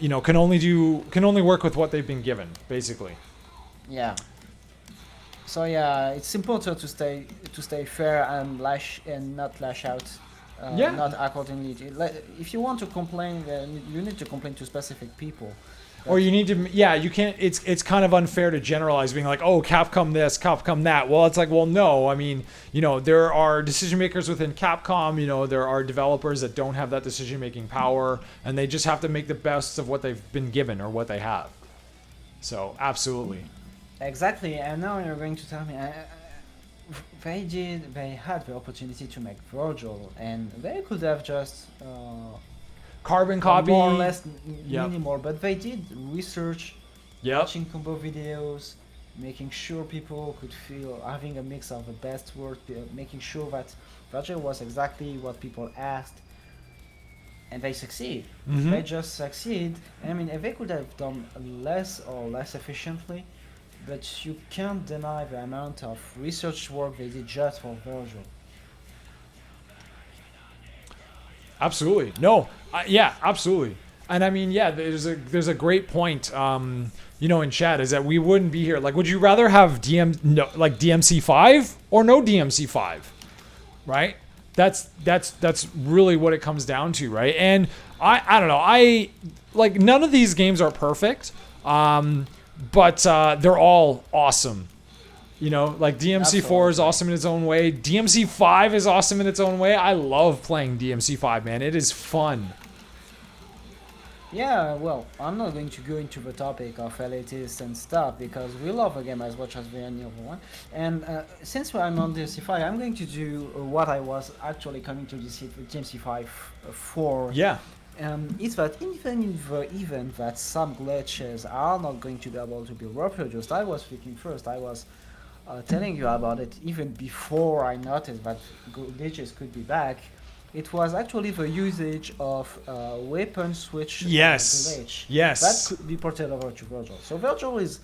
you know, can only work with what they've been given, basically. Yeah. So yeah, it's important to stay fair and not lash out. Not accordingly. If you want to complain, you need to complain to specific people. Or you need to, yeah, you can't, it's kind of unfair to generalize, being like, oh, Capcom this, Capcom that. Well, it's like, well, no, I mean, you know, there are decision makers within Capcom, you know, there are developers that don't have that decision making power, and they just have to make the best of what they've been given or what they have. So, absolutely. Exactly, and now you're going to tell me, they had the opportunity to make Vergil, and they could have just carbon copy, more or less minimal, but they did research, watching combo videos, making sure people could feel having a mix of the best work, making sure that Vergil was exactly what people asked, and they succeed. Mm-hmm. They just succeed. I mean, if they could have done less efficiently, but you can't deny the amount of research work they did just for Vergil. Absolutely. No. Yeah, absolutely. And I mean, yeah, there's a great point, you know, in chat, is that we wouldn't be here. Like, would you rather have DMC5 or no DMC5? Right? That's really what it comes down to, right? And I don't know. Like, none of these games are perfect. But they're all awesome. You know, like DMC4 is awesome in its own way. DMC5 is awesome in its own way. I love playing DMC5, man. It is fun. Yeah, well, I'm not going to go into the topic of elitists and stuff because we love the game as much as any other one. And since I'm on DMC5, I'm going to do what I was actually coming to DMC5 for. Yeah. Is that even in the event that some glitches are not going to be able to be reproduced, I was thinking first, I was telling you about it even before I noticed that glitches could be back. It was actually the usage of weapon switch glitch. Yes. That could be ported over to Vergil. So Vergil is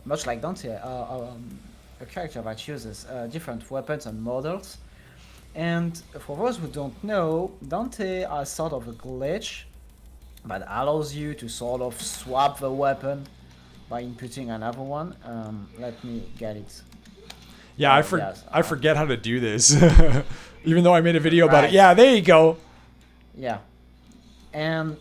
much like Dante, a character that uses different weapons and models. And for those who don't know, Dante has sort of a glitch that allows you to sort of swap the weapon by inputting another one. Let me get it. Yeah, I forget how to do this. Even though I made a video about it. Yeah, there you go. Yeah. And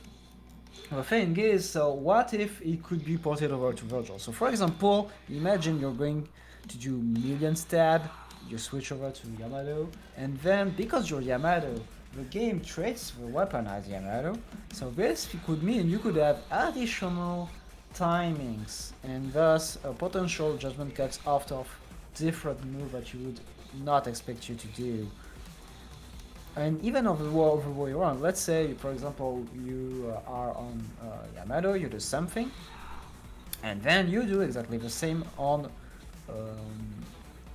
the thing is, so what if it could be ported over to Vergil? So for example, imagine you're going to do million stab, you switch over to Yamato, and then because you're Yamato, the game treats the weapon as Yamato. So this could mean you could have additional timings and thus a potential judgment cuts out of different move that you would not expect you to do. And even of the way around, let's say, for example, you are on Yamato, you do something, and then you do exactly the same on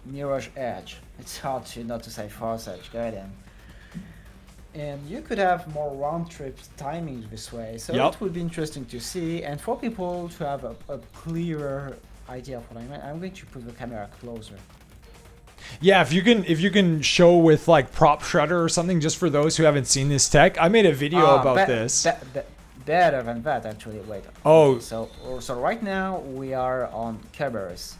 Mirage Edge. It's hard not to say Force Edge, goddamn. And you could have more round trip timings this way, so it would be interesting to see. And for people to have a clearer idea of what I meant, I'm going to put the camera closer. Yeah, if you can show with like prop shredder or something, just for those who haven't seen this tech. I made a video about this. Better than that, actually. Wait. Oh. So right now we are on Kerberos.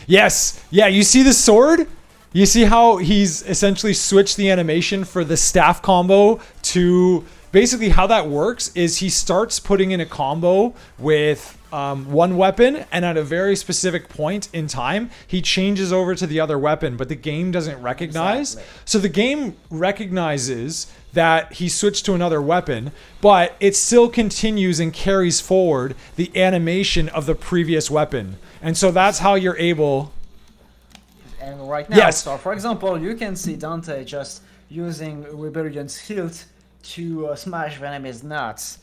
Yes. Yeah. You see the sword? You see how he's essentially switched the animation for the staff combo to basically how that works is he starts putting in a combo with one weapon, and at a very specific point in time, he changes over to the other weapon, but the game doesn't recognize. Exactly. So the game recognizes that he switched to another weapon, but it still continues and carries forward the animation of the previous weapon. And so that's how you're able... And right now, so for example, you can see Dante just using Rebellion's hilt to smash the enemy's nuts.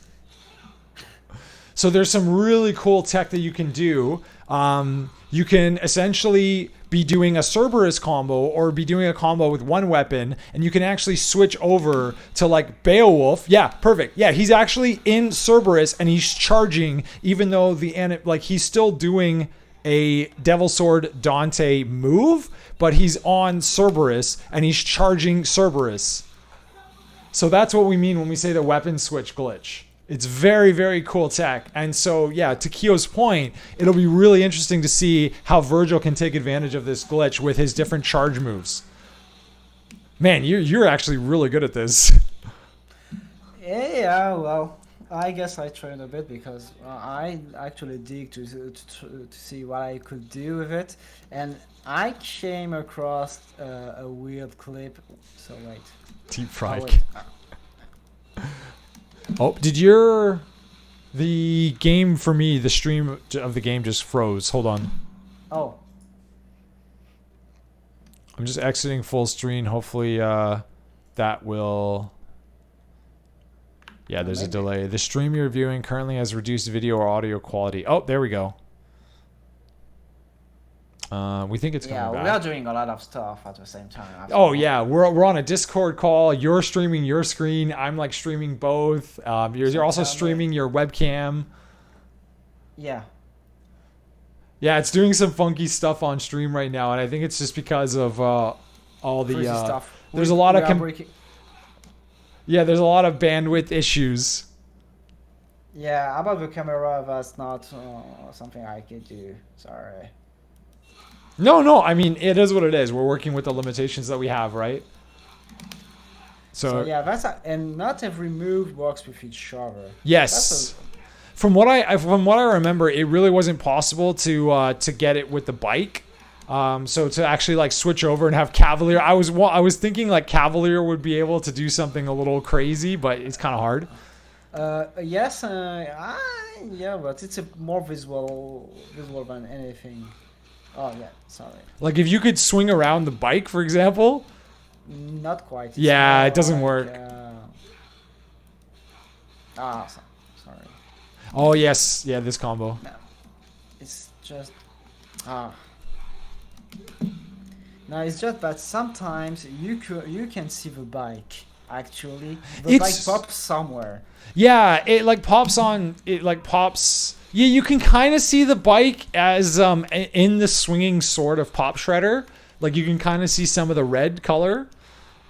So there's some really cool tech that you can do. You can essentially be doing a Cerberus combo or be doing a combo with one weapon, and you can actually switch over to like Beowulf. Yeah, perfect. Yeah, he's actually in Cerberus and he's charging, even though he's still doing a Devil Sword Dante move, but he's on Cerberus and he's charging Cerberus. So that's what we mean when we say the weapon switch glitch. It's very, very cool tech. And so, yeah, to Kyo's point, it'll be really interesting to see how Vergil can take advantage of this glitch with his different charge moves. Man, you're actually really good at this. Yeah, well, I guess I trained a bit because I actually dig to see what I could do with it. And I came across a weird clip. So, wait. Deep fried. Oh, the game for me, the stream of the game just froze. Hold on. Oh. I'm just exiting full screen. Hopefully that will... Yeah, there's a delay. The stream you're viewing currently has reduced video or audio quality. Oh, there we go. We think it's coming back. Yeah, we are doing a lot of stuff at the same time. Oh yeah, we're on a Discord call. You're streaming your screen. I'm like streaming both. You're also streaming your webcam. Yeah. Yeah, it's doing some funky stuff on stream right now, and I think it's just because of all the stuff. There's a lot of there's a lot of bandwidth issues. Yeah, about the camera, that's not something I could do. Sorry. No. I mean, it is what it is. We're working with the limitations that we have, right? So yeah, and not every move works with each other. Yes. From what I remember, it really wasn't possible to get it with the bike. So to actually like switch over and have Cavalier, I was thinking like Cavalier would be able to do something a little crazy, but it's kind of hard. Yes, yeah, but it's a more visual than anything. Oh yeah, sorry. Like if you could swing around the bike, for example. Not quite. It's Yeah, more it doesn't like work. Sorry. Oh yes, yeah, this combo. No, it's just ah. No, it's just that sometimes you can see the bike. Actually, the bike It's pops somewhere. yeah, it like pops on. It like pops. Yeah, you can kind of see the bike as in the swinging sort of pop shredder. Like you can kind of see some of the red color.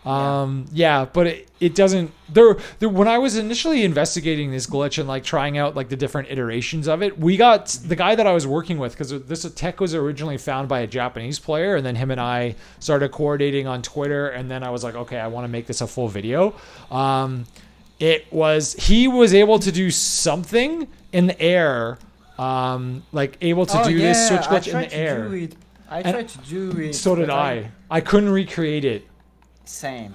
Yeah, but it doesn't there when I was initially investigating this glitch and like trying out like the different iterations of it, we got the guy that I was working with, because this tech was originally found by a Japanese player, and then him and I started coordinating on Twitter, and then I was like, okay, I want to make this a full video. He was able to do something in the air, like able to do this switch glitch in the air. I tried to do it. So did I. I couldn't recreate it. Same.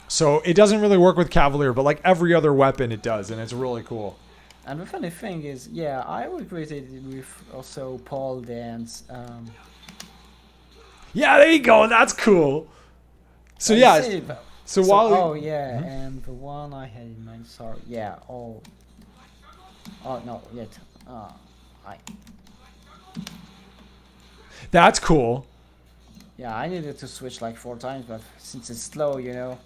So it doesn't really work with Cavalier, but like every other weapon it does, and it's really cool. And the funny thing is, yeah, I recreated it with also pole dance. Yeah, there you go. That's cool. So yeah. So while oh yeah, and the one I had in mind. Sorry. Yeah. Oh no. Yet. That's cool. Yeah, I needed to switch like 4 times, but since it's slow, you know.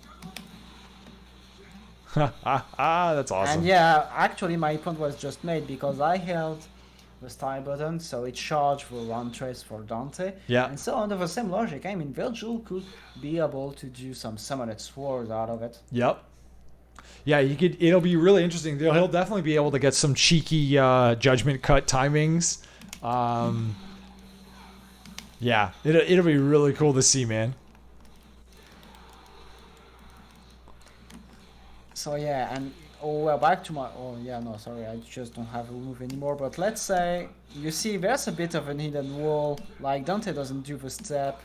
That's awesome. And yeah, actually my point was just made because I held the style button, so it charged the run trace for Dante. Yeah. And so under the same logic, I mean, Vergil could be able to do some summoned swords out of it. Yep. Yeah, you could. It'll be really interesting. He'll definitely be able to get some cheeky judgment cut timings. Yeah, it'll be really cool to see, man. So yeah, and well, back to my. Oh yeah, no, sorry, I just don't have a move anymore. But let's say you see, there's a bit of an hidden wall. Like Dante doesn't do the step.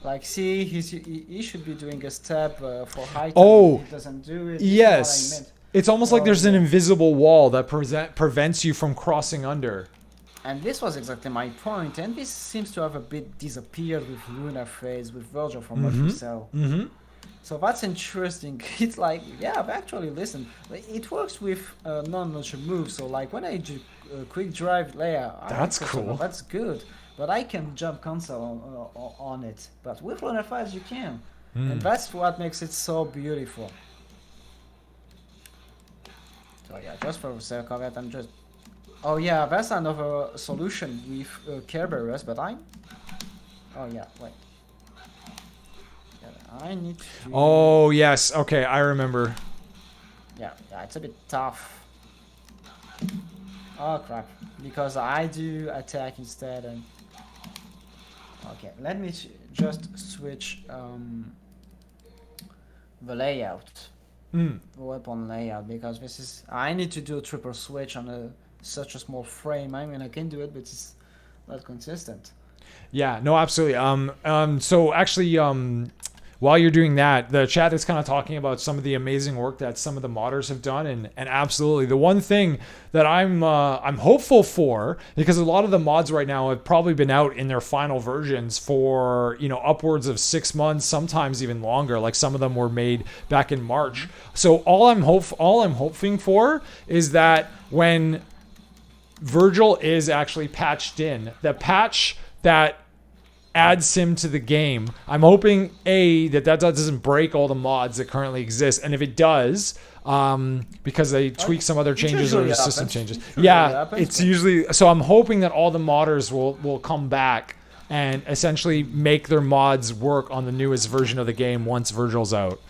Like, see, he should be doing a step for height. Oh, he doesn't do it. Yes, it's almost like there's an invisible wall that prevents you from crossing under. And this was exactly my point, and this seems to have a bit disappeared with Luna phase, with Vergil from what we saw. So that's interesting. It's like, yeah, I've actually listened. It works with non-launcher moves, so like when I do quick drive layer, that's cool. That's good, but I can jump console on it. But with Luna phase you can, and that's what makes it so beautiful. So yeah, just for the sake of it, I'm just... Oh yeah, that's another solution with Care Bearers, but I'm... Oh yeah, wait. Yeah, I need to... Oh yes, okay, I remember. Yeah, it's a bit tough. Oh crap, because I do attack instead and... Okay, let me just switch the layout. Weapon layout, because this is... I need to do a triple switch on such a small frame. I mean, I can do it, but it's not consistent. Yeah, no, absolutely. So actually, while you're doing that, the chat is kind of talking about some of the amazing work that some of the modders have done, and absolutely, the one thing that I'm hopeful for, because a lot of the mods right now have probably been out in their final versions for upwards of 6 months, sometimes even longer. Like some of them were made back in March. So all I'm hoping for is that when Vergil is actually patched in, the patch that adds him to the game, I'm hoping that doesn't break all the mods that currently exist, and if it does, because they tweak some other changes or system changes, it's usually so. I'm hoping that all the modders will come back and essentially make their mods work on the newest version of the game once Vergil's out.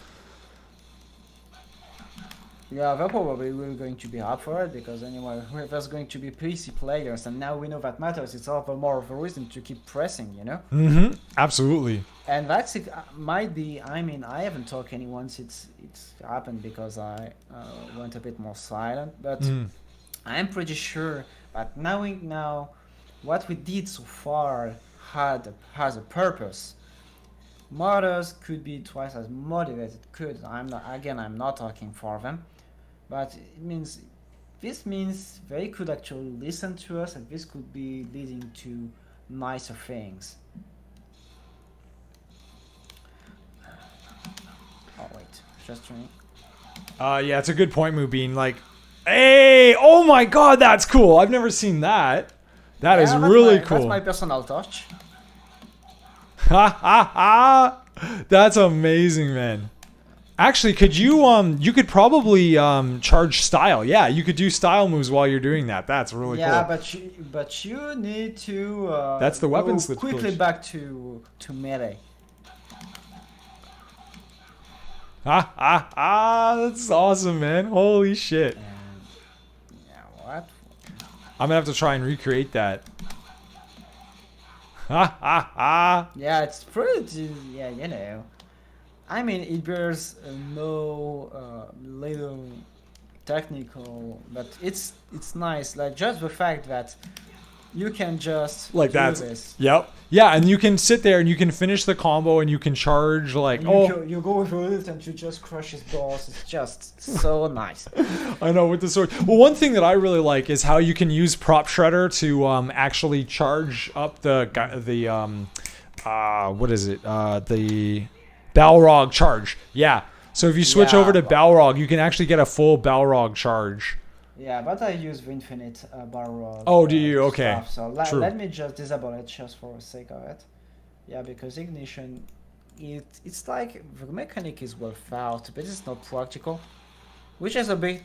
Yeah, they're probably really going to be up for it, because anyway, there's going to be PC players, and now we know that matters. It's all the more of a reason to keep pressing, Absolutely. And that's it. Might be. I mean, I haven't talked to anyone since it's happened, because I went a bit more silent. But I'm pretty sure that knowing now what we did so far has a purpose. Modders could be twice as motivated. I'm not talking for them. but this means they could actually listen to us, and this could be leading to nicer things. Oh wait, just trying. Yeah, it's a good point, Mubin. Like, hey, oh my God, that's cool. I've never seen that. That is really cool. That's my personal touch. Ha ha ha! That's amazing, man. Actually, could you could probably charge style. Yeah, you could do style moves while you're doing that. That's really cool. Yeah, but you need to that's the weapon switch quickly push. back to melee. Ha ha ha! That's awesome, man. Holy shit. Yeah, what? I'm gonna have to try and recreate that. Ha ha ha! Yeah, it's pretty. Yeah, you know. I mean, it bears no little technical, but it's nice. Like just the fact that you can just like do that. this. Yep. Yeah, and you can sit there and you can finish the combo and you can charge like You go through it and you just crush his balls. It's just so nice. I know with the sword. Well, one thing that I really like is how you can use prop shredder to actually charge up the what is it? The Balrog charge. Yeah. So if you switch over to Balrog, you can actually get a full Balrog charge. Yeah, but I use the infinite Balrog. Oh, do you? Okay. Stuff, so let me just disable it just for the sake of it. Yeah, because ignition, it's like the mechanic is well thought, but it's not practical, which is a big,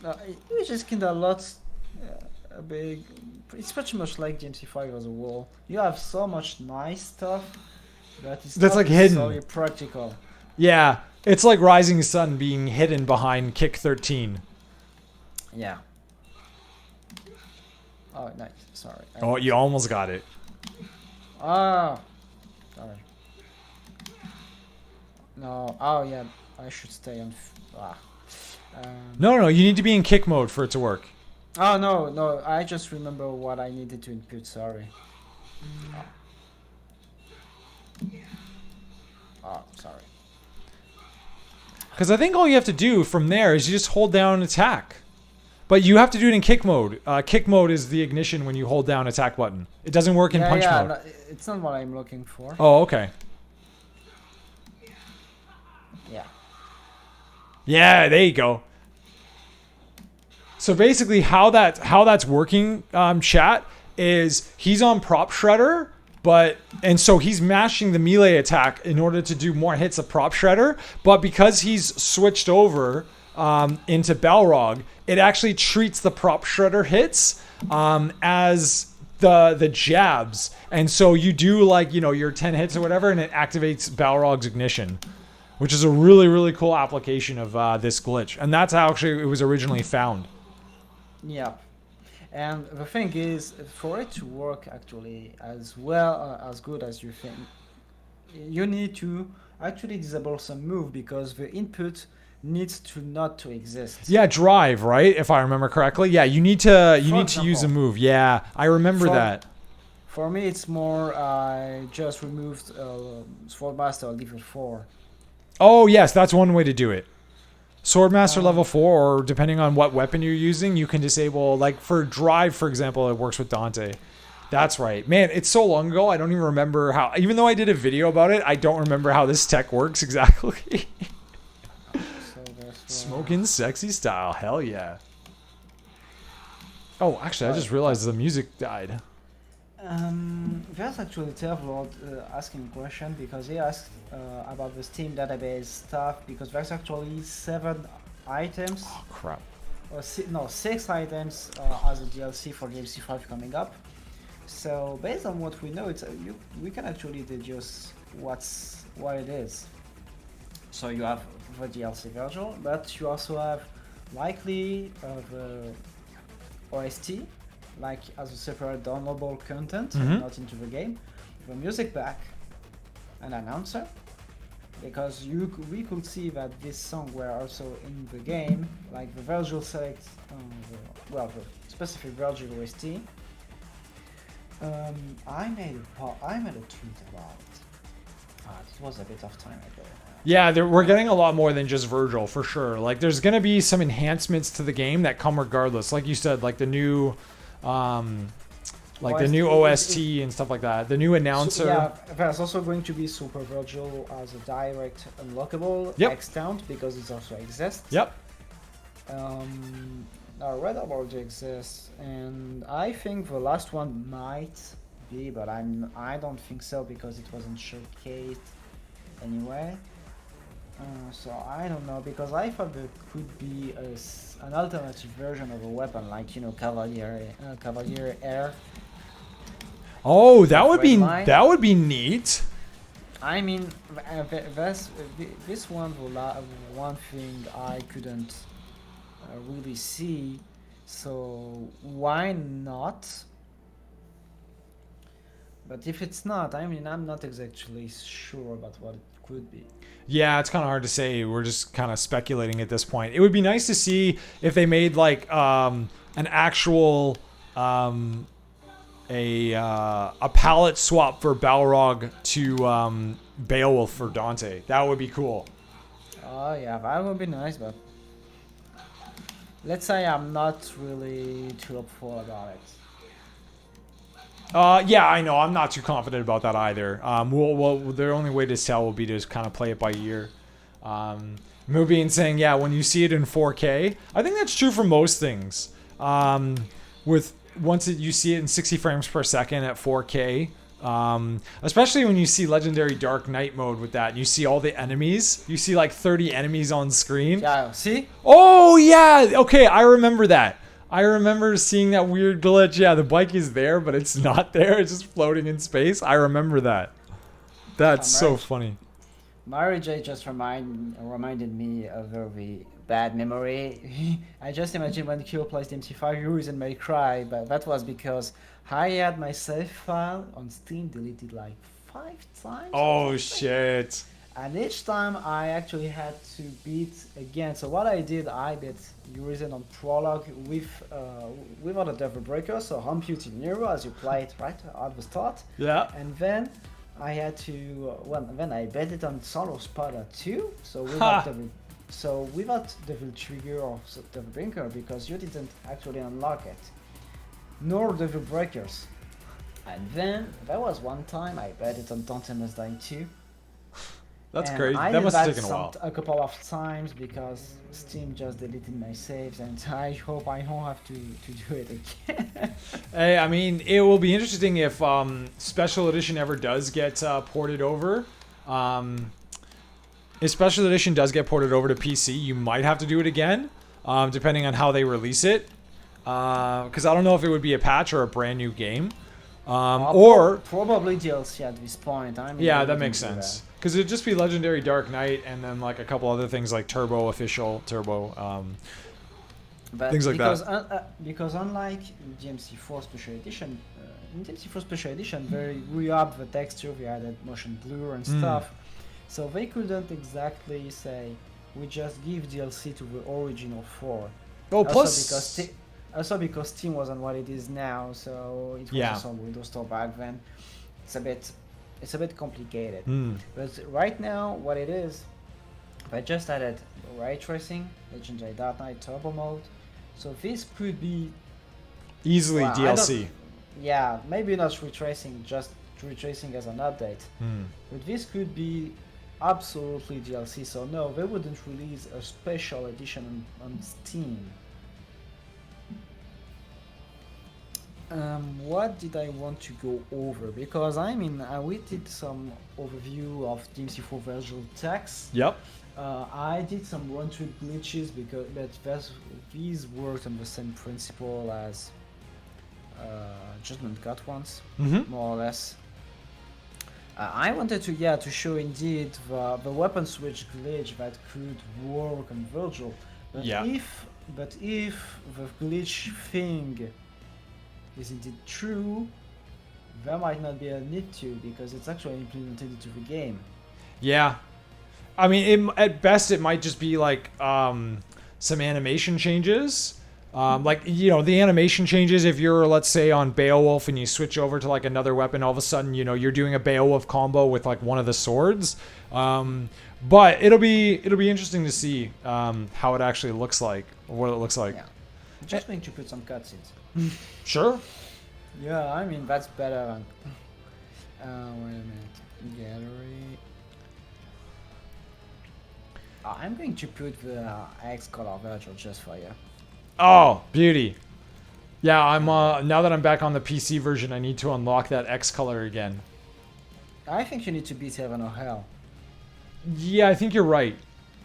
which is kind of a lot, a big. It's pretty much like DMC5 as a whole. You have so much nice stuff, but it's that's not like hidden. So practical. Yeah, it's like Rising Sun being hidden behind Kick 13. Yeah. Oh, nice. Sorry. Oh, you almost got it. Ah. Sorry. No. Oh, yeah. I should stay on. No, you need to be in kick mode for it to work. Oh, no. I just remember what I needed to input. Sorry. Oh, sorry. Because I think all you have to do from there is you just hold down attack. But you have to do it in kick mode. Kick mode is the ignition when you hold down attack button. It doesn't work in punch mode. No, it's not what I'm looking for. Oh, okay. Yeah. Yeah, there you go. So basically how that's working, chat, is he's on prop shredder, and so he's mashing the melee attack in order to do more hits of prop shredder, but because he's switched over into Balrog, it actually treats the prop shredder hits as the jabs, and so you do like your 10 hits or whatever, and it activates Balrog's ignition, which is a really, really cool application of this glitch, and that's how actually it was originally found. Yeah. And the thing is, for it to work actually as well as good as you think, you need to actually disable some move because the input needs to not to exist. Yeah, drive, right? If I remember correctly. Yeah, you need to use a move. Yeah, I remember that. For me, it's more I just removed Swordmaster level 4. Oh yes, that's one way to do it. Swordmaster level 4, or depending on what weapon you're using, you can disable, like for drive, for example, it works with Dante. That's right. Man, it's so long ago, I don't even remember how, even though I did a video about it, I don't remember how this tech works exactly. Smoking sexy style, hell yeah. Oh, actually, I just realized the music died. There's actually Tervlord asking a question because he asked about the Steam database stuff, because there's actually 7 items. Oh crap. Or 6 items as a DLC for DMC5 coming up. So based on what we know, we can actually deduce what it is. So you have the DLC Vergil, but you also have likely the OST, like as a separate downloadable content, not into the game, the music pack, an announcer, because we could see that this song were also in the game, like the Vergil select, the specific Vergil OST. I made a tweet about it. It was a bit of time ago. Yeah, we're getting a lot more than just Vergil for sure. Like, there's gonna be some enhancements to the game that come regardless. Like you said, like the new, the new OST and stuff like that. The new announcer. Yeah, there's also going to be Super Vergil as a direct unlockable extant because it also exists. Yep. Red already exists, and I think the last one might be, but I don't think so because it wasn't showcased anyway. So I don't know, because I thought there could be an alternative version of a weapon, like Cavalier Air. Oh, that would be neat. I mean, this one thing I couldn't really see, so why not? But if it's not, I mean, I'm not exactly sure about what it could be. Yeah, it's kind of hard to say. We're just kind of speculating at this point. It would be nice to see if they made like an actual a palette swap for Balrog to Beowulf for Dante. That would be cool. Oh yeah, that would be nice, but let's say I'm not really too hopeful about it. Yeah, I know. I'm not too confident about that either. The only way to tell will be to just kind of play it by ear. Mubian saying, yeah, when you see it in 4K, I think that's true for most things. You see it in 60 frames per second at 4K, especially when you see Legendary Dark Knight mode with that, and you see all the enemies. You see like 30 enemies on screen. Yeah, see? Oh yeah, okay, I remember that. I remember seeing that weird glitch. Yeah, the bike is there, but it's not there. It's just floating in space. I remember that. That's so funny. Mirage Edge just reminded me of a very bad memory. I just imagine when Kyo plays DMC5 Vergil and may cry, but that was because I had my save file on Steam deleted like 5 times. Oh shit. And each time I actually had to beat again. So what I did, I beat Urizen on Prologue without a Devil Breaker, so home Putin Nero as you play it right at the start. Yeah. And then I had to then I bet it on Solo Spada 2, so without Devil Trigger or Devil Breaker, because you didn't actually unlock it, nor Devil Breakers. And then there was one time I bet it on Dante Must Die 2. That's crazy. That must have taken a while. A couple of times because Steam just deleted my saves, and I hope I don't have to do it again. Hey, I mean, it will be interesting if Special Edition ever does get ported over. If Special Edition does get ported over to PC, you might have to do it again, depending on how they release it. Because I don't know if it would be a patch or a brand new game. Or probably DLC at this point. Yeah, that makes sense. Because it'd just be Legendary Dark Knight and then like a couple other things like Turbo, things like that. Because unlike DMC4 Special Edition, in DMC4 Special Edition, they re-upped the texture, they added motion blur and stuff. So they couldn't exactly say, we just give DLC to the original 4. Oh, plus... Also because Steam wasn't what it is now, so it was also Windows Store back then. It's a bit complicated. But right now, what it is, they just added ray tracing, Legendary Dark Knight Turbo mode. So this could be easily DLC. Yeah, maybe not retracing, just retracing as an update. But this could be absolutely DLC. So no, they wouldn't release a special edition on Steam. What did I want to go over? Because we did some overview of DMC4 Vergil text. Yep. I did some one-trick glitches but these worked on the same principle as Judgment Cut ones, more or less. I wanted to show indeed the weapon switch glitch that could work on Vergil. But if the glitch thing is indeed true, there might not be a need to, because it's actually implemented into the game. Yeah. I mean, at best, it might just be like some animation changes. Like, you know, the animation changes if you're, let's say, on Beowulf and you switch over to like another weapon, all of a sudden, you know, you're doing a Beowulf combo with like one of the swords. But it'll be interesting to see how it actually looks like, or what it looks like. Yeah. I'm just going to put some cutscenes. Sure. Yeah, I mean, that's better than... wait a minute. Gallery... I'm going to put the X color Vergil just for you. Oh, beauty. Yeah, I'm now that I'm back on the PC version, I need to unlock that X color again. I think you need to beat Heaven or Hell. Yeah, I think you're right.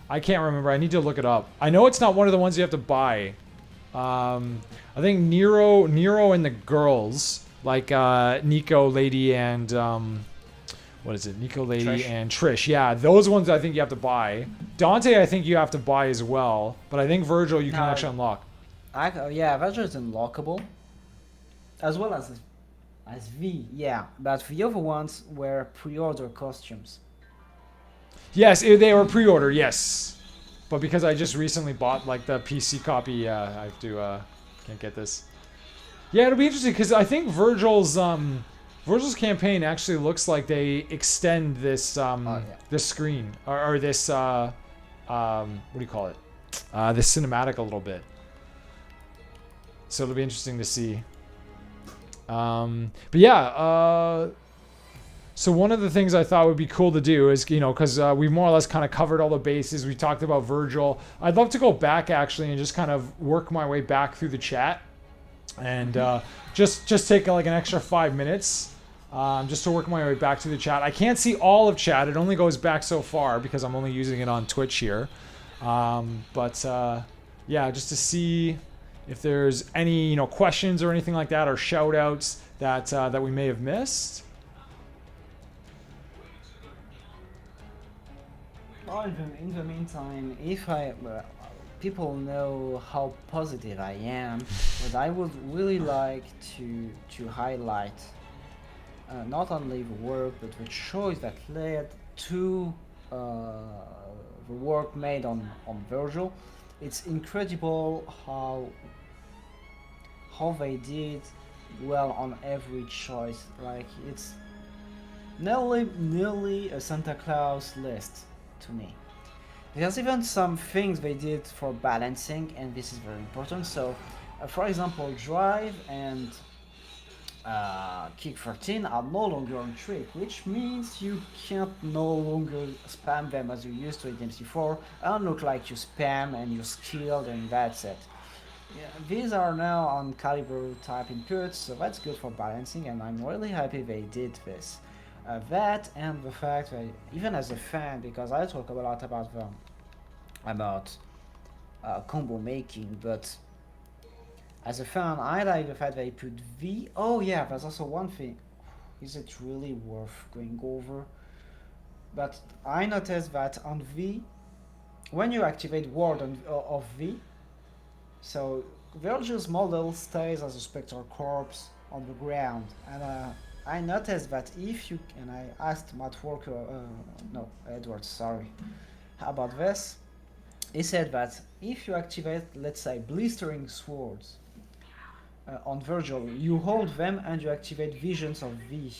I can't remember. I need to look it up. I know it's not one of the ones you have to buy. I think Nero and the girls, like Nico, Lady, and what is it? Nico, Lady, Trish. and Trish. Yeah, those ones I think you have to buy. Dante, I think you have to buy as well. But I think Vergil you can actually unlock. Yeah, Vergil is unlockable. As well as V, yeah. But the other ones were pre-order costumes. Yes, they were pre-order, yes. But because I just recently bought like the PC copy, I have to can't get this. Yeah, it'll be interesting because I think Vergil's campaign actually looks like they extend this this screen or this what do you call it? This cinematic a little bit. So it'll be interesting to see. But yeah, so one of the things I thought would be cool to do is, you know, because we more or less kind of covered all the bases. We talked about Vergil. I'd love to go back actually and just kind of work my way back through the chat and just take like an extra 5 minutes just to work my way back to the chat. I can't see all of chat. It only goes back so far because I'm only using it on Twitch here. Yeah, just to see if there's any, you know, questions or anything like that or shout outs that we may have missed. Well, in the meantime, if people know how positive I am, but I would really like to highlight not only the work but the choice that led to the work made on Vergil. It's incredible how they did well on every choice. Like, it's nearly a Santa Claus list to me. There's even some things they did for balancing, and this is very important. So, for example, Drive and Kick 13 are no longer on trick, which means you can't no longer spam them as you used to in DMC4 and look like you spam and you're skilled and that's it. Yeah, these are now on caliber type inputs, so that's good for balancing, and I'm really happy they did this. That and the fact that even as a fan, because I talk a lot about combo making, but as a fan, I like the fact that they put V. Oh yeah, there's also one thing. Is it really worth going over? But I noticed that on V, when you activate ward of V, so Vergil's model stays as a spectral corpse on the ground, and I noticed that if you, and I asked Matt Walker, Edward, sorry, about this. He said that if you activate, let's say, blistering swords on Vergil, you hold them and you activate visions of V.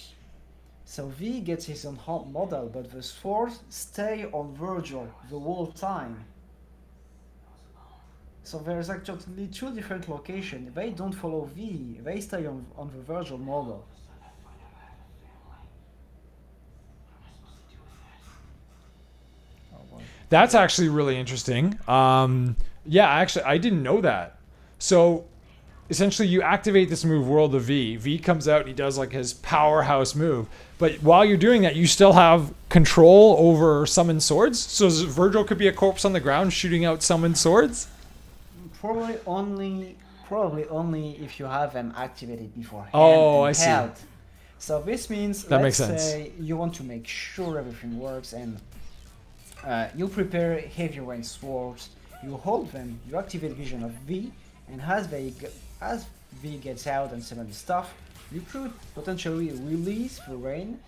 So V gets his own hot model, but the swords stay on Vergil the whole time. So there's actually two different locations. They don't follow V, they stay on the Vergil model. That's actually really interesting. Yeah, actually, I didn't know that. So, essentially, you activate this move, World of V. V comes out and he does like his powerhouse move. But while you're doing that, you still have control over summoned swords. So Vergil could be a corpse on the ground shooting out summoned swords? Probably only if you have them activated beforehand. Oh, I see. So this means, that let's makes sense. say you want to make sure everything works, and you prepare heavy rain swords, you hold them, you activate Vision of V, and as V gets out and some of the stuff, you could potentially release the rain,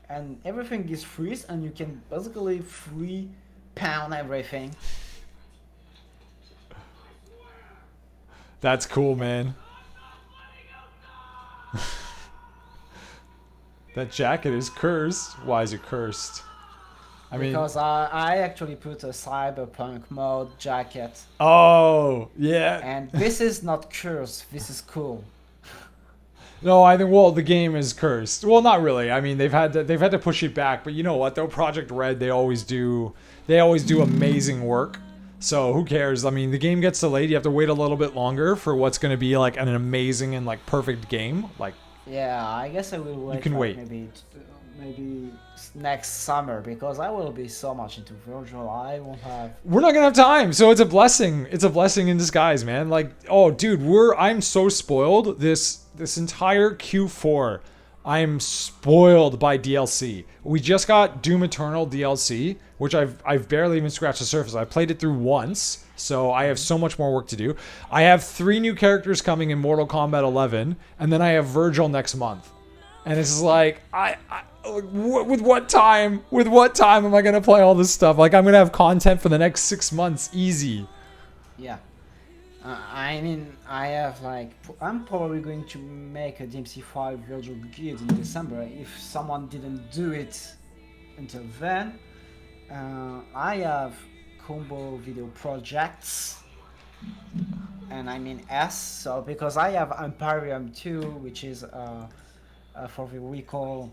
and everything is freeze, and you can basically free pound everything. That's cool, man. That jacket is cursed. Why is it cursed? I mean, Because I actually put a cyberpunk mode jacket, oh yeah. and this is not cursed. This is cool. No, I think well the game is cursed. Well, not really. I mean they've had to push it back, but you know what though? Project Red they always do amazing work. So who cares? I mean the game gets delayed. You have to wait a little bit longer for what's going to be like an amazing and like perfect game. Like Yeah, I guess I will wait. can wait. Maybe next summer, because I will be so much into Virgil. I won't have. we're not gonna have time, so it's a blessing. It's a blessing in disguise, man. Like, oh, dude, I'm so spoiled. This entire Q4, I'm spoiled by DLC. We just got Doom Eternal DLC, which I've barely even scratched the surface. I played it through once, so I have so much more work to do. I have 3 new characters coming in Mortal Kombat 11, and then I have Virgil next month. And it's just like with what time am I gonna play all this stuff? Like I'm gonna have content for the next 6 months, easy. Yeah. I mean, I have like. I'm probably going to make a DMC5 Vergil guide in December if someone didn't do it until then. I have combo video projects, and I mean S. So because I have Imperium 2, which is for the recall.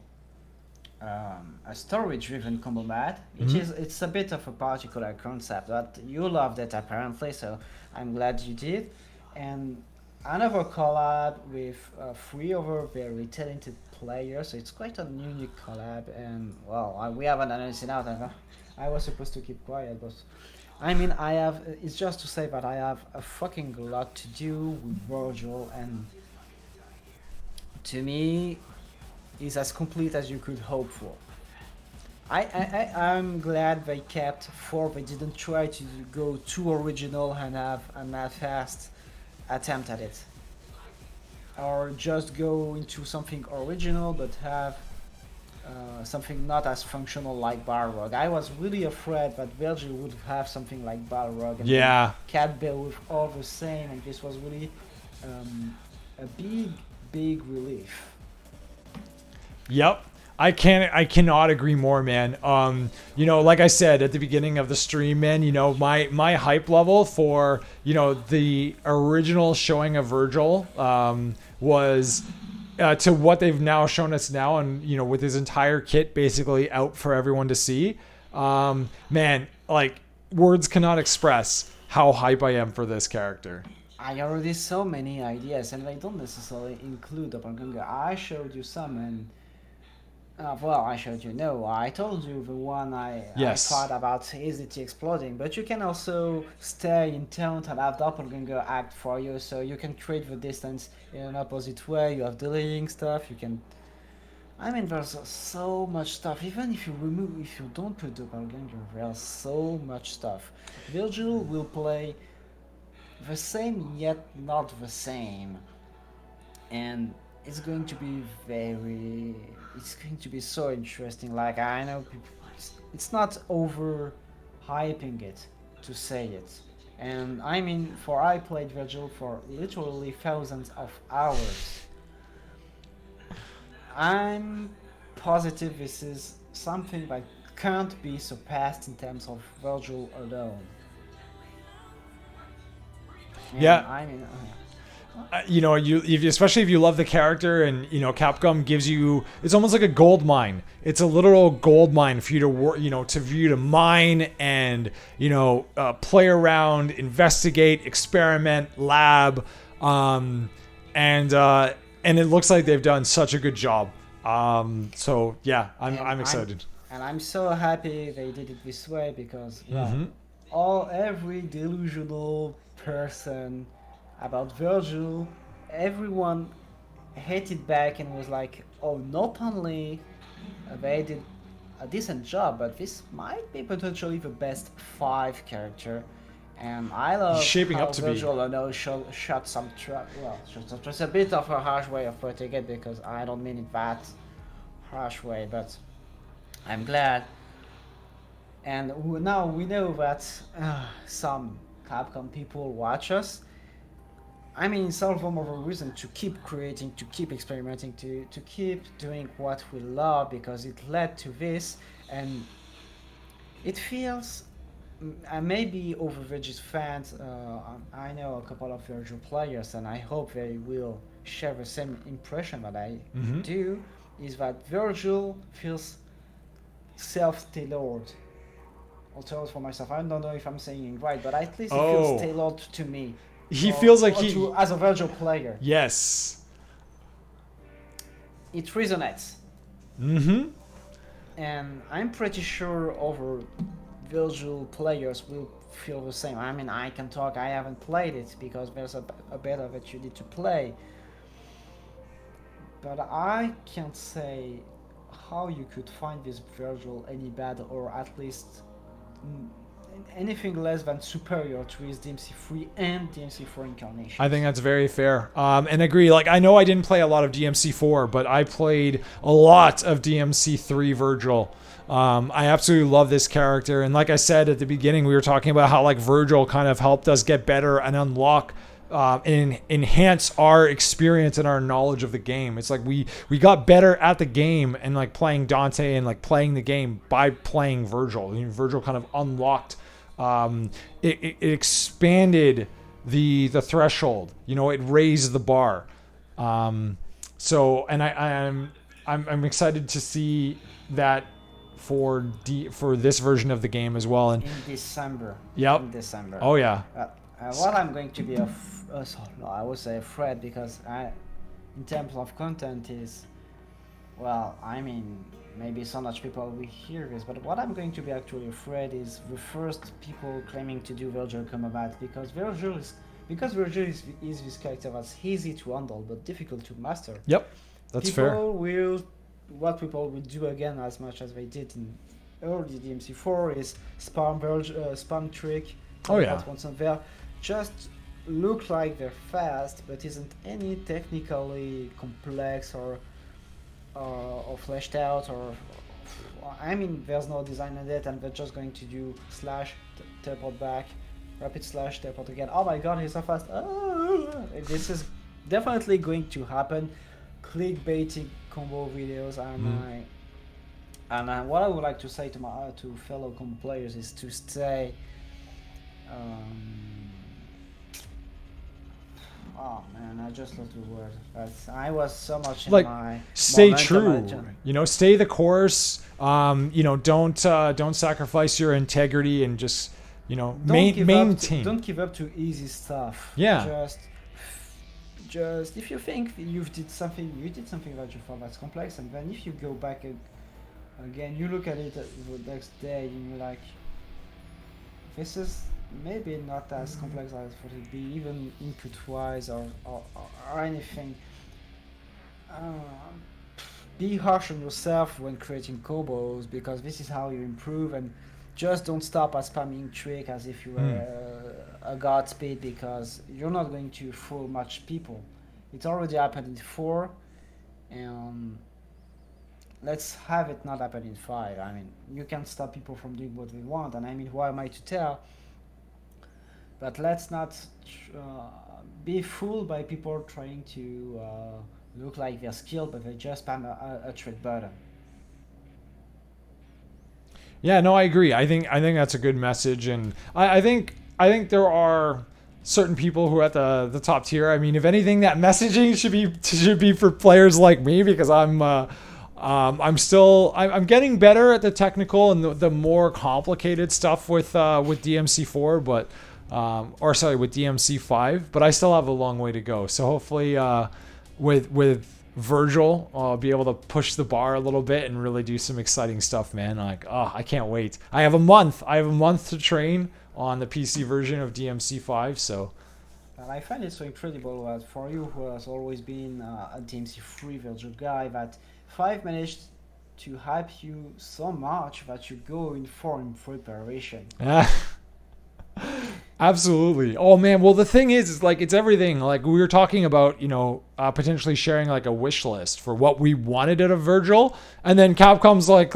A story-driven combo mat, which it's a bit of a particular concept, but you loved it apparently, so I'm glad you did. And another collab with 3 other very talented players, so it's quite a unique collab. And well, we haven't announced it out. I was supposed to keep quiet, but I mean, it's just to say that I have a fucking lot to do with Virgil, and to me is as complete as you could hope for. I'm glad they kept 4. They didn't try to go too original and have a half-assed attempt at it, or just go into something original but have something not as functional like Balrog. I was really afraid that Vergil would have something like Balrog, and Yeah. Cat Bill with all the same, and this was really a big relief. Yep. I cannot agree more, man. Like I said at the beginning of the stream, man, my hype level for, the original showing of Virgil was to what they've now shown us now, and with his entire kit basically out for everyone to see. Man, like words cannot express how hype I am for this character. I already saw many ideas, and they don't necessarily include Doppelganger. I showed you some, and I showed you. No, I told you the one I thought about AZT exploding, but you can also stay in taunt and have Doppelganger act for you, so you can create the distance in an opposite way. You have delaying stuff, you can. I mean, there's so much stuff. Even if you don't put Doppelganger, there's so much stuff. Virgil will play the same yet not the same, and it's going to be so interesting. Like, I know people, it's not over hyping it to say it, and I mean, I played Virgil for literally thousands of hours. I'm positive this is something that can't be surpassed in terms of Virgil alone. And Yeah. I mean, especially if you love the character, and Capcom gives you, it's almost like a gold mine. It's a literal gold mine for you to work, to mine and play around, investigate, experiment, lab, and it looks like they've done such a good job. So yeah, I'm excited. And I'm so happy they did it this way, because every delusional person about Virgil, everyone hated back and was like, oh, not only they did a decent job, but this might be potentially the best 5 character. And I love shaping how up to Virgil shot some trap. Well, just a bit of a harsh way of putting it, because I don't mean it that harsh way, but I'm glad. And now we know that some Capcom people watch us. I mean, it's all the more reason to keep creating, to keep experimenting, to keep doing what we love, because it led to this, and it feels. Maybe over Vergil's fans, I know a couple of Vergil players, and I hope they will share the same impression that I Mm-hmm. do, is that Vergil feels self-tailored. Also for myself, I don't know if I'm saying it right, but at least it feels tailored to me. He feels like as a Vergil player. Yes. It resonates. Mm-hmm. And I'm pretty sure other Vergil players will feel the same. I mean, I can talk, I haven't played it because there's a beta that you need to play. But I can't say how you could find this Vergil any bad, or at least anything less than superior to his DMC3 and DMC4 incarnation. I think that's very fair. And agree. Like, I know I didn't play a lot of DMC4, but I played a lot of DMC3 Vergil. I absolutely love this character. And like I said at the beginning, we were talking about how like Vergil kind of helped us get better and unlock and enhance our experience and our knowledge of the game. It's like we got better at the game and like playing Dante and like playing the game by playing Vergil. I mean, Vergil kind of unlocked, it expanded the threshold. You know, it raised the bar. So, and I'm excited to see that for this version of the game as well. And in December. Yep. In December. Oh yeah. What I'm going to be I would say afraid, because in terms of content is, well, I mean, maybe so much people will hear this, but what I'm going to be actually afraid is the first people claiming to do Vergil combat, because Vergil is this character that's easy to handle but difficult to master. Yep, that's fair. What people will do again, as much as they did in early DMC4, is spam trick. Oh yeah. Once on there, just look like they're fast, but isn't any technically complex or fleshed out, or I mean, there's no design in it, and they're just going to do slash, teleport back, rapid slash, teleport again. Oh my god, he's so fast! This is definitely going to happen. Clickbaiting combo videos, and what I would like to say to fellow combo players is to stay. Oh man, I just lost the word. I was so much in like my stay true. You know, stay the course. You know, don't sacrifice your integrity, and just, you know, maintain. Don't give up to easy stuff. Yeah. Just if you think you did something that you thought that's complex, and then if you go back again, you look at it the next day, and you're like, this is maybe not as complex as it would be, even input wise or anything. Be harsh on yourself when creating combos, because this is how you improve, and just don't stop at spamming trick as if you were a Godspeed, because you're not going to fool much people. It's already happened in 4, and let's have it not happen in 5. I mean, you can stop people from doing what they want, and I mean, who am I to tell? But let's not be fooled by people trying to look like they're skilled, but they just spam a trick button. Yeah, no, I agree. I think that's a good message, and I think there are certain people who are at the top tier. I mean, if anything, that messaging should be for players like me, because I'm getting better at the technical and the more complicated stuff with DMC4, but with DMC5, but I still have a long way to go. So hopefully, with Vergil, I'll be able to push the bar a little bit and really do some exciting stuff, man. Like, I can't wait. I have a month to train on the PC version of DMC5, so. And I find it so incredible that for you, who has always been a DMC3 Vergil guy, that 5 managed to hype you so much that you go in 4 in preparation. Absolutely. Oh man. Well, the thing is like, it's everything. Like, we were talking about, you know, potentially sharing like a wish list for what we wanted out of Vergil, and then Capcom's like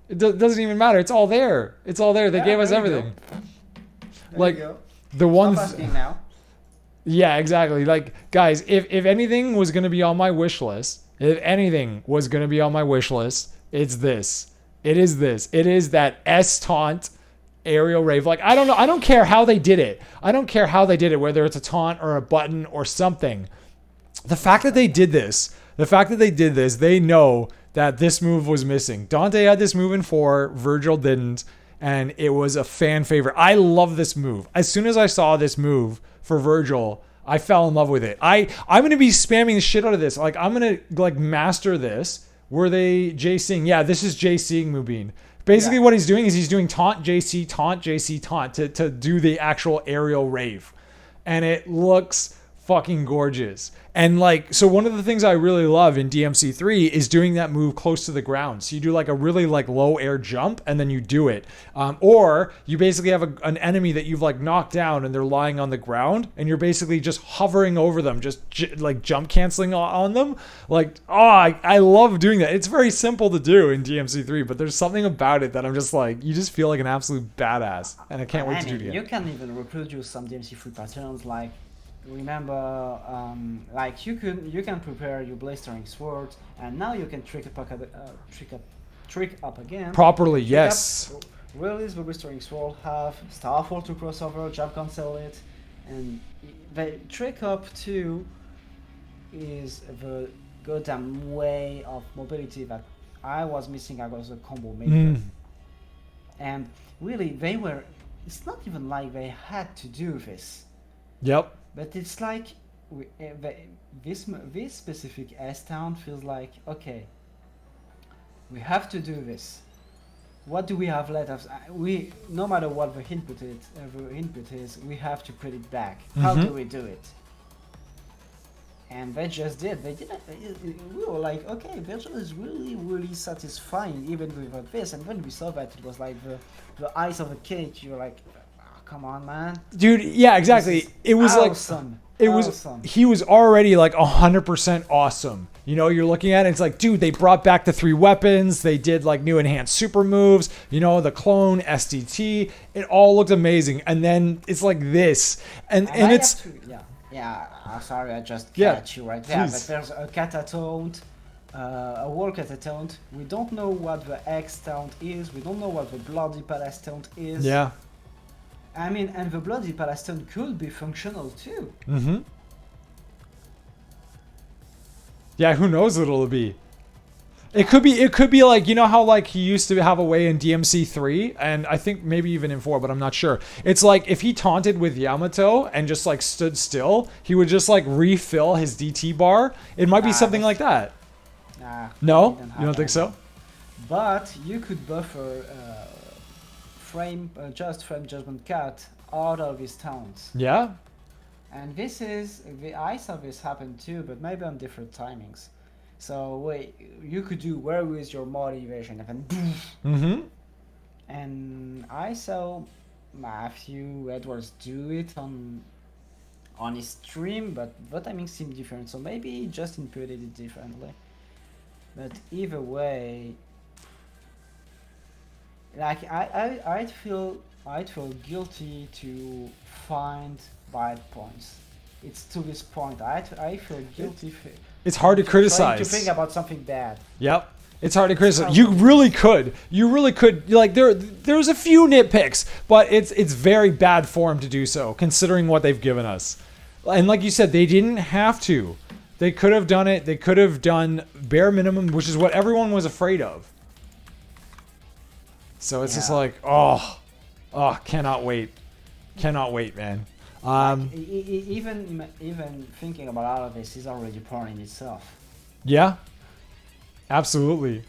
it doesn't even matter. It's all there. They gave us everything. Like the ones. Now. Yeah, exactly. Like, guys, if anything was going to be on my wish list, it's this. It is this. It is that S taunt aerial rave. Like, I don't know. I don't care how they did it. Whether it's a taunt or a button or something. The fact that they did this, they know that this move was missing. Dante had this move in 4, Vergil didn't, and it was a fan favorite. I love this move. As soon as I saw this move for Vergil, I fell in love with it. I'm going to be spamming the shit out of this. Like, I'm going to like master this. Were they JCing? Yeah, this is JCing Mubin. Basically what he's doing is he's doing taunt JC, taunt to do the actual aerial rave. And it looks fucking gorgeous. And like, so one of the things I really love in DMC3 is doing that move close to the ground. So you do like a really like low air jump and then you do it. Or you basically have an enemy that you've like knocked down and they're lying on the ground and you're basically just hovering over them, just like jump canceling on them. Like, I love doing that. It's very simple to do in DMC3, but there's something about it that I'm just like, you just feel like an absolute badass. And I can't wait to do it again. You can even reproduce some DMC3 patterns, like, remember, like you can prepare your blistering sword, and now you can trick up again Properly, yes. Release the blistering sword, have Starfall to crossover, jump cancel it, and the trick up 2 is the goddamn way of mobility that I was missing. I was a combo maker, and really it's not even like they had to do this. Yep. But it's like this specific S-Town feels like, okay, we have to do this. What do we have left? No matter what the input is, we have to put it back. How do we do it? And they just did. They didn't. We were like, okay, Vergil is really, really satisfying even without this. And when we saw that, it was like the ice of a cake. You're like, come on, man, dude. Yeah, exactly. It was awesome. Awesome. He was already like 100% awesome. You know, you're looking at it, it's like, dude, they brought back the 3 weapons. They did like new enhanced super moves, you know, the clone, SDT. It all looked amazing. And then it's like this. And it's... Sorry, I just catch you right there. But there's a catataunt, a wall catataunt. We don't know what the X taunt is. We don't know what the Bloody Palace taunt is. Yeah. I mean, and the Bloody Palace taunt could be functional too. Yeah, who knows what it'll be. It could be like, you know how like he used to have a way in DMC3 and I think maybe even in 4, but I'm not sure. It's like if he taunted with Yamato and just like stood still, he would just like refill his DT bar. It might be something like that. No? You don't think so? But you could buffer frame judgment cut out of his taunts. Yeah. And I saw this happen too, but maybe on different timings. So you could do where is your motivation, and then and I saw Matthew Edwards do it on his stream, but the timing seemed different. So maybe he just inputted it differently. But either way, like I'd feel guilty to find bad points. It's to this point. I feel guilty. It's hard to criticize. To think about something bad. Yep. It's hard to criticize. You really could. Like there's a few nitpicks, but it's very bad form to do so, considering what they've given us. And like you said, they didn't have to. They could have done it. They could have done bare minimum, which is what everyone was afraid of. So it's just like, cannot wait, man. Even thinking about all of this is already porn in itself. Yeah, absolutely.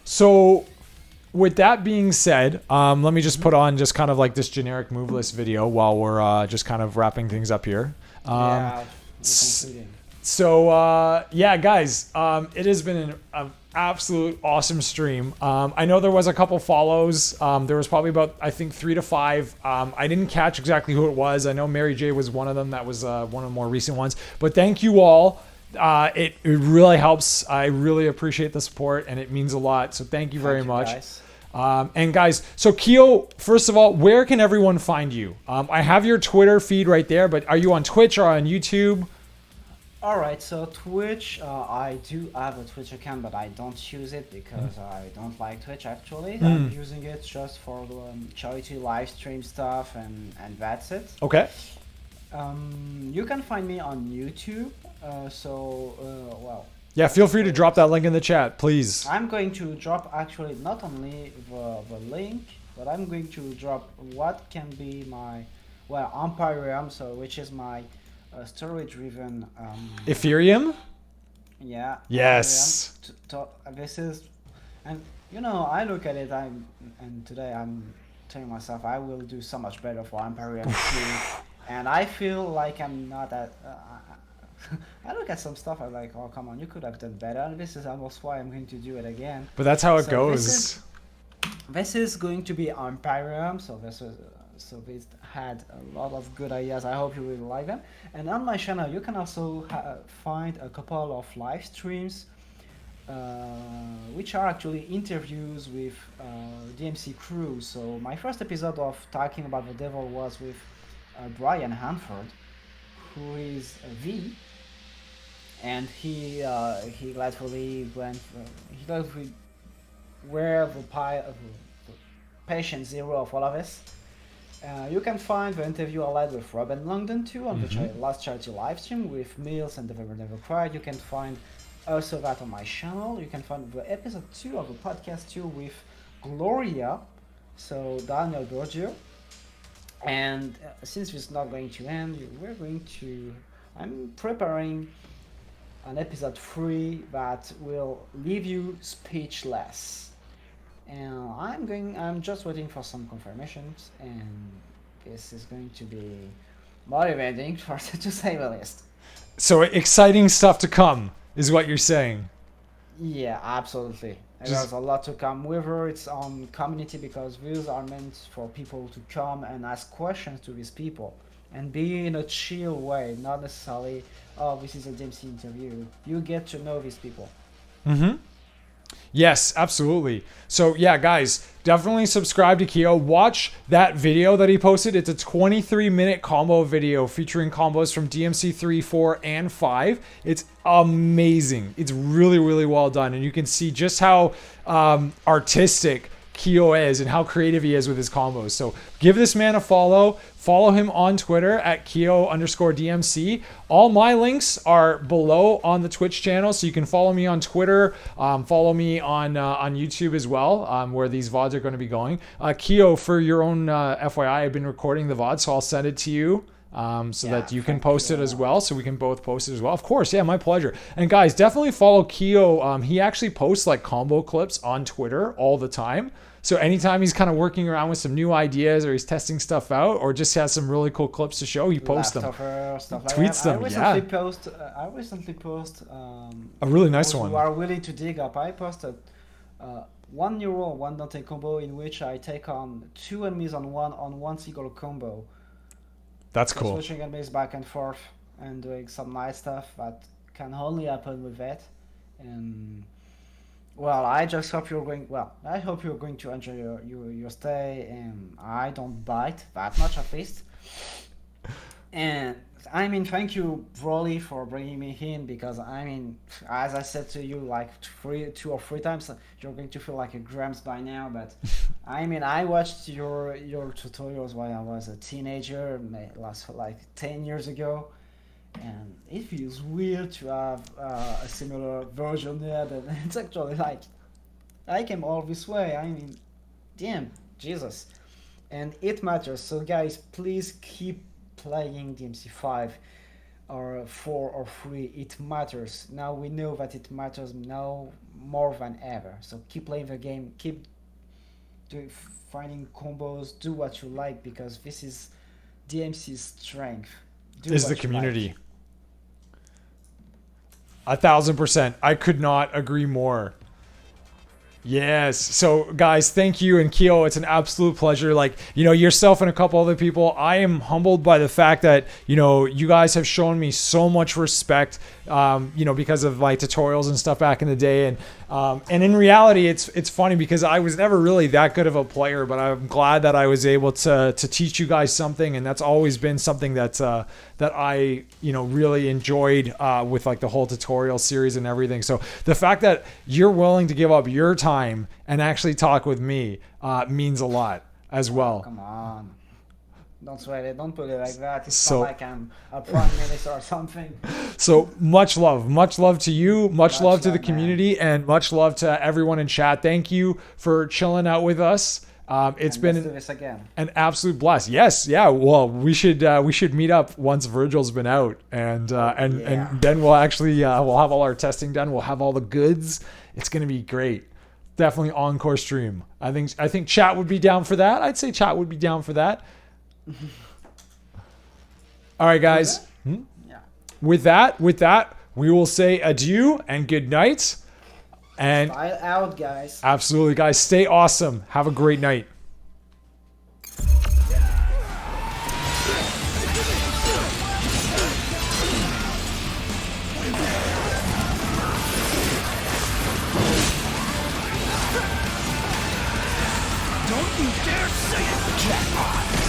So with that being said, let me just put on just kind of like this generic move list video while we're just kind of wrapping things up here. So yeah, guys, it has been an absolute awesome stream. I know there was a couple follows. There was probably about, I think, 3 to 5. I didn't catch exactly who it was. I know Mary J was one of them. That was one of the more recent ones. But thank you all. It really helps. I really appreciate the support, and it means a lot. So thank you very much. And guys, so Keo, first of all, where can everyone find you? I have your Twitter feed right there, but are you on Twitch or on YouTube? Alright, so Twitch, I do have a Twitch account, but I don't use it because I don't like Twitch actually. I'm using it just for charity live stream stuff and that's it. Okay. You can find me on YouTube, well... Yeah, feel free to drop that link in the chat, please. I'm going to drop actually not only the link, but I'm going to drop what can be my, Empyreum, which is my story-driven Ethereum? Yeah. Yes. This is, and I look at it. And today I'm telling myself I will do so much better for Empyreum 2, and I feel like I'm not at. I look at some stuff. I'm like, oh come on, you could have done better. And this is almost why I'm going to do it again. But that's how it goes. This is going to be Empyreum. So this had a lot of good ideas. I hope you will like them. And on my channel, you can also find a couple of live streams, which are actually interviews with DMC crew. So my first episode of talking about the devil was with Brian Hanford, who is a V, and he gladly went. He gladly were the patient zero of all of us. You can find the interview I had with Robin Longdon too on the last charity livestream with Mills and The River Never Cried. You can find also that on my channel. You can find the episode 2 of the podcast 2 with Gloria, so Daniel Vergil. And since it's not going to end, I'm preparing an episode 3 that will leave you speechless. And I'm just waiting for some confirmations, and this is going to be motivating to say the least. So exciting stuff to come is what you're saying. Yeah, absolutely. There's a lot to come. Whether it's on community, because views are meant for people to come and ask questions to these people and be in a chill way, not necessarily, oh, this is a DMC interview. You get to know these people. Yes, absolutely. So yeah, guys, definitely subscribe to Keo. Watch that video that he posted. It's a 23-minute combo video featuring combos from DMC3, 4, and 5. It's amazing. It's really, really well done. And you can see just how artistic Keo is and how creative he is with his combos. So give this man a follow. Follow him on Twitter at Keo_DMC. All my links are below on the Twitch channel, so you can follow me on Twitter. Follow me on YouTube as well, where these VODs are going to be going. Keo, for your own FYI, I've been recording the VOD, so I'll send it to you. That you can post it as well, so we can both post it as well. Of course, yeah, my pleasure. And guys, definitely follow Keo. He actually posts like combo clips on Twitter all the time. So anytime he's kind of working around with some new ideas, or he's testing stuff out, or just has some really cool clips to show, he posts them, tweets them. I recently post a really nice one. Who are willing to dig up? I posted €1 one Dante combo in which I take on 2 enemies on one single combo. That's cool. Switching enemies back and forth and doing some nice stuff that can only happen with that. And I just hope you're going. I hope you're going to enjoy your stay, and I don't bite that much at least. And I mean, thank you, Broly, for bringing me in, because I mean, as I said to you like 2 or 3 times, you're going to feel like a Gramps by now. But I mean, I watched your tutorials while I was a teenager, last like 10 years ago, and it feels weird to have a similar version there. That it's actually like I came all this way. I mean, damn, Jesus, and it matters. So guys, please keep playing DMC5 or 4 or 3. It matters. Now we know that it matters now more than ever. So keep playing the game, keep finding combos, do what you like, because this is DMC's strength. Is the community. 1000%. I could not agree more. Yes. So guys, thank you. And Keo, it's an absolute pleasure. Like, yourself and a couple other people, I am humbled by the fact that, you guys have shown me so much respect, because of my tutorials and stuff back in the day. And in reality, it's funny because I was never really that good of a player, but I'm glad that I was able to teach you guys something. And that's always been something that I, really enjoyed, with like the whole tutorial series and everything. So the fact that you're willing to give up your time and actually talk with me means a lot as well. Come on. Don't sweat it. Don't put it like that. It's So- not like I'm a prime minister or something. So much love to you, much love to the love, man. community, and much love to everyone in chat. Thank you for chilling out with us. It's And been let's do this again. an absolute blast. Yes, yeah. Well, we should meet up once Virgil's been out, and then we'll actually we'll have all our testing done. We'll have all the goods. It's gonna be great. Definitely encore stream. I think chat would be down for that. I'd say chat would be down for that. All right, guys. Yeah. With that, we will say adieu and good night. And File out, guys. absolutely, guys, stay awesome. Have a great night. Don't you dare say it, Jackpot!